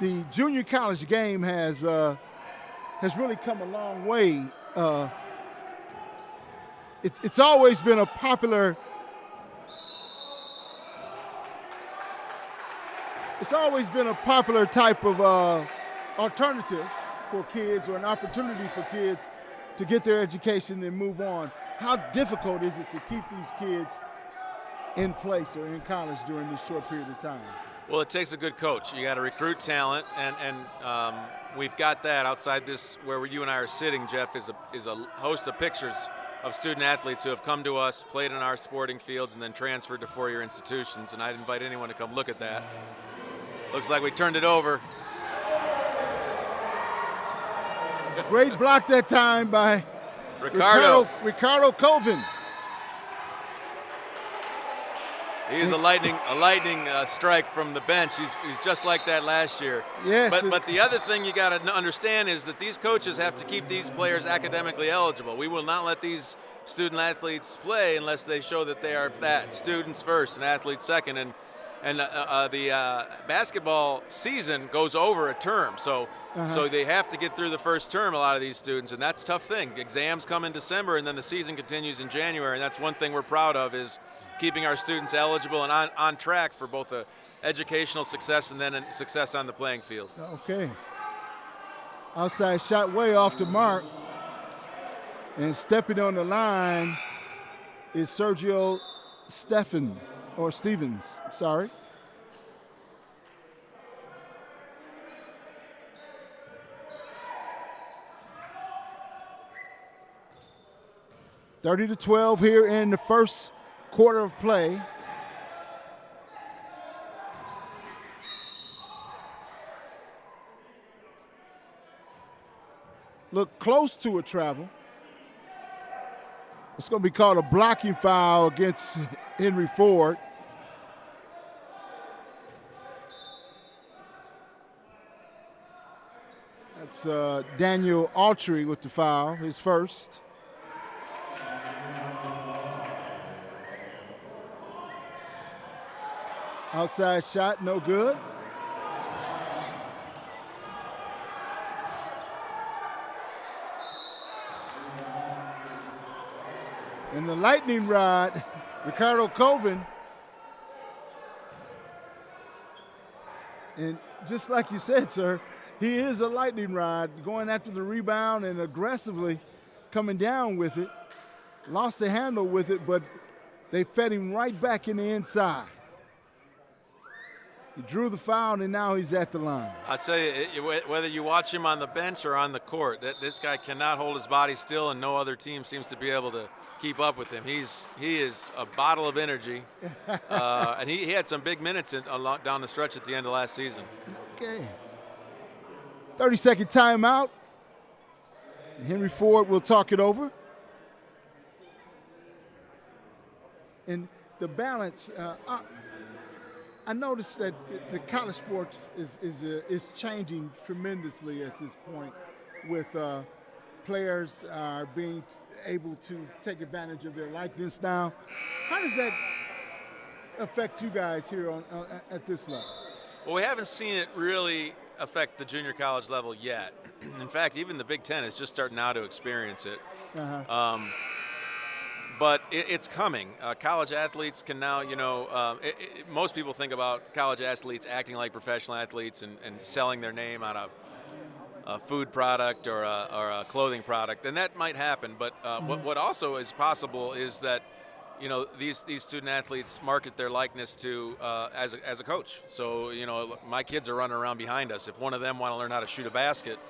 Speaker 1: The junior college game has really come a long way. It's always been a popular it's always been a popular type of alternative for kids, or an opportunity for kids to get their education and move on. How difficult is it to keep these kids in place or in college during this short period of time?
Speaker 4: Well, it takes a good coach. You got to recruit talent, and we've got that outside this where you and I are sitting. Jeff is a host of pictures of student athletes who have come to us, played in our sporting fields, and then transferred to four-year institutions. And I'd invite anyone to come look at that. Looks like we turned it over.
Speaker 1: Great block that time by
Speaker 4: Ricardo
Speaker 1: Colvin.
Speaker 4: He's a lightning strike from the bench. He's just like that last year.
Speaker 1: Yes.
Speaker 4: But the other thing you got to understand is that these coaches have to keep these players academically eligible. We will not let these student athletes play unless they show that they are that, students first and athletes second. And the basketball season goes over a term, so they have to get through the first term, a lot of these students, and that's a tough thing. Exams come in December, and then the season continues in January, and that's one thing we're proud of, is keeping our students eligible and on track for both a educational success and then a success on the playing field.
Speaker 1: Okay. Outside shot way off the mark. And stepping on the line is Sergio Stevens, sorry. (30-12) here in the first quarter of play. Look close to a travel. It's going to be called a blocking foul against Henry Ford. That's Daniel Autry with the foul, his first. Outside shot, no good. And the lightning rod, Ricardo Colvin. And just like you said, sir, he is a lightning rod, going after the rebound and aggressively coming down with it. Lost the handle with it, but they fed him right back in the inside. He drew the foul, and now he's at the line.
Speaker 4: I'll tell you, whether you watch him on the bench or on the court, this guy cannot hold his body still, and no other team seems to be able to keep up with him. He is a bottle of energy, and he had some big minutes down the stretch at the end of last season.
Speaker 1: Okay. 30-second timeout. Henry Ford will talk it over. And the balance, I noticed that the college sports is changing tremendously at this point, with players being able to take advantage of their likeness now. How does that affect you guys here at this level?
Speaker 4: Well, we haven't seen it really affect the junior college level yet. In fact, even the Big Ten is just starting now to experience it. But it's coming. College athletes can now, most people think about college athletes acting like professional athletes and selling their name on a food product or a clothing product, and that might happen. But what also is possible is that, these student athletes market their likeness to as a coach. So, my kids are running around behind us. If one of them want to learn how to shoot a basket,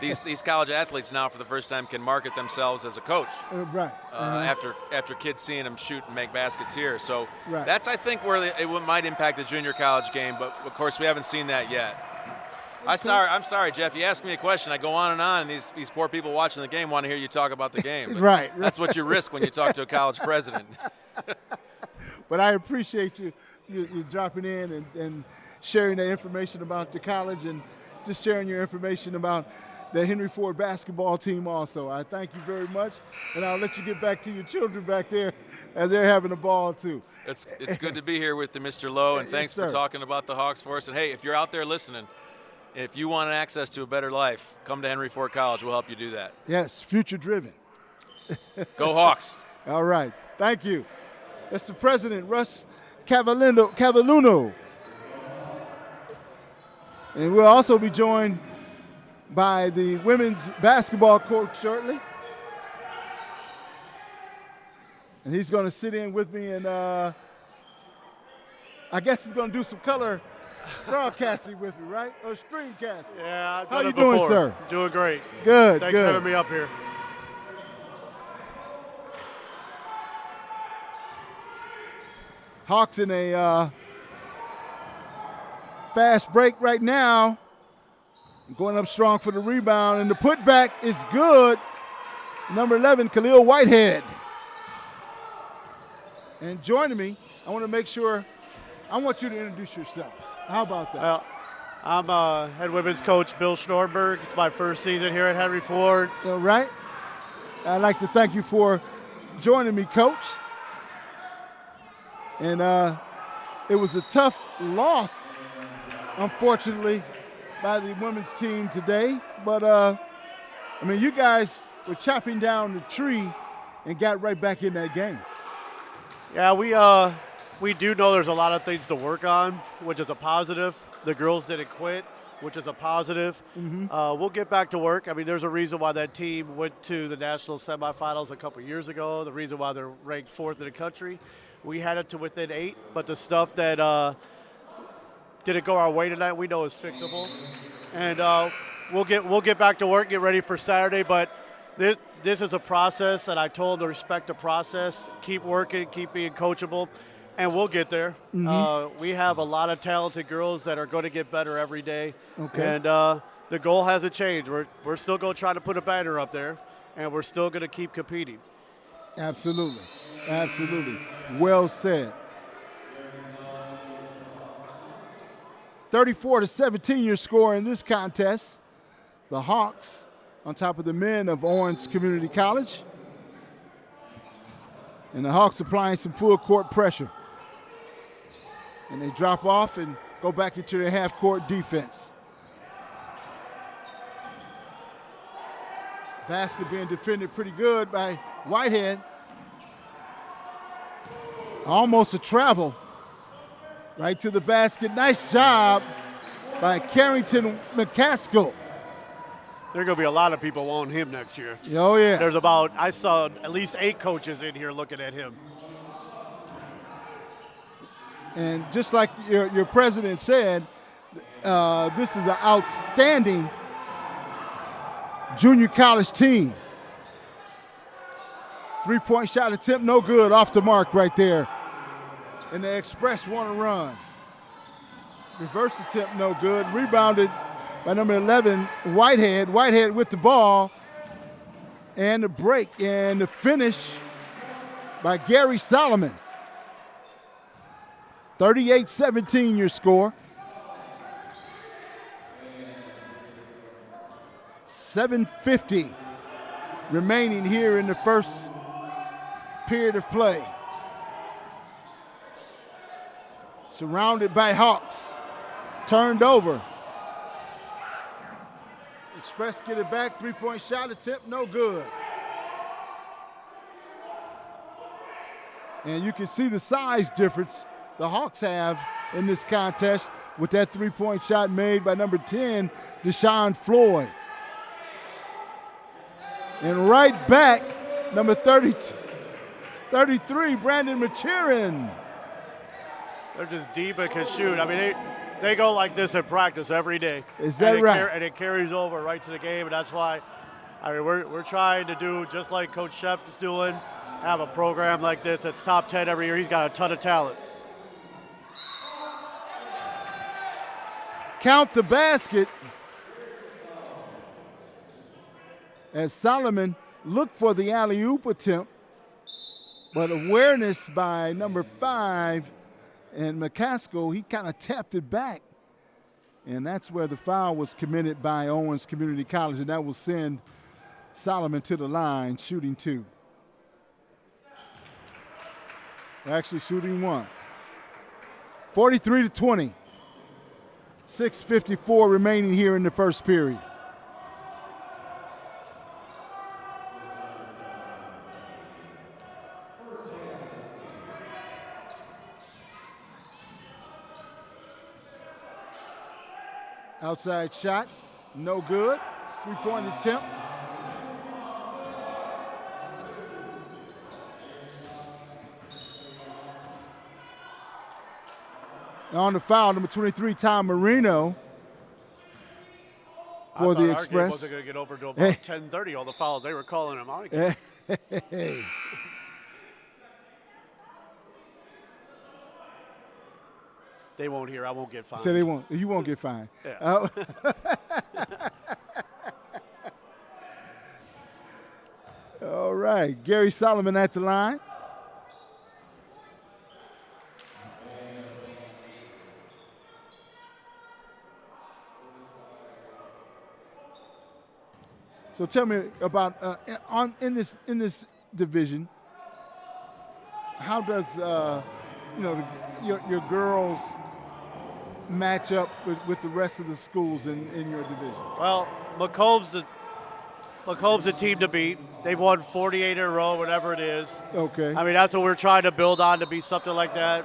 Speaker 4: these college athletes now for the first time can market themselves as a coach.
Speaker 1: Right.
Speaker 4: After kids seeing them shoot and make baskets here. So
Speaker 1: right.
Speaker 4: That's, I think, where it might impact the junior college game. But of course, we haven't seen that yet. I'm sorry, Jeff. You ask me a question, I go on, and these poor people watching the game want to hear you talk about the game.
Speaker 1: Right.
Speaker 4: That's what you risk when you talk to a college president.
Speaker 1: But I appreciate you dropping in and sharing the information about the college, and just sharing your information about the Henry Ford basketball team also. I thank you very much, and I'll let you get back to your children back there as they're having a ball too.
Speaker 4: It's good to be here with Mr. Lowe, and thanks for talking about the Hawks for us. And hey, if you're out there listening, if you want access to a better life, come to Henry Ford College. We'll help you do that.
Speaker 1: Yes, future driven.
Speaker 4: Go Hawks.
Speaker 1: All right. Thank you. That's the president, Russ Cavaluno. And we'll also be joined by the women's basketball coach shortly. And he's going to sit in with me, and I guess he's going to do some color broadcasting with me, right? Or streamcasting.
Speaker 5: Yeah,
Speaker 1: How you doing, sir?
Speaker 5: Doing great.
Speaker 1: Good,
Speaker 5: Thanks
Speaker 1: good.
Speaker 5: for having me up here.
Speaker 1: Hawks in a fast break right now. Going up strong for the rebound, and the putback is good. Number 11, Khalil Whitehead. And joining me, I want to make sure, I want you to introduce yourself. How about that?
Speaker 5: Well, I'm head women's coach Bill Schnorberg. It's my first season here at Henry Ford.
Speaker 1: All right. I'd like to thank you for joining me, Coach. And it was a tough loss, unfortunately, by the women's team today. But, I mean, you guys were chopping down the tree and got right back in that game.
Speaker 5: Yeah, we do know there's a lot of things to work on, which is a positive. The girls didn't quit, which is a positive. We'll get back to work. I mean, there's a reason why that team went to the national semifinals a couple years ago, the reason why they're ranked 4th in the country. We had it to within 8, but the stuff that didn't go our way tonight, we know is fixable. And we'll get back to work, get ready for Saturday, but this is a process, and I told them to respect the process, keep working, keep being coachable, and we'll get there. We have a lot of talented girls that are going to get better every day.
Speaker 1: Okay.
Speaker 5: And the goal hasn't changed. We're still going to try to put a banner up there, and we're still going to keep competing.
Speaker 1: Absolutely. Absolutely. Well said. 34-17 your score in this contest. The Hawks on top of the men of Owens Community College. And the Hawks applying some full court pressure. And they drop off and go back into their half court defense. Basket being defended pretty good by Whitehead. Almost a travel. Right to the basket. Nice job by Carrington McCaskill.
Speaker 5: There are going to be a lot of people wanting him next year.
Speaker 1: Oh, yeah.
Speaker 5: I saw at least 8 coaches in here looking at him.
Speaker 1: And just like your president said, this is an outstanding junior college team. 3-point shot attempt, no good, off the mark right there. And the Express want to run. Reverse attempt, no good. Rebounded by number 11, Whitehead. Whitehead with the ball. And the break and the finish by Gary Solomon. 38-17 your score. 7:50 remaining here in the first period of play. Surrounded by Hawks. Turned over. Express get it back. 3-point shot attempt, no good. And you can see the size difference the Hawks have in this contest with that 3-point shot made by number 10, Deshaun Floyd. And right back, number 33, Brandon Machirin.
Speaker 5: They're just deep and can shoot. I mean, they go like this in practice every day.
Speaker 1: Is that right?
Speaker 5: And it carries over right to the game, and that's why, I mean, we're trying to do just like Coach Shep is doing, have a program like this that's top 10 every year. He's got a ton of talent.
Speaker 1: Count the basket as Solomon looked for the alley-oop attempt, but awareness by number 5 and McCaskill, he kind of tapped it back. And that's where the foul was committed by Owens Community College, and that will send Solomon to the line, shooting 2. Actually shooting 1. 43-20. 6:54 remaining here in the first period. Outside shot, no good. 3-point attempt. On the foul, number 23, Tom Marino for the
Speaker 5: Our game
Speaker 1: Express.
Speaker 5: wasn't going to get over to about 10:30. All the fouls they were calling him out again.
Speaker 1: Hey.
Speaker 5: They won't hear. I won't get fined.
Speaker 1: Say they won't. You won't get fined.
Speaker 5: Yeah.
Speaker 1: All right, Gary Solomon at the line. So tell me about in this division. How does your girls match up with the rest of the schools in your division?
Speaker 5: Well, Macomb's the team to beat. They've won 48 in a row, whatever it is.
Speaker 1: Okay.
Speaker 5: I mean, that's what we're trying to build on, to be something like that.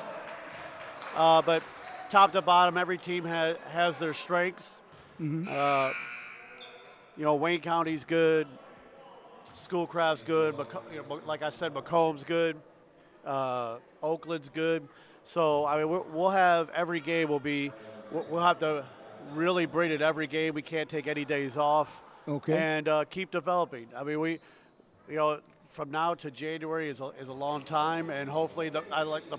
Speaker 5: But top to bottom, every team has their strengths.
Speaker 1: Mm-hmm.
Speaker 5: Wayne County's good. Schoolcraft's good. Like I said, Macomb's good. Oakland's good. So, I mean, we'll have every game we'll have to really bring it every game. We can't take any days off.
Speaker 1: Okay.
Speaker 5: And keep developing. I mean, from now to January is a long time, and hopefully the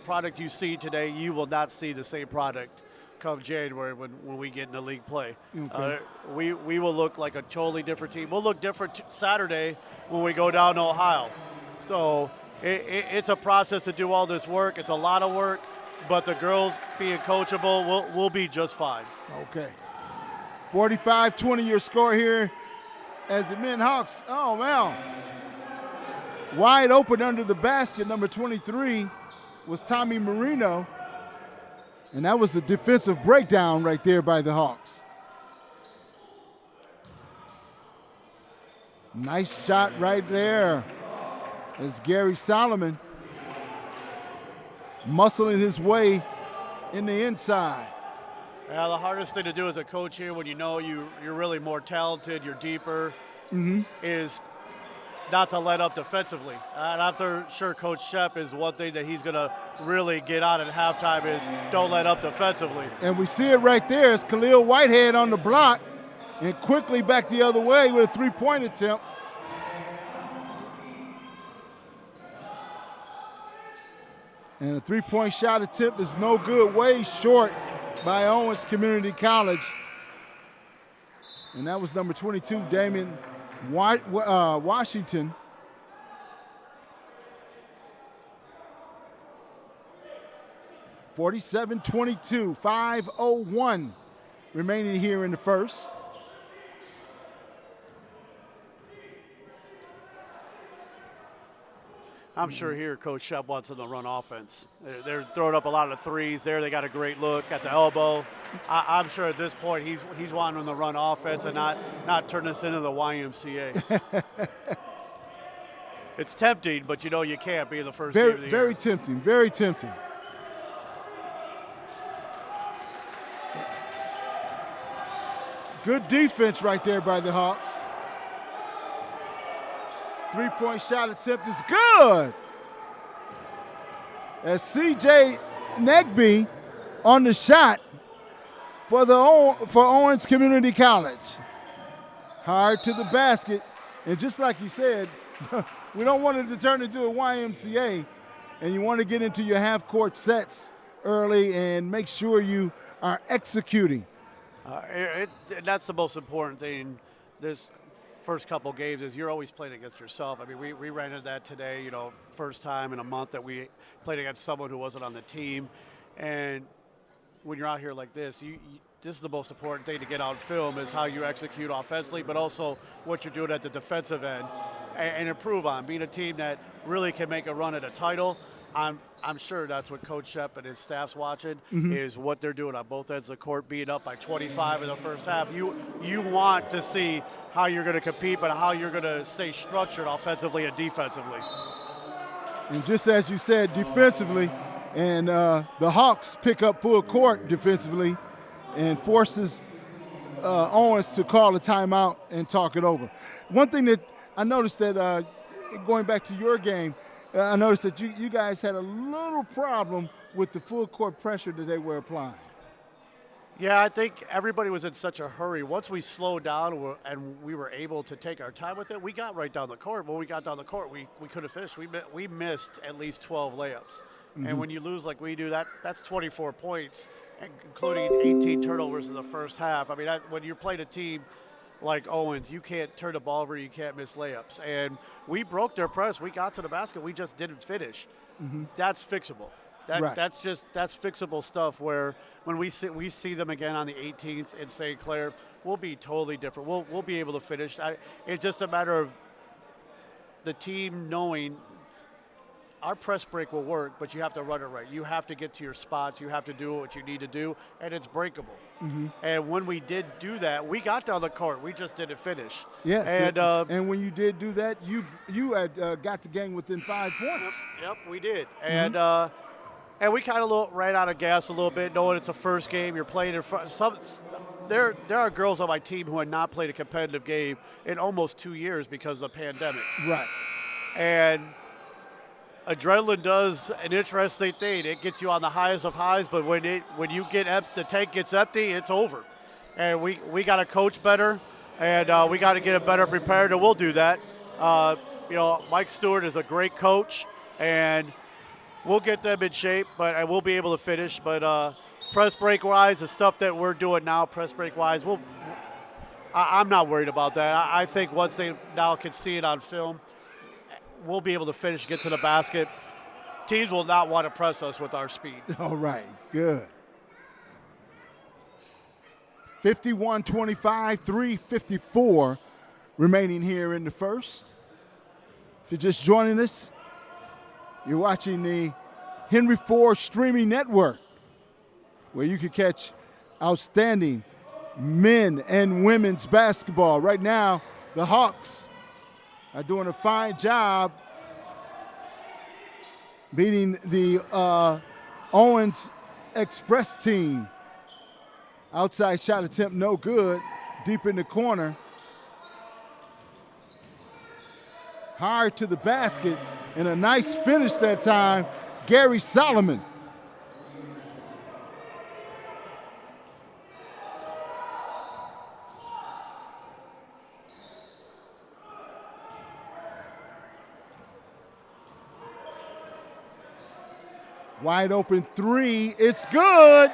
Speaker 5: product you see today, you will not see the same product come January when we get into league play.
Speaker 1: Okay.
Speaker 5: We will look like a totally different team. We'll look different Saturday when we go down to Ohio. So it's a process to do all this work. It's a lot of work, but the girls being coachable, we'll be just fine.
Speaker 1: Okay. 45-20 your score here as the men Hawks. Oh, man. Wide open under the basket, number 23 was Tommy Marino. And that was a defensive breakdown right there by the Hawks. Nice shot right there as Gary Solomon muscling his way in the inside.
Speaker 5: Yeah, the hardest thing to do as a coach here, when you know you're really more talented, you're deeper, is not to let up defensively. And I'm sure Coach Shep is one thing that he's going to really get on at halftime is don't let up defensively.
Speaker 1: And we see it right there as Khalil Whitehead on the block and quickly back the other way with a 3-point attempt. And a 3-point shot attempt is no good, way short by Owens Community College. And that was number 22, Damon Washington. (47-22), 5:01 remaining here in the first.
Speaker 5: I'm sure here Coach Shep wants them to run offense. They're throwing up a lot of threes there. They got a great look at the elbow. I'm sure at this point he's wanting them to run offense and not turn this into the YMCA. It's tempting, but you can't be in the first game of the year.
Speaker 1: Very tempting, very tempting. Good defense right there by the Hawks. 3-point shot attempt is good. As C.J. Negby on the shot for Owens Community College. Hard to the basket. And just like you said, we don't want it to turn into a YMCA, and you want to get into your half-court sets early and make sure you are executing.
Speaker 5: That's the most important thing this first couple games is you're always playing against yourself. I mean, we ran into that today, first time in a month that we played against someone who wasn't on the team. And when you're out here like this, this is the most important thing to get on film is how you execute offensively, but also what you're doing at the defensive end and improve on. Being a team that really can make a run at a title, I'm sure that's what Coach Shep and his staff's watching is what they're doing on both ends of the court, being up by 25 in the first half. You want to see how you're going to compete, but how you're going to stay structured offensively and defensively.
Speaker 1: And just as you said, defensively, and the Hawks pick up full court defensively and forces Owens to call a timeout and talk it over. One thing that I noticed that going back to your game, I noticed that you guys had a little problem with the full court pressure that they were applying.
Speaker 5: Yeah, I think everybody was in such a hurry. Once we slowed down and we were able to take our time with it, we got right down the court. When we got down the court, we could have finished. We missed at least 12 layups. And when you lose like we do, that's 24 points, including 18 turnovers in the first half. I mean, when you're playing a team like Owens, you can't turn the ball over, you can't miss layups. And we broke their press. We got to the basket. We just didn't finish. That's fixable. That's fixable stuff where when we see them again on the 18th in St. Clair, we'll be totally different. We'll be able to finish. It's just a matter of the team knowing our press break will work, but you have to run it right. You have to get to your spots. You have to do what you need to do, and it's breakable. And when we did do that, we got down the court. We just didn't finish.
Speaker 1: Yes,
Speaker 5: and
Speaker 1: when you did do that, you had got the game within 5 points.
Speaker 5: Yep, we did. And we kind of ran out of gas a little bit, knowing it's a first game. You're playing in front. There are girls on my team who had not played a competitive game in almost 2 years because of the pandemic.
Speaker 1: Right.
Speaker 5: And adrenaline does an interesting thing. It gets you on the highest of highs, but when you get the tank gets empty, it's over. And we got to coach better, and we got to get it better prepared, and we'll do that. Mike Stewart is a great coach, and we'll get them in shape, but we'll be able to finish. But press break wise, the stuff that we're doing now, press break wise, I'm not worried about that. I think once they now can see it on film, we'll be able to finish, get to the basket. Teams will not want to press us with our speed.
Speaker 1: All right, good. 51-25, 3:54 remaining here in the first. If you're just joining us, you're watching the Henry Ford Streaming Network, where you can catch outstanding men and women's basketball. Right now, the Hawks are doing a fine job beating the Owens Express team. Outside shot attempt, no good. Deep in the corner. Hard to the basket, and a nice finish that time, Gary Solomon. Wide open three, it's good.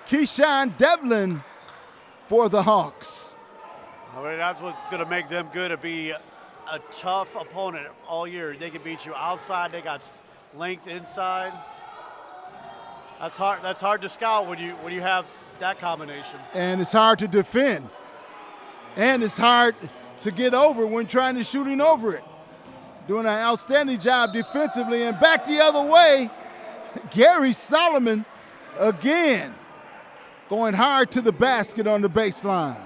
Speaker 1: Keyshawn Devlin for the Hawks.
Speaker 5: I mean, that's what's going to make them good, to be a tough opponent all year. They can beat you outside. They got length inside. That's hard. That's hard to scout when you have that combination.
Speaker 1: And it's hard to defend. And it's hard to get over when trying to shooting over it. Doing an outstanding job defensively, and back the other way, Gary Solomon again going hard to the basket on the baseline.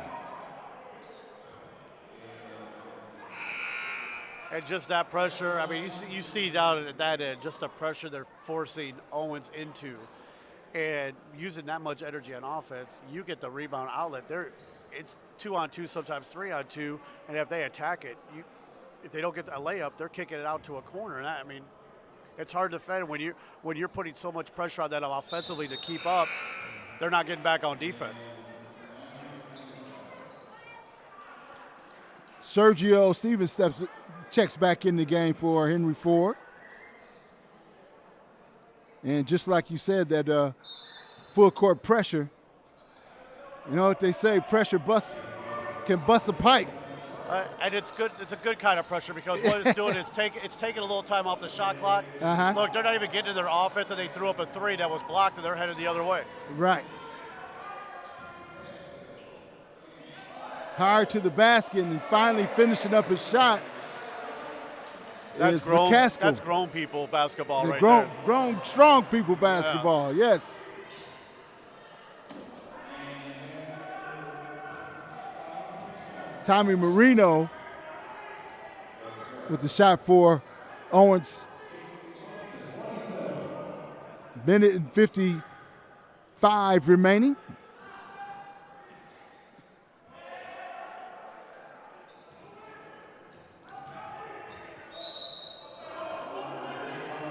Speaker 5: And just that pressure, I mean, you see down at that end, just the pressure they're forcing Owens into, and using that much energy on offense, you get the rebound outlet. It's 2-on-2, sometimes 3-on-2, and if they attack it, if they don't get a layup, they're kicking it out to a corner. And I mean, it's hard to defend when you're putting so much pressure on that offensively to keep up. They're not getting back on defense.
Speaker 1: Sergio Stevens checks back in the game for Henry Ford. And just like you said, that full court pressure, you know what they say, pressure can bust a pipe.
Speaker 5: And it's good. It's a good kind of pressure, because what it's doing is it's taking a little time off the shot clock. Look, they're not even getting to their offense, and they threw up a three that was blocked, and they're headed the other way.
Speaker 1: Right. Hard to the basket, and finally finishing up his shot.
Speaker 5: That's grown people basketball right there.
Speaker 1: Grown, strong people basketball, yes. Tommy Marino with the shot for Owens. Minute and 55 remaining.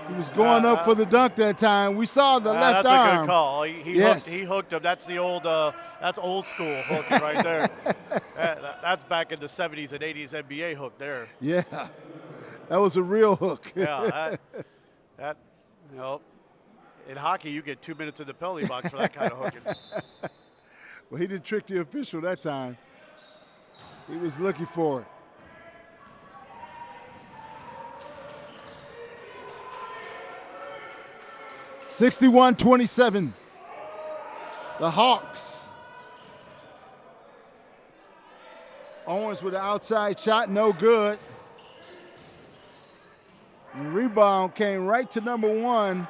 Speaker 1: He was going up for the dunk that time. We saw the left
Speaker 5: that's
Speaker 1: arm.
Speaker 5: That's a good call.
Speaker 1: Yes.
Speaker 5: He hooked him. That's the old, that's old school hooking right there. That's back in the 70s and 80s NBA hook there.
Speaker 1: Yeah, that was a real hook.
Speaker 5: Yeah, that in hockey you get 2 minutes in the penalty box for that kind of hooking.
Speaker 1: Well, he didn't trick the official that time. He was looking for it. (61-27). The Hawks. Owens with an outside shot, no good. And the rebound came right to number 1,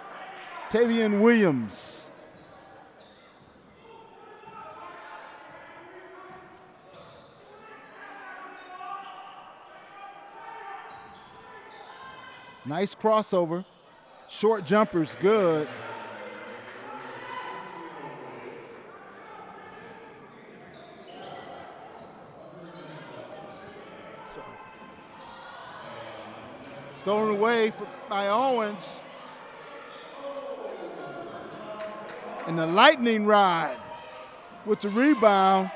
Speaker 1: Tavian Williams. Nice crossover. Short jumper's good. Stolen away by Owens. And the lightning rod with the rebound.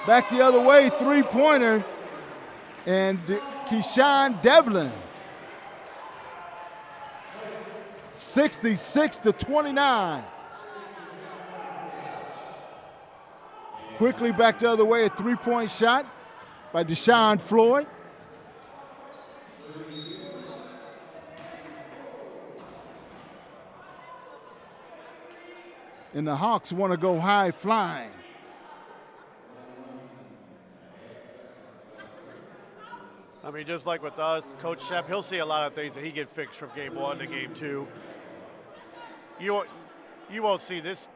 Speaker 1: Back the other way, three-pointer. And Keyshawn Devlin. 66-29. Quickly back the other way, a three-point shot by Deshaun Floyd. And the Hawks want to go high flying.
Speaker 5: I mean, just like with us, Coach Shep, he'll see a lot of things that he can fix from game 1 to game 2. You won't see this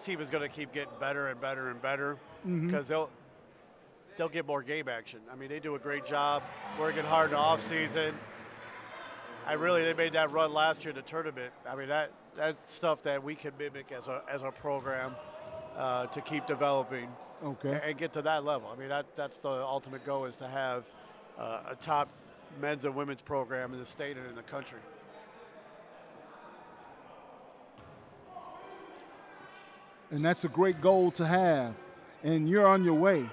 Speaker 5: team is going to keep getting better and better and better because they'll get more game action. I mean, they do a great job working hard in the off season. They made that run last year in the tournament. I mean, that's stuff that we can mimic as a program to keep developing and get to that level. I mean, that's the ultimate goal, is to have a top men's and women's program in the state and in the country.
Speaker 1: And that's a great goal to have. And you're on your way,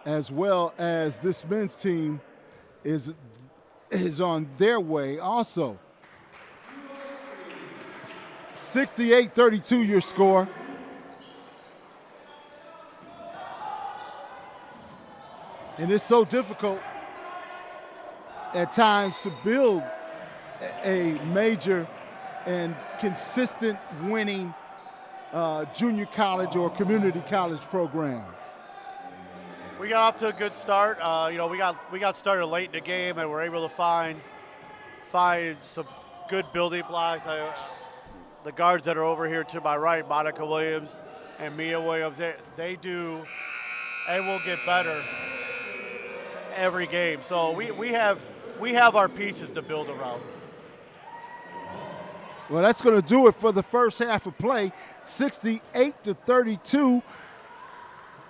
Speaker 1: as well as this men's team is on their way also. 68-32 your score. And it's so difficult at times to build a major and consistent winning junior college or community college program.
Speaker 5: We got off to a good start. We got started late in the game, and we're able to find some good building blocks. The guards that are over here to my right, Monica Williams and Mia Williams, they do, and will get better every game. So we have our pieces to build around.
Speaker 1: Well, that's going to do it for the first half of play, 68-32.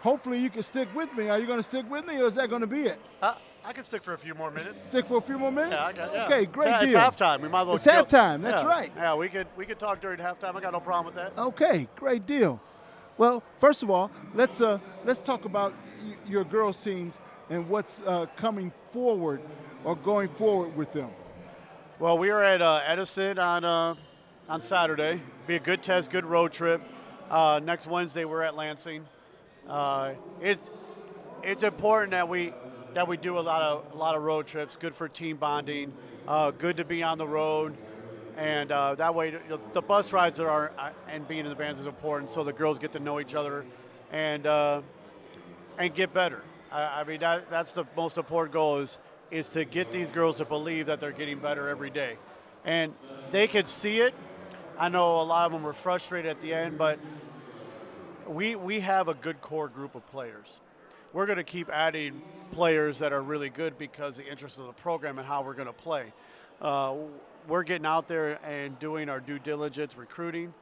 Speaker 1: Hopefully you can stick with me. Are you going to stick with me, or is that going to be it?
Speaker 5: I can stick for a few more minutes.
Speaker 1: Stick for a few more minutes?
Speaker 5: Yeah.
Speaker 1: Okay, great deal.
Speaker 5: It's halftime. We might as well.
Speaker 1: It's halftime. That's right.
Speaker 5: Yeah, we could talk during halftime. I got no problem with that.
Speaker 1: Okay, great deal. Well, first of all, let's talk about your girls' teams and what's coming forward or going forward with them.
Speaker 5: Well, we are at Edison on Saturday. Be a good test, good road trip. Next Wednesday we're at Lansing. It's important that we do a lot of road trips. Good for team bonding. Good to be on the road, and that way the bus rides and being in the vans is important. So the girls get to know each other, and get better. I mean that's the most important goal is to get these girls to believe that they're getting better every day, and they can see it. I know a lot of them were frustrated at the end, but we have a good core group of players. We're going to keep adding players that are really good because the interest of the program and how we're going to play. We're getting out there and doing our due diligence recruiting,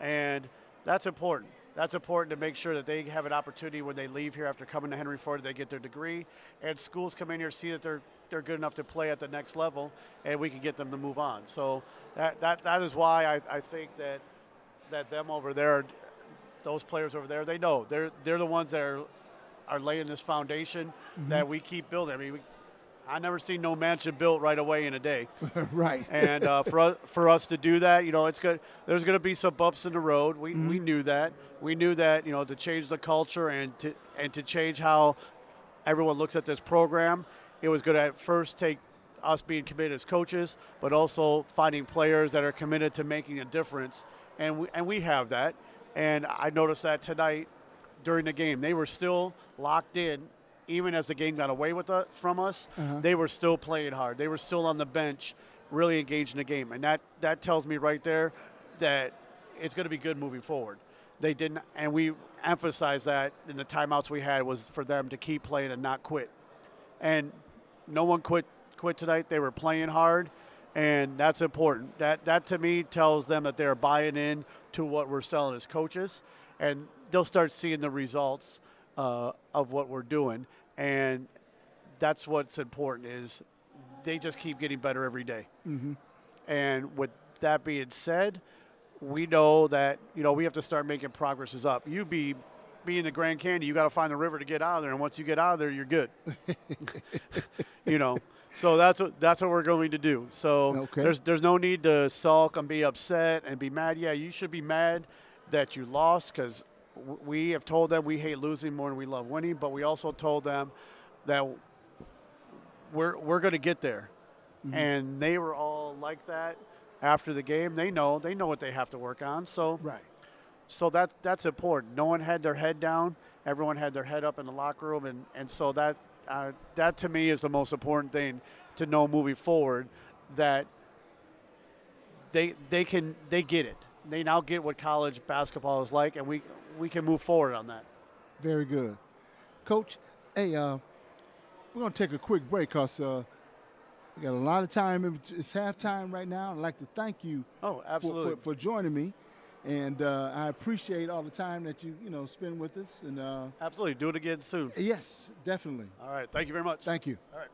Speaker 5: and that's important. That's important to make sure that they have an opportunity when they leave here after coming to Henry Ford, they get their degree, and schools come in here, see that they're good enough to play at the next level, and we can get them to move on. So that is why I think that them over there, those players over there, they know they're the ones that are laying this foundation that we keep building. I mean, I never seen no mansion built right away in a day.
Speaker 1: Right.
Speaker 5: And for us to do that, it's good. There's going to be some bumps in the road. We knew that. We knew that to change the culture and to change how everyone looks at this program, it was going to at first take us being committed as coaches, but also finding players that are committed to making a difference. And we have that. And I noticed that tonight during the game, they were still locked in. Even as the game got away from us, they were still playing hard. They were still on the bench, really engaged in the game. And that tells me right there that it's going to be good moving forward. They didn't, and we emphasized that in the timeouts we had was for them to keep playing and not quit. And no one quit tonight. They were playing hard, and that's important. That to me tells them that they're buying in to what we're selling as coaches, and they'll start seeing the results of what we're doing. And that's what's important is they just keep getting better every day. And with that being said, we know that, we have to start making progresses up. You being the Grand Canyon, you got to find the river to get out of there. And once you get out of there, you're good. So that's what we're going to do. So there's no need to sulk and be upset and be mad. Yeah, you should be mad that you lost because we have told them we hate losing more than we love winning, but we also told them that we're going to get there. And they were all like that after the game. They know what they have to work on. So so that's important. No one had their head down. Everyone had their head up in the locker room, and so that to me is the most important thing to know moving forward, that they get it. They now get what college basketball is like, and we can move forward on that.
Speaker 1: Very good. Coach, hey, we're going to take a quick break because we got a lot of time. It's halftime right now. I'd like to thank you for joining me. And I appreciate all the time that you spend with us. And
Speaker 5: absolutely. Do it again soon.
Speaker 1: Yes, definitely.
Speaker 5: All right. Thank you very much.
Speaker 1: Thank you.
Speaker 5: All right.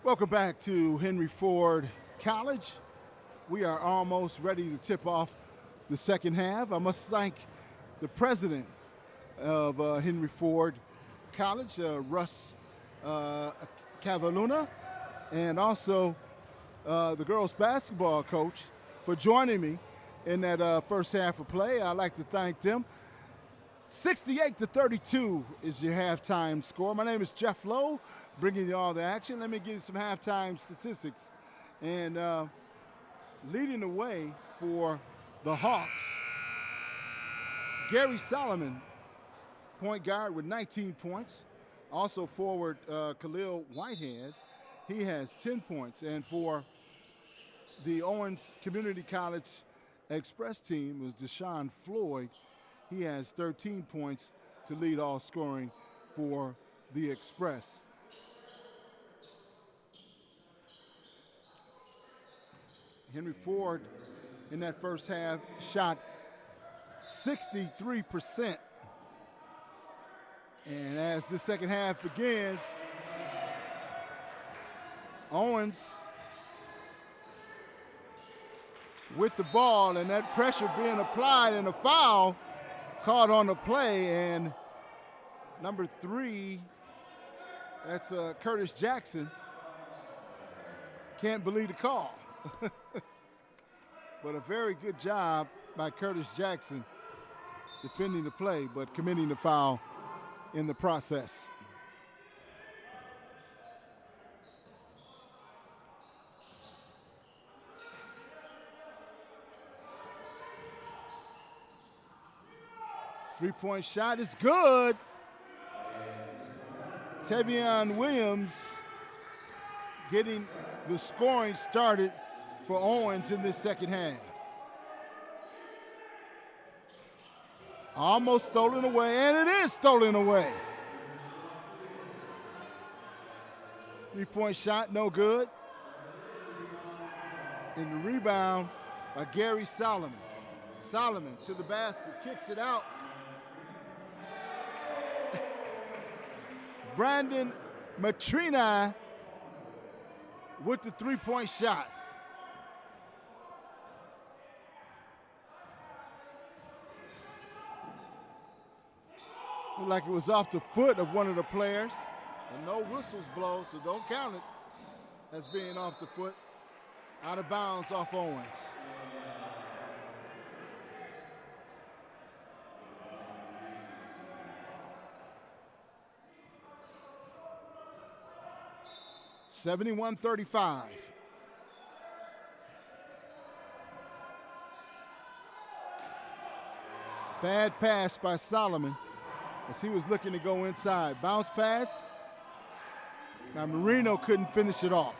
Speaker 1: Welcome back to Henry Ford College. We are almost ready to tip off the second half. I must thank the president of Henry Ford College, Russ Cavaluna, and also the girls basketball coach for joining me in that first half of play. I'd like to thank them. 68-32 is your halftime score. My name is Jeff Lowe, bringing you all the action. Let me give you some halftime statistics. And leading the way for the Hawks, Gary Solomon, point guard with 19 points. Also forward Khalil Whitehead, he has 10 points. And for the Owens Community College Express team was Deshaun Floyd. He has 13 points to lead all scoring for the Express. Henry Ford in that first half shot 63%. And as the second half begins, Owens with the ball, and that pressure being applied, and a foul caught on the play. And number 3, that's Curtis Jackson, can't believe the call. But a very good job by Curtis Jackson defending the play, but committing the foul in the process. Three-point shot is good. Tavion Williams getting the scoring started for Owens in this second half. Almost stolen away, and it is stolen away. Three-point shot, no good. And the rebound by Gary Solomon. Solomon to the basket, kicks it out. Brandon Matrina with the three-point shot. Looked like it was off the foot of one of the players. And no whistles blow, so don't count it as being off the foot. Out of bounds off Owens. (71-35). Bad pass by Solomon as he was looking to go inside. Bounce pass. Now Marino couldn't finish it off.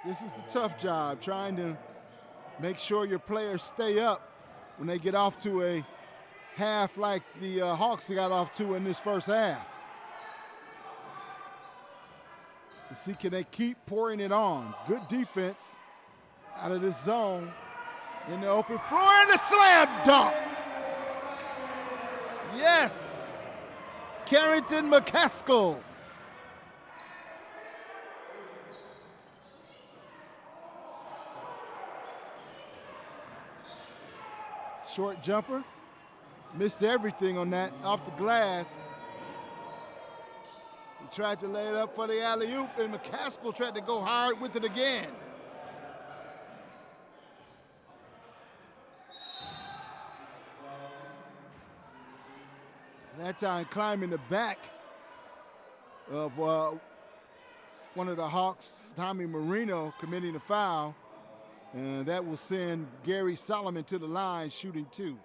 Speaker 1: This is the tough job, trying to make sure your players stay up when they get off to a half like the Hawks got off to in this first half. To see, can they keep pouring it on? Good defense out of this zone in the open floor, and the slam dunk. Yes, Carrington McCaskill. Short jumper, missed everything on that, off the glass. He tried to lay it up for the alley-oop, and McCaskill tried to go hard with it again. That time climbing the back of one of the Hawks, Tommy Marino, committing a foul. And that will send Gary Solomon to the line, shooting 2.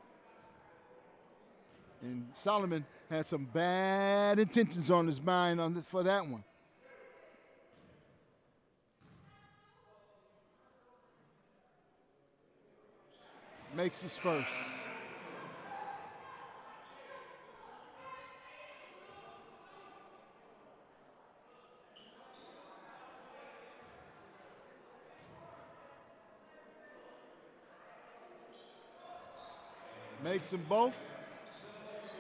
Speaker 1: And Solomon had some bad intentions on his mind for that one. Makes his first. Makes them both.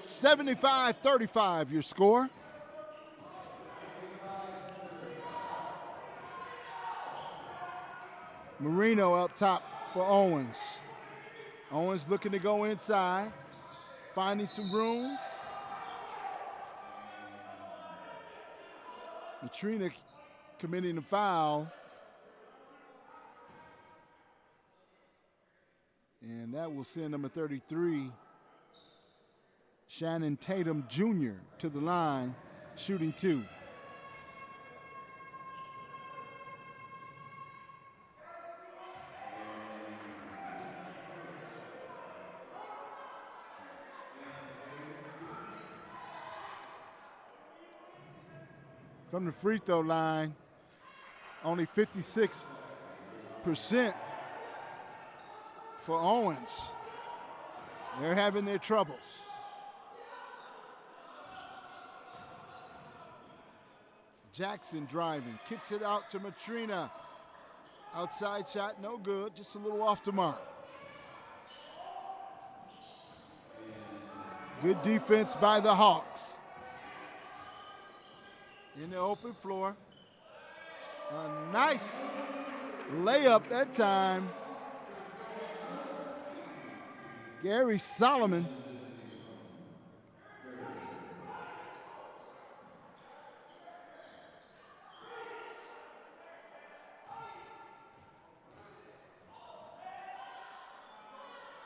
Speaker 1: 75-35 your score. Marino up top for Owens. Owens looking to go inside, finding some room. Matrina committing a foul. And that will send number 33, Shannon Tatum Jr. to the line, shooting 2. From the free throw line, only 56% for Owens. They're having their troubles. Jackson driving, kicks it out to Matrina. Outside shot, no good, just a little off the mark. Good defense by the Hawks. In the open floor. A nice layup that time. Gary Solomon.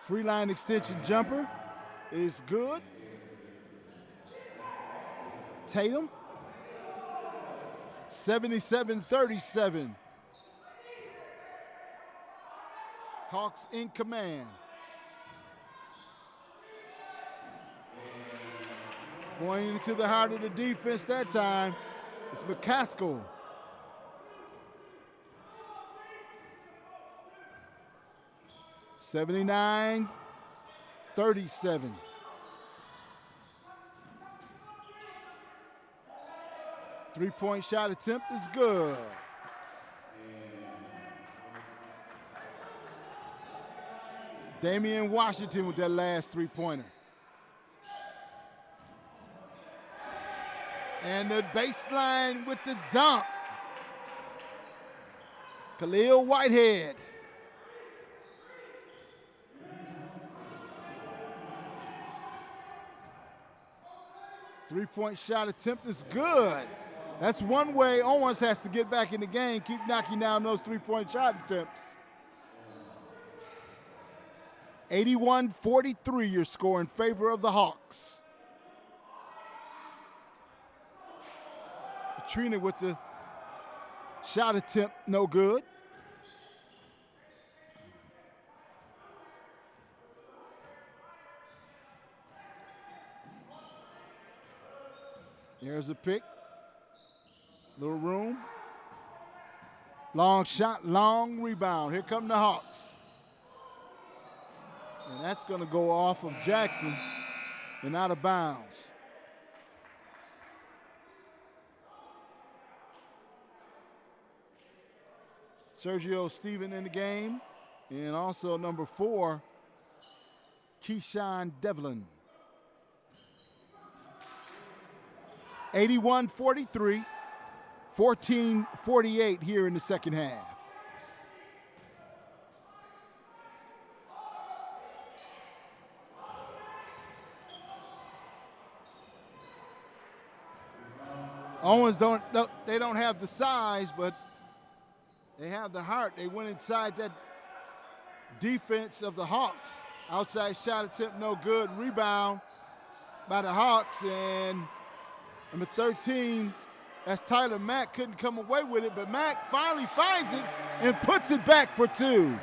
Speaker 1: Free line extension jumper is good. Tatum. 77-37. Hawks in command. Going into the heart of the defense that time, it's McCaskill. (79-37). Three-point shot attempt is good. Damian Washington with that last three-pointer. And the baseline with the dunk. Khalil Whitehead. Three-point shot attempt is good. That's one way Owens has to get back in the game, keep knocking down those three-point shot attempts. 81-43 your score in favor of the Hawks. Trina with the shot attempt, no good. There's a pick. Little room. Long shot, long rebound. Here come the Hawks. And that's going to go off of Jackson and out of bounds. Sergio Steven in the game, and also number 4, Keyshawn Devlin. 81-43, 14-48 here in the second half. Owens don't have the size, but they have the heart. They went inside that defense of the Hawks. Outside shot attempt, no good. Rebound by the Hawks, and number 13, that's Tyler Mack, couldn't come away with it, but Mack finally finds it and puts it back for 2.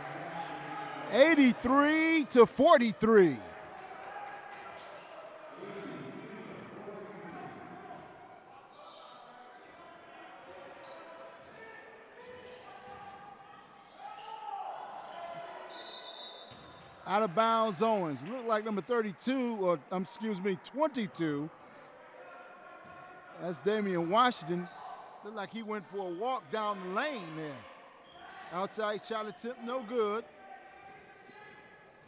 Speaker 1: 83-43. Out of bounds, Owens. Looked like number 32, or 22. That's Damian Washington. Looked like he went for a walk down the lane there. Outside shot attempt, no good.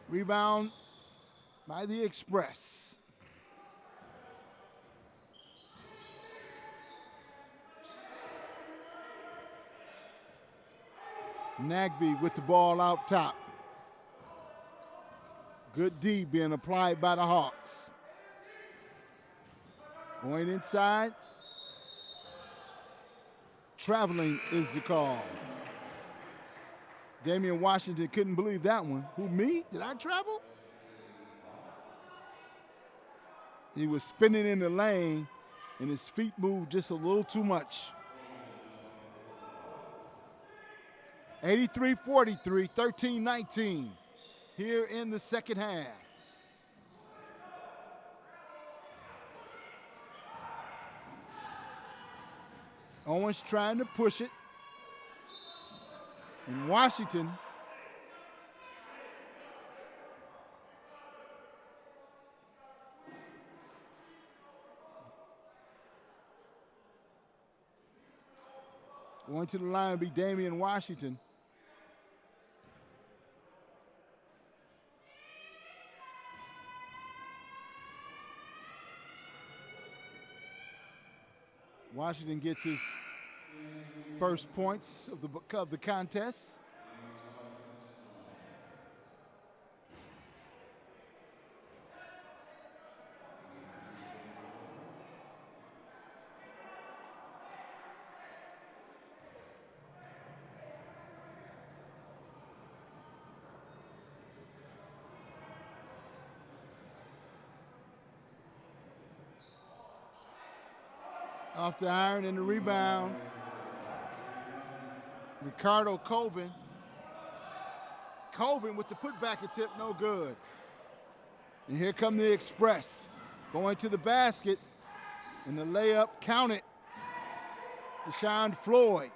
Speaker 1: Rebound by the Express. Nagby with the ball out top. Good D being applied by the Hawks. Going inside. Traveling is the call. Damian Washington couldn't believe that one. Who, me? Did I travel? He was spinning in the lane, and his feet moved just a little too much. 83-43, 13-19 here in the second half. Owens trying to push it. And Washington going to the line will be Damian Washington. Washington gets his first points of the contest. Off the iron and the rebound. Ricardo Colvin. Colvin with the putback attempt, no good. And here come the Express. Going to the basket. And the layup counted. Deshaun Floyd.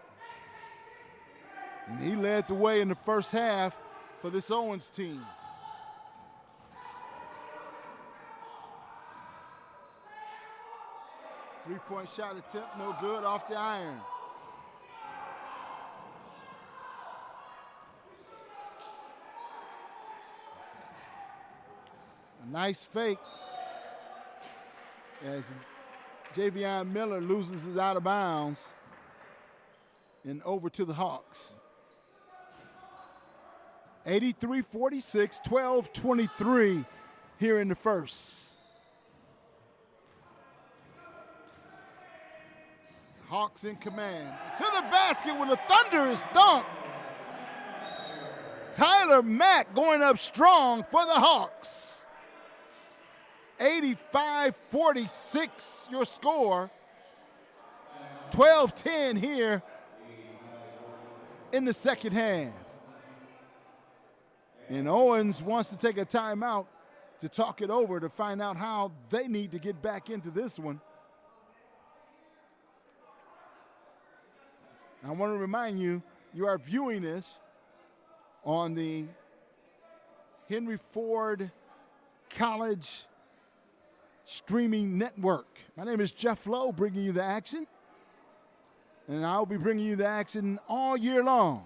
Speaker 1: And he led the way in the first half for this Owens team. Three-point shot attempt, no good, off the iron. A nice fake as Javion Miller loses his out of bounds and over to the Hawks. 83-46, 12-23 here in the first. Hawks in command. To the basket with a thunderous dunk. Tyler Mack going up strong for the Hawks. 85-46 your score. 12-10 here in the second half. And Owens wants to take a timeout to talk it over to find out how they need to get back into this one. I want to remind you, you are viewing this on the Henry Ford College streaming network. My name is Jeff Lowe, bringing you the action. And I'll be bringing you the action all year long.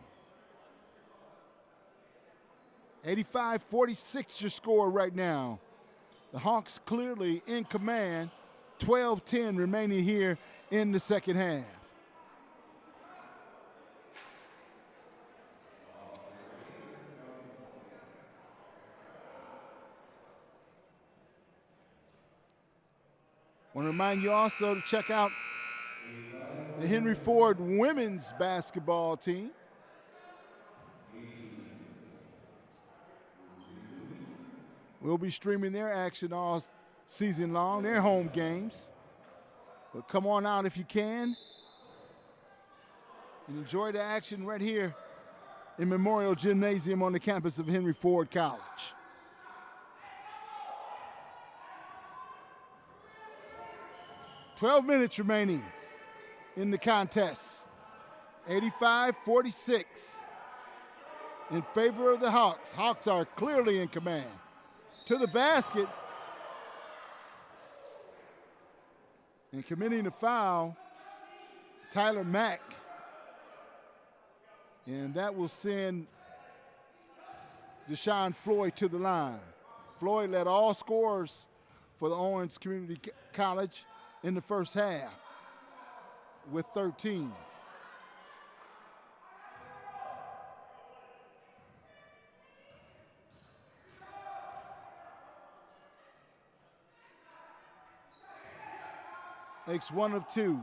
Speaker 1: 85-46 your score right now. The Hawks clearly in command. 12-10 remaining here in the second half. I want to remind you also to check out the Henry Ford women's basketball team. We'll be streaming their action all season long, their home games. But come on out if you can and enjoy the action right here in Memorial Gymnasium on the campus of Henry Ford College. 12 minutes remaining in the contest. 85-46 in favor of the Hawks. Hawks are clearly in command. To the basket. And committing a foul, Tyler Mack. And that will send Deshaun Floyd to the line. Floyd led all scorers for the Owens Community College in the first half with 13. Makes 1 of 2.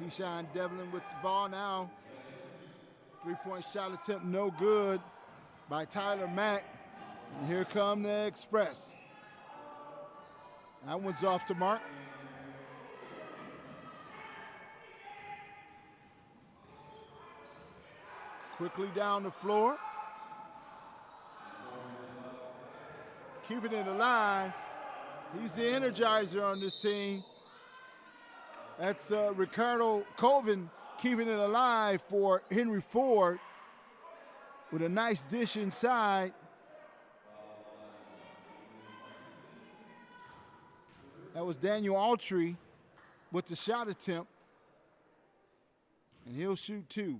Speaker 1: Keyshawn Devlin with the ball now. 3-point shot attempt, no good by Tyler Mack. And here come the Express. That one's off to mark. Quickly down the floor. Keeping it alive. He's the energizer on this team. That's Ricardo Colvin keeping it alive for Henry Ford with a nice dish inside. That was Daniel Autry with the shot attempt. And he'll shoot 2.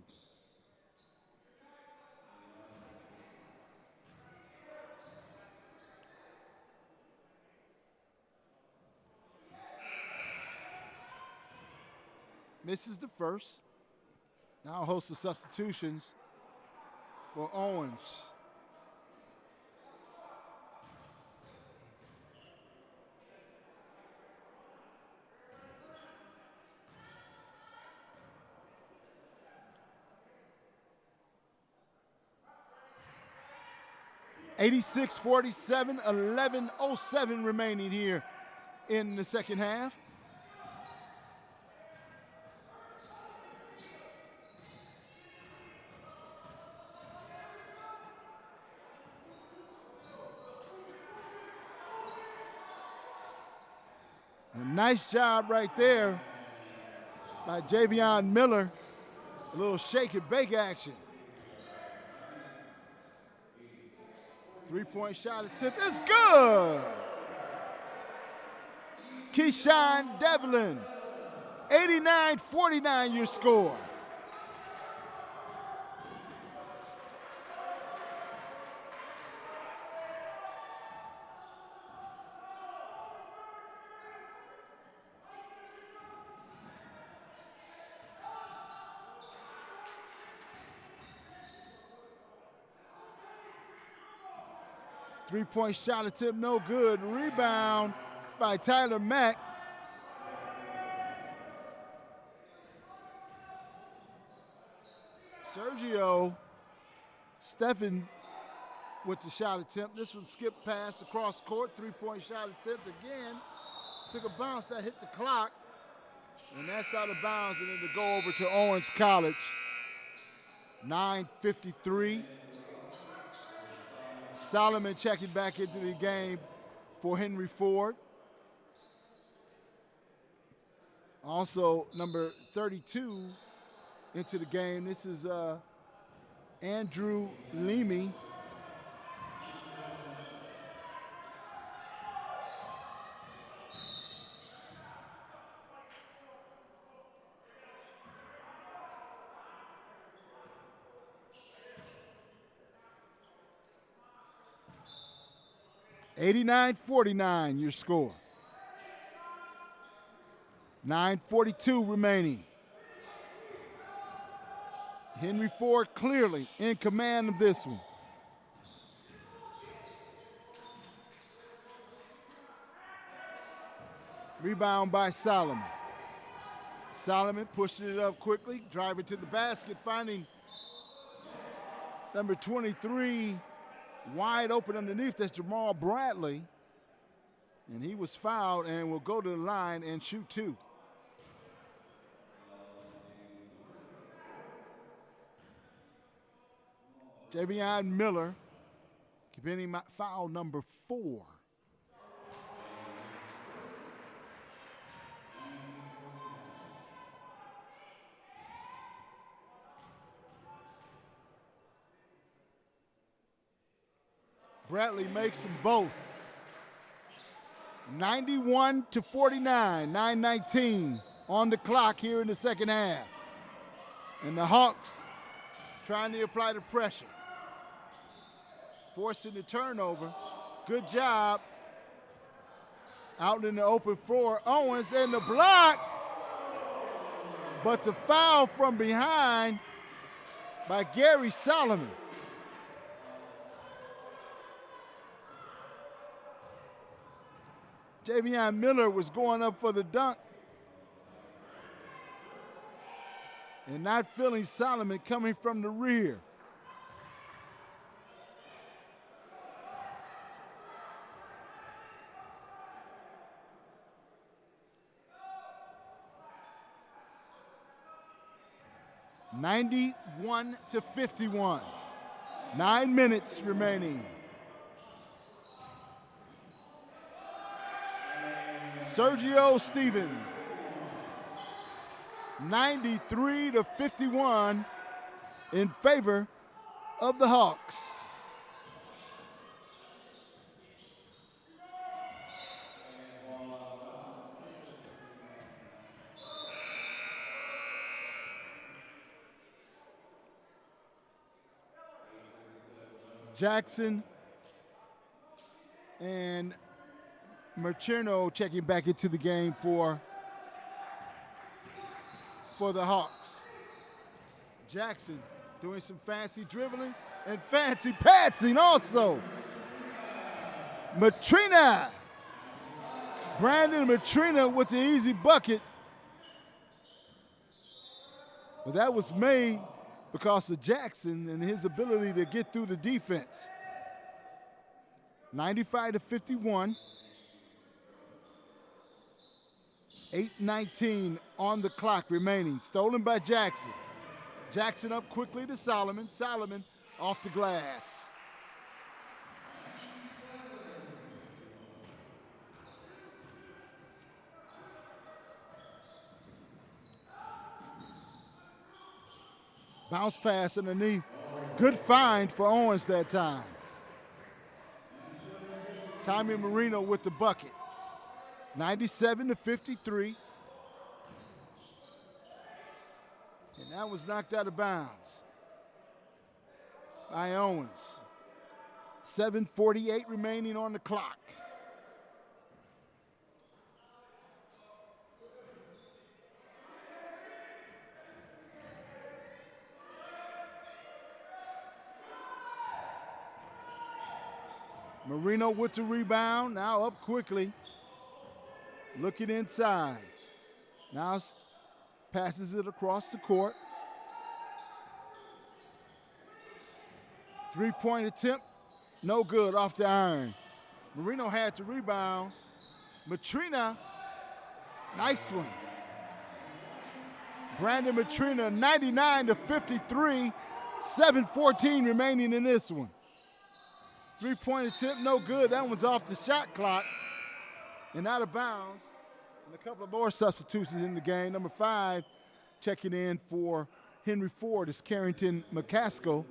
Speaker 1: Misses the first. Now a host of substitutions for Owens. (86-47), 11:07 remaining here in the second half. Nice job right there by Javion Miller. A little shake and bake action. 3-point shot attempt is good. Keyshawn Devlin, 89-49 your score. Three-point shot attempt, no good. Rebound by Tyler Mack. Sergio Steffen with the shot attempt. This one skipped pass across court. Three-point shot attempt again. Took a bounce that hit the clock. And that's out of bounds, and it'll go over to Owens College. 9:53. Solomon checking back into the game for Henry Ford. Also, number 32 into the game. This is Andrew Leamy. (89-49) your score. 9:42 remaining. Henry Ford clearly in command of this one. Rebound by Solomon. Solomon pushing it up quickly, driving to the basket, finding number 23 wide open underneath. That's Jamal Bradley. And he was fouled and will go to the line and shoot 2. Javion Miller committing foul number 4. Bradley makes them both. 91-49, 9:19 on the clock here in the second half. And the Hawks trying to apply the pressure. Forcing the turnover. Good job. Out in the open floor, Owens and the block. But the foul from behind by Gary Solomon. Javion Miller was going up for the dunk. And not feeling Solomon coming from the rear. (91-51). 9 minutes remaining. Sergio Stevens. 93-51 in favor of the Hawks. Jackson and Mercherno checking back into the game for the Hawks. Jackson doing some fancy dribbling and fancy passing also. Matrina. Brandon Matrina with the easy bucket. But that was made because of Jackson and his ability to get through the defense. 95-51. 8:19 on the clock remaining. Stolen by Jackson. Jackson up quickly to Solomon. Solomon off the glass. Bounce pass underneath. Good find for Owens that time. Tommy Marino with the bucket. 97-53. And that was knocked out of bounds by Owens. 7:48 remaining on the clock. Marino with the rebound, now up quickly. Looking inside. Now passes it across the court. Three-point attempt, no good off the iron. Marino had the rebound. Matrina, nice one. Brandon Matrina, 99-53, 7:14 remaining in this one. Three-point attempt, no good. That one's off the shot clock and out of bounds. And a couple of more substitutions in the game. Number 5 checking in for Henry Ford is Carrington McCaskill.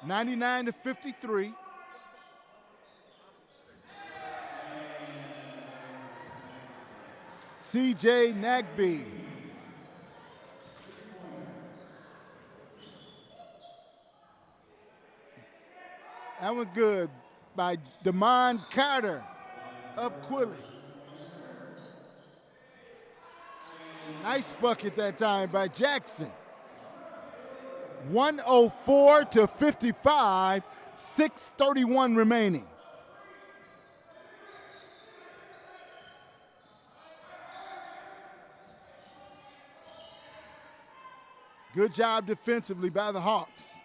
Speaker 1: (99-53). C.J. Nagby. That was good by Damon Carter up quickly. Nice bucket that time by Jackson. 104-55, 6:31 remaining. Good job defensively by the Hawks.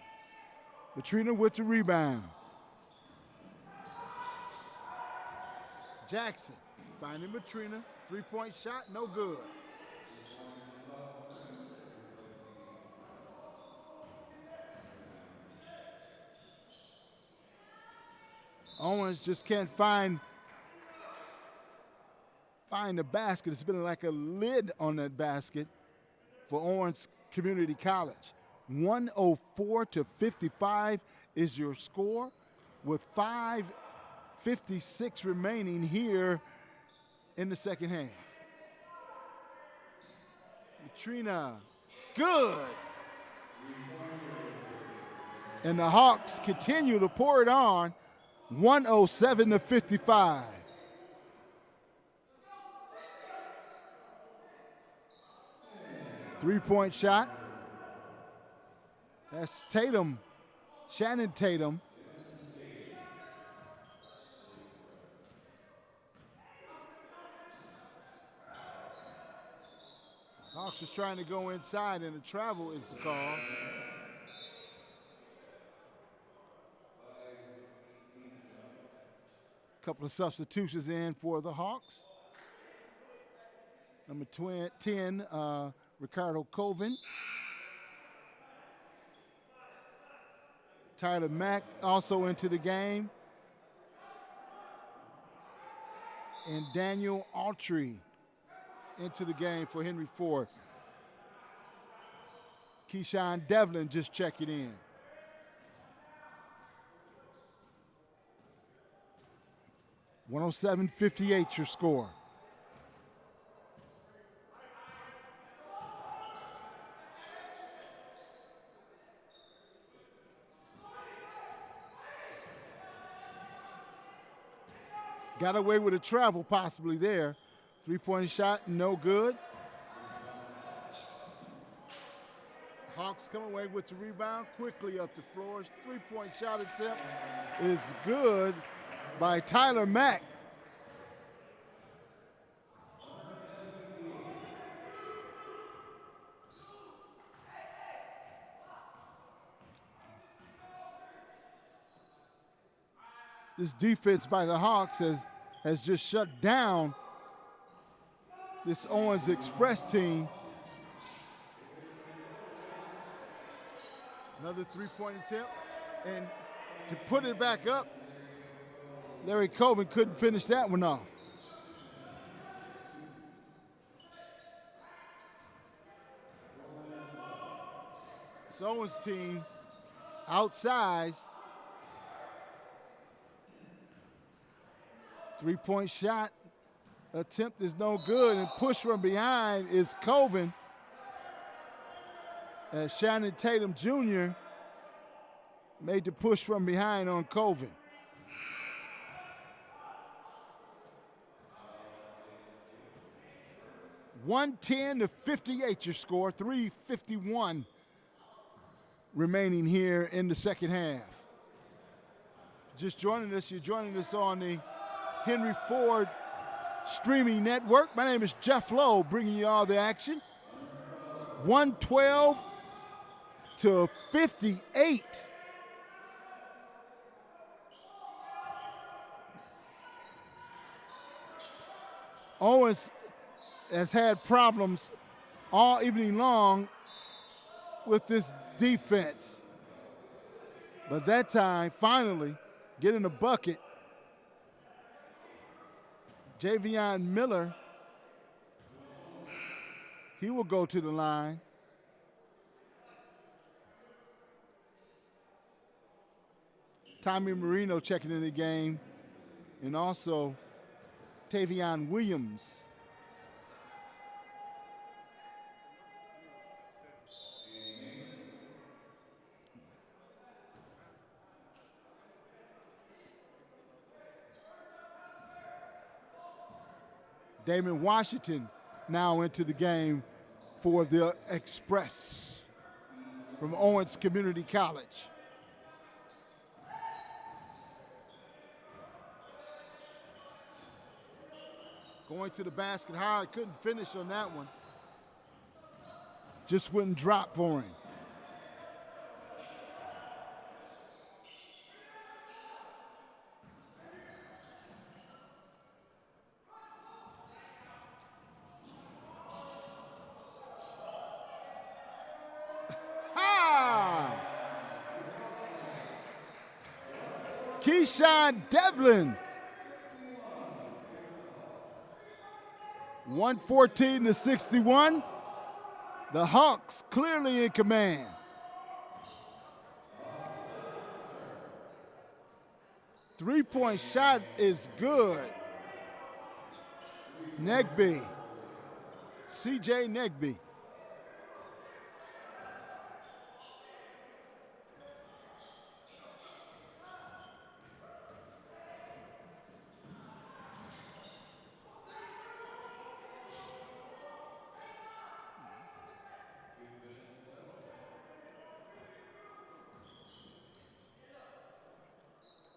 Speaker 1: Matrina with the rebound. Jackson finding Matrina. Three-point shot, no good. Owens just can't find the basket. It's been like a lid on that basket for Owens Community College. 104-55 is your score. with 5:56 remaining here in the second half. Katrina, good. And the Hawks continue to pour it on, 107-55. Three-point shot. That's Tatum, Shannon Tatum. Hawks is trying to go inside, and the travel is the call. Couple of substitutions in for the Hawks. Number 10, Ricardo Colvin. Tyler Mack also into the game. And Daniel Autry into the game for Henry Ford. Keyshawn Devlin just checking in. (107-58) your score. Got away with a travel possibly there. Three-point shot, no good. Hawks come away with the rebound quickly up the floor. Three-point shot attempt is good by Tyler Mack. This defense by the Hawks has just shut down this Owens Express team. Another three-point attempt. And to put it back up, Larry Colvin couldn't finish that one off. This Owens team outsized. Three-point shot attempt is no good, and push from behind is Colvin. As Shannon Tatum Jr. made the push from behind on Colvin. (110-58) your score. 3:51 remaining here in the second half. Just joining us, you're joining us on the Henry Ford streaming network. My name is Jeff Lowe, bringing you all the action. 112-58. Owens has had problems all evening long with this defense. But that time, finally, getting a bucket. Javion Miller, he will go to the line. Tommy Marino checking in the game, and also Tavion Williams. Damon Washington now into the game for the Express from Owens Community College. Going to the basket hard, couldn't finish on that one. Just wouldn't drop for him. Keyshawn Devlin. 114-61. The Hawks clearly in command. Three-point shot is good. Negby. C.J. Negby.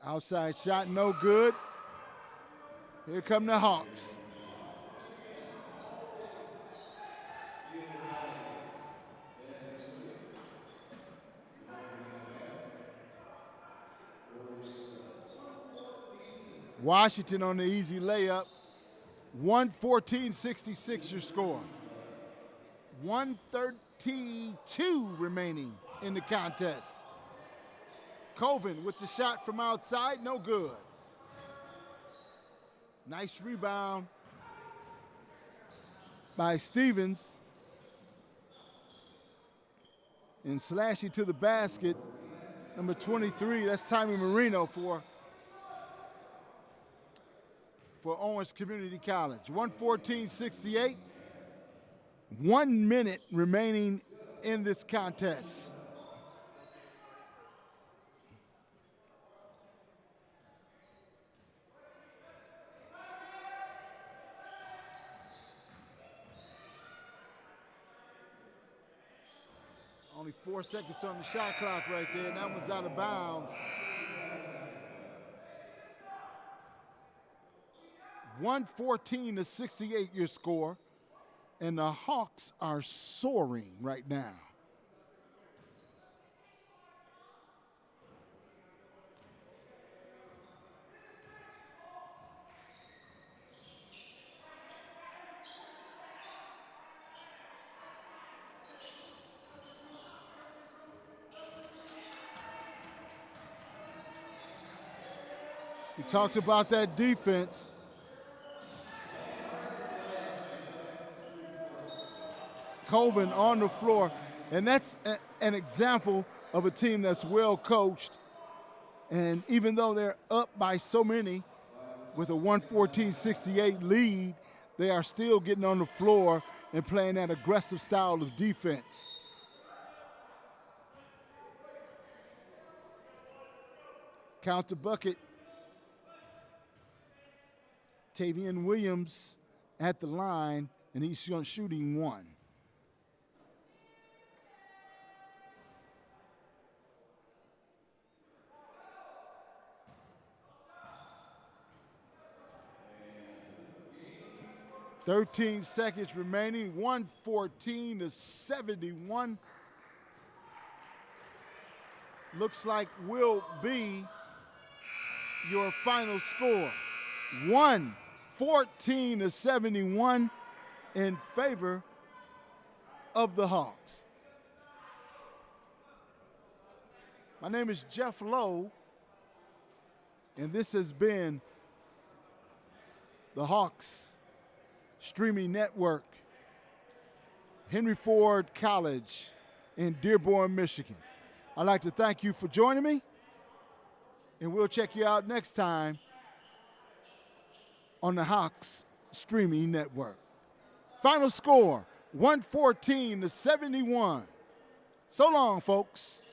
Speaker 1: Outside shot, no good. Here come the Hawks. Washington on the easy layup. 114-66 your score. 132 remaining in the contest. Colvin with the shot from outside, no good. Nice rebound by Stevens. And slashing to the basket, number 23, that's Tommy Marino for Owens Community College. 114-68. 1 minute remaining in this contest. Only 4 seconds on the shot clock right there, and that one's out of bounds. 114-68 your score, and the Hawks are soaring right now. We talked about that defense. Colvin on the floor, and that's an example of a team that's well coached. And even though they're up by so many with a 114-68 lead, they are still getting on the floor and playing that aggressive style of defense. Count the bucket. Tavian Williams at the line, and he's shooting one. "13 seconds remaining, 114-71. Looks like will be your final score. 114-71 in favor of the Hawks. My name is Jeff Lowe, and this has been the Hawks Streaming Network, Henry Ford College in Dearborn, Michigan. I'd like to thank you for joining me, and we'll check you out next time on the Hawks Streaming Network. Final score, 114-71. So long, folks.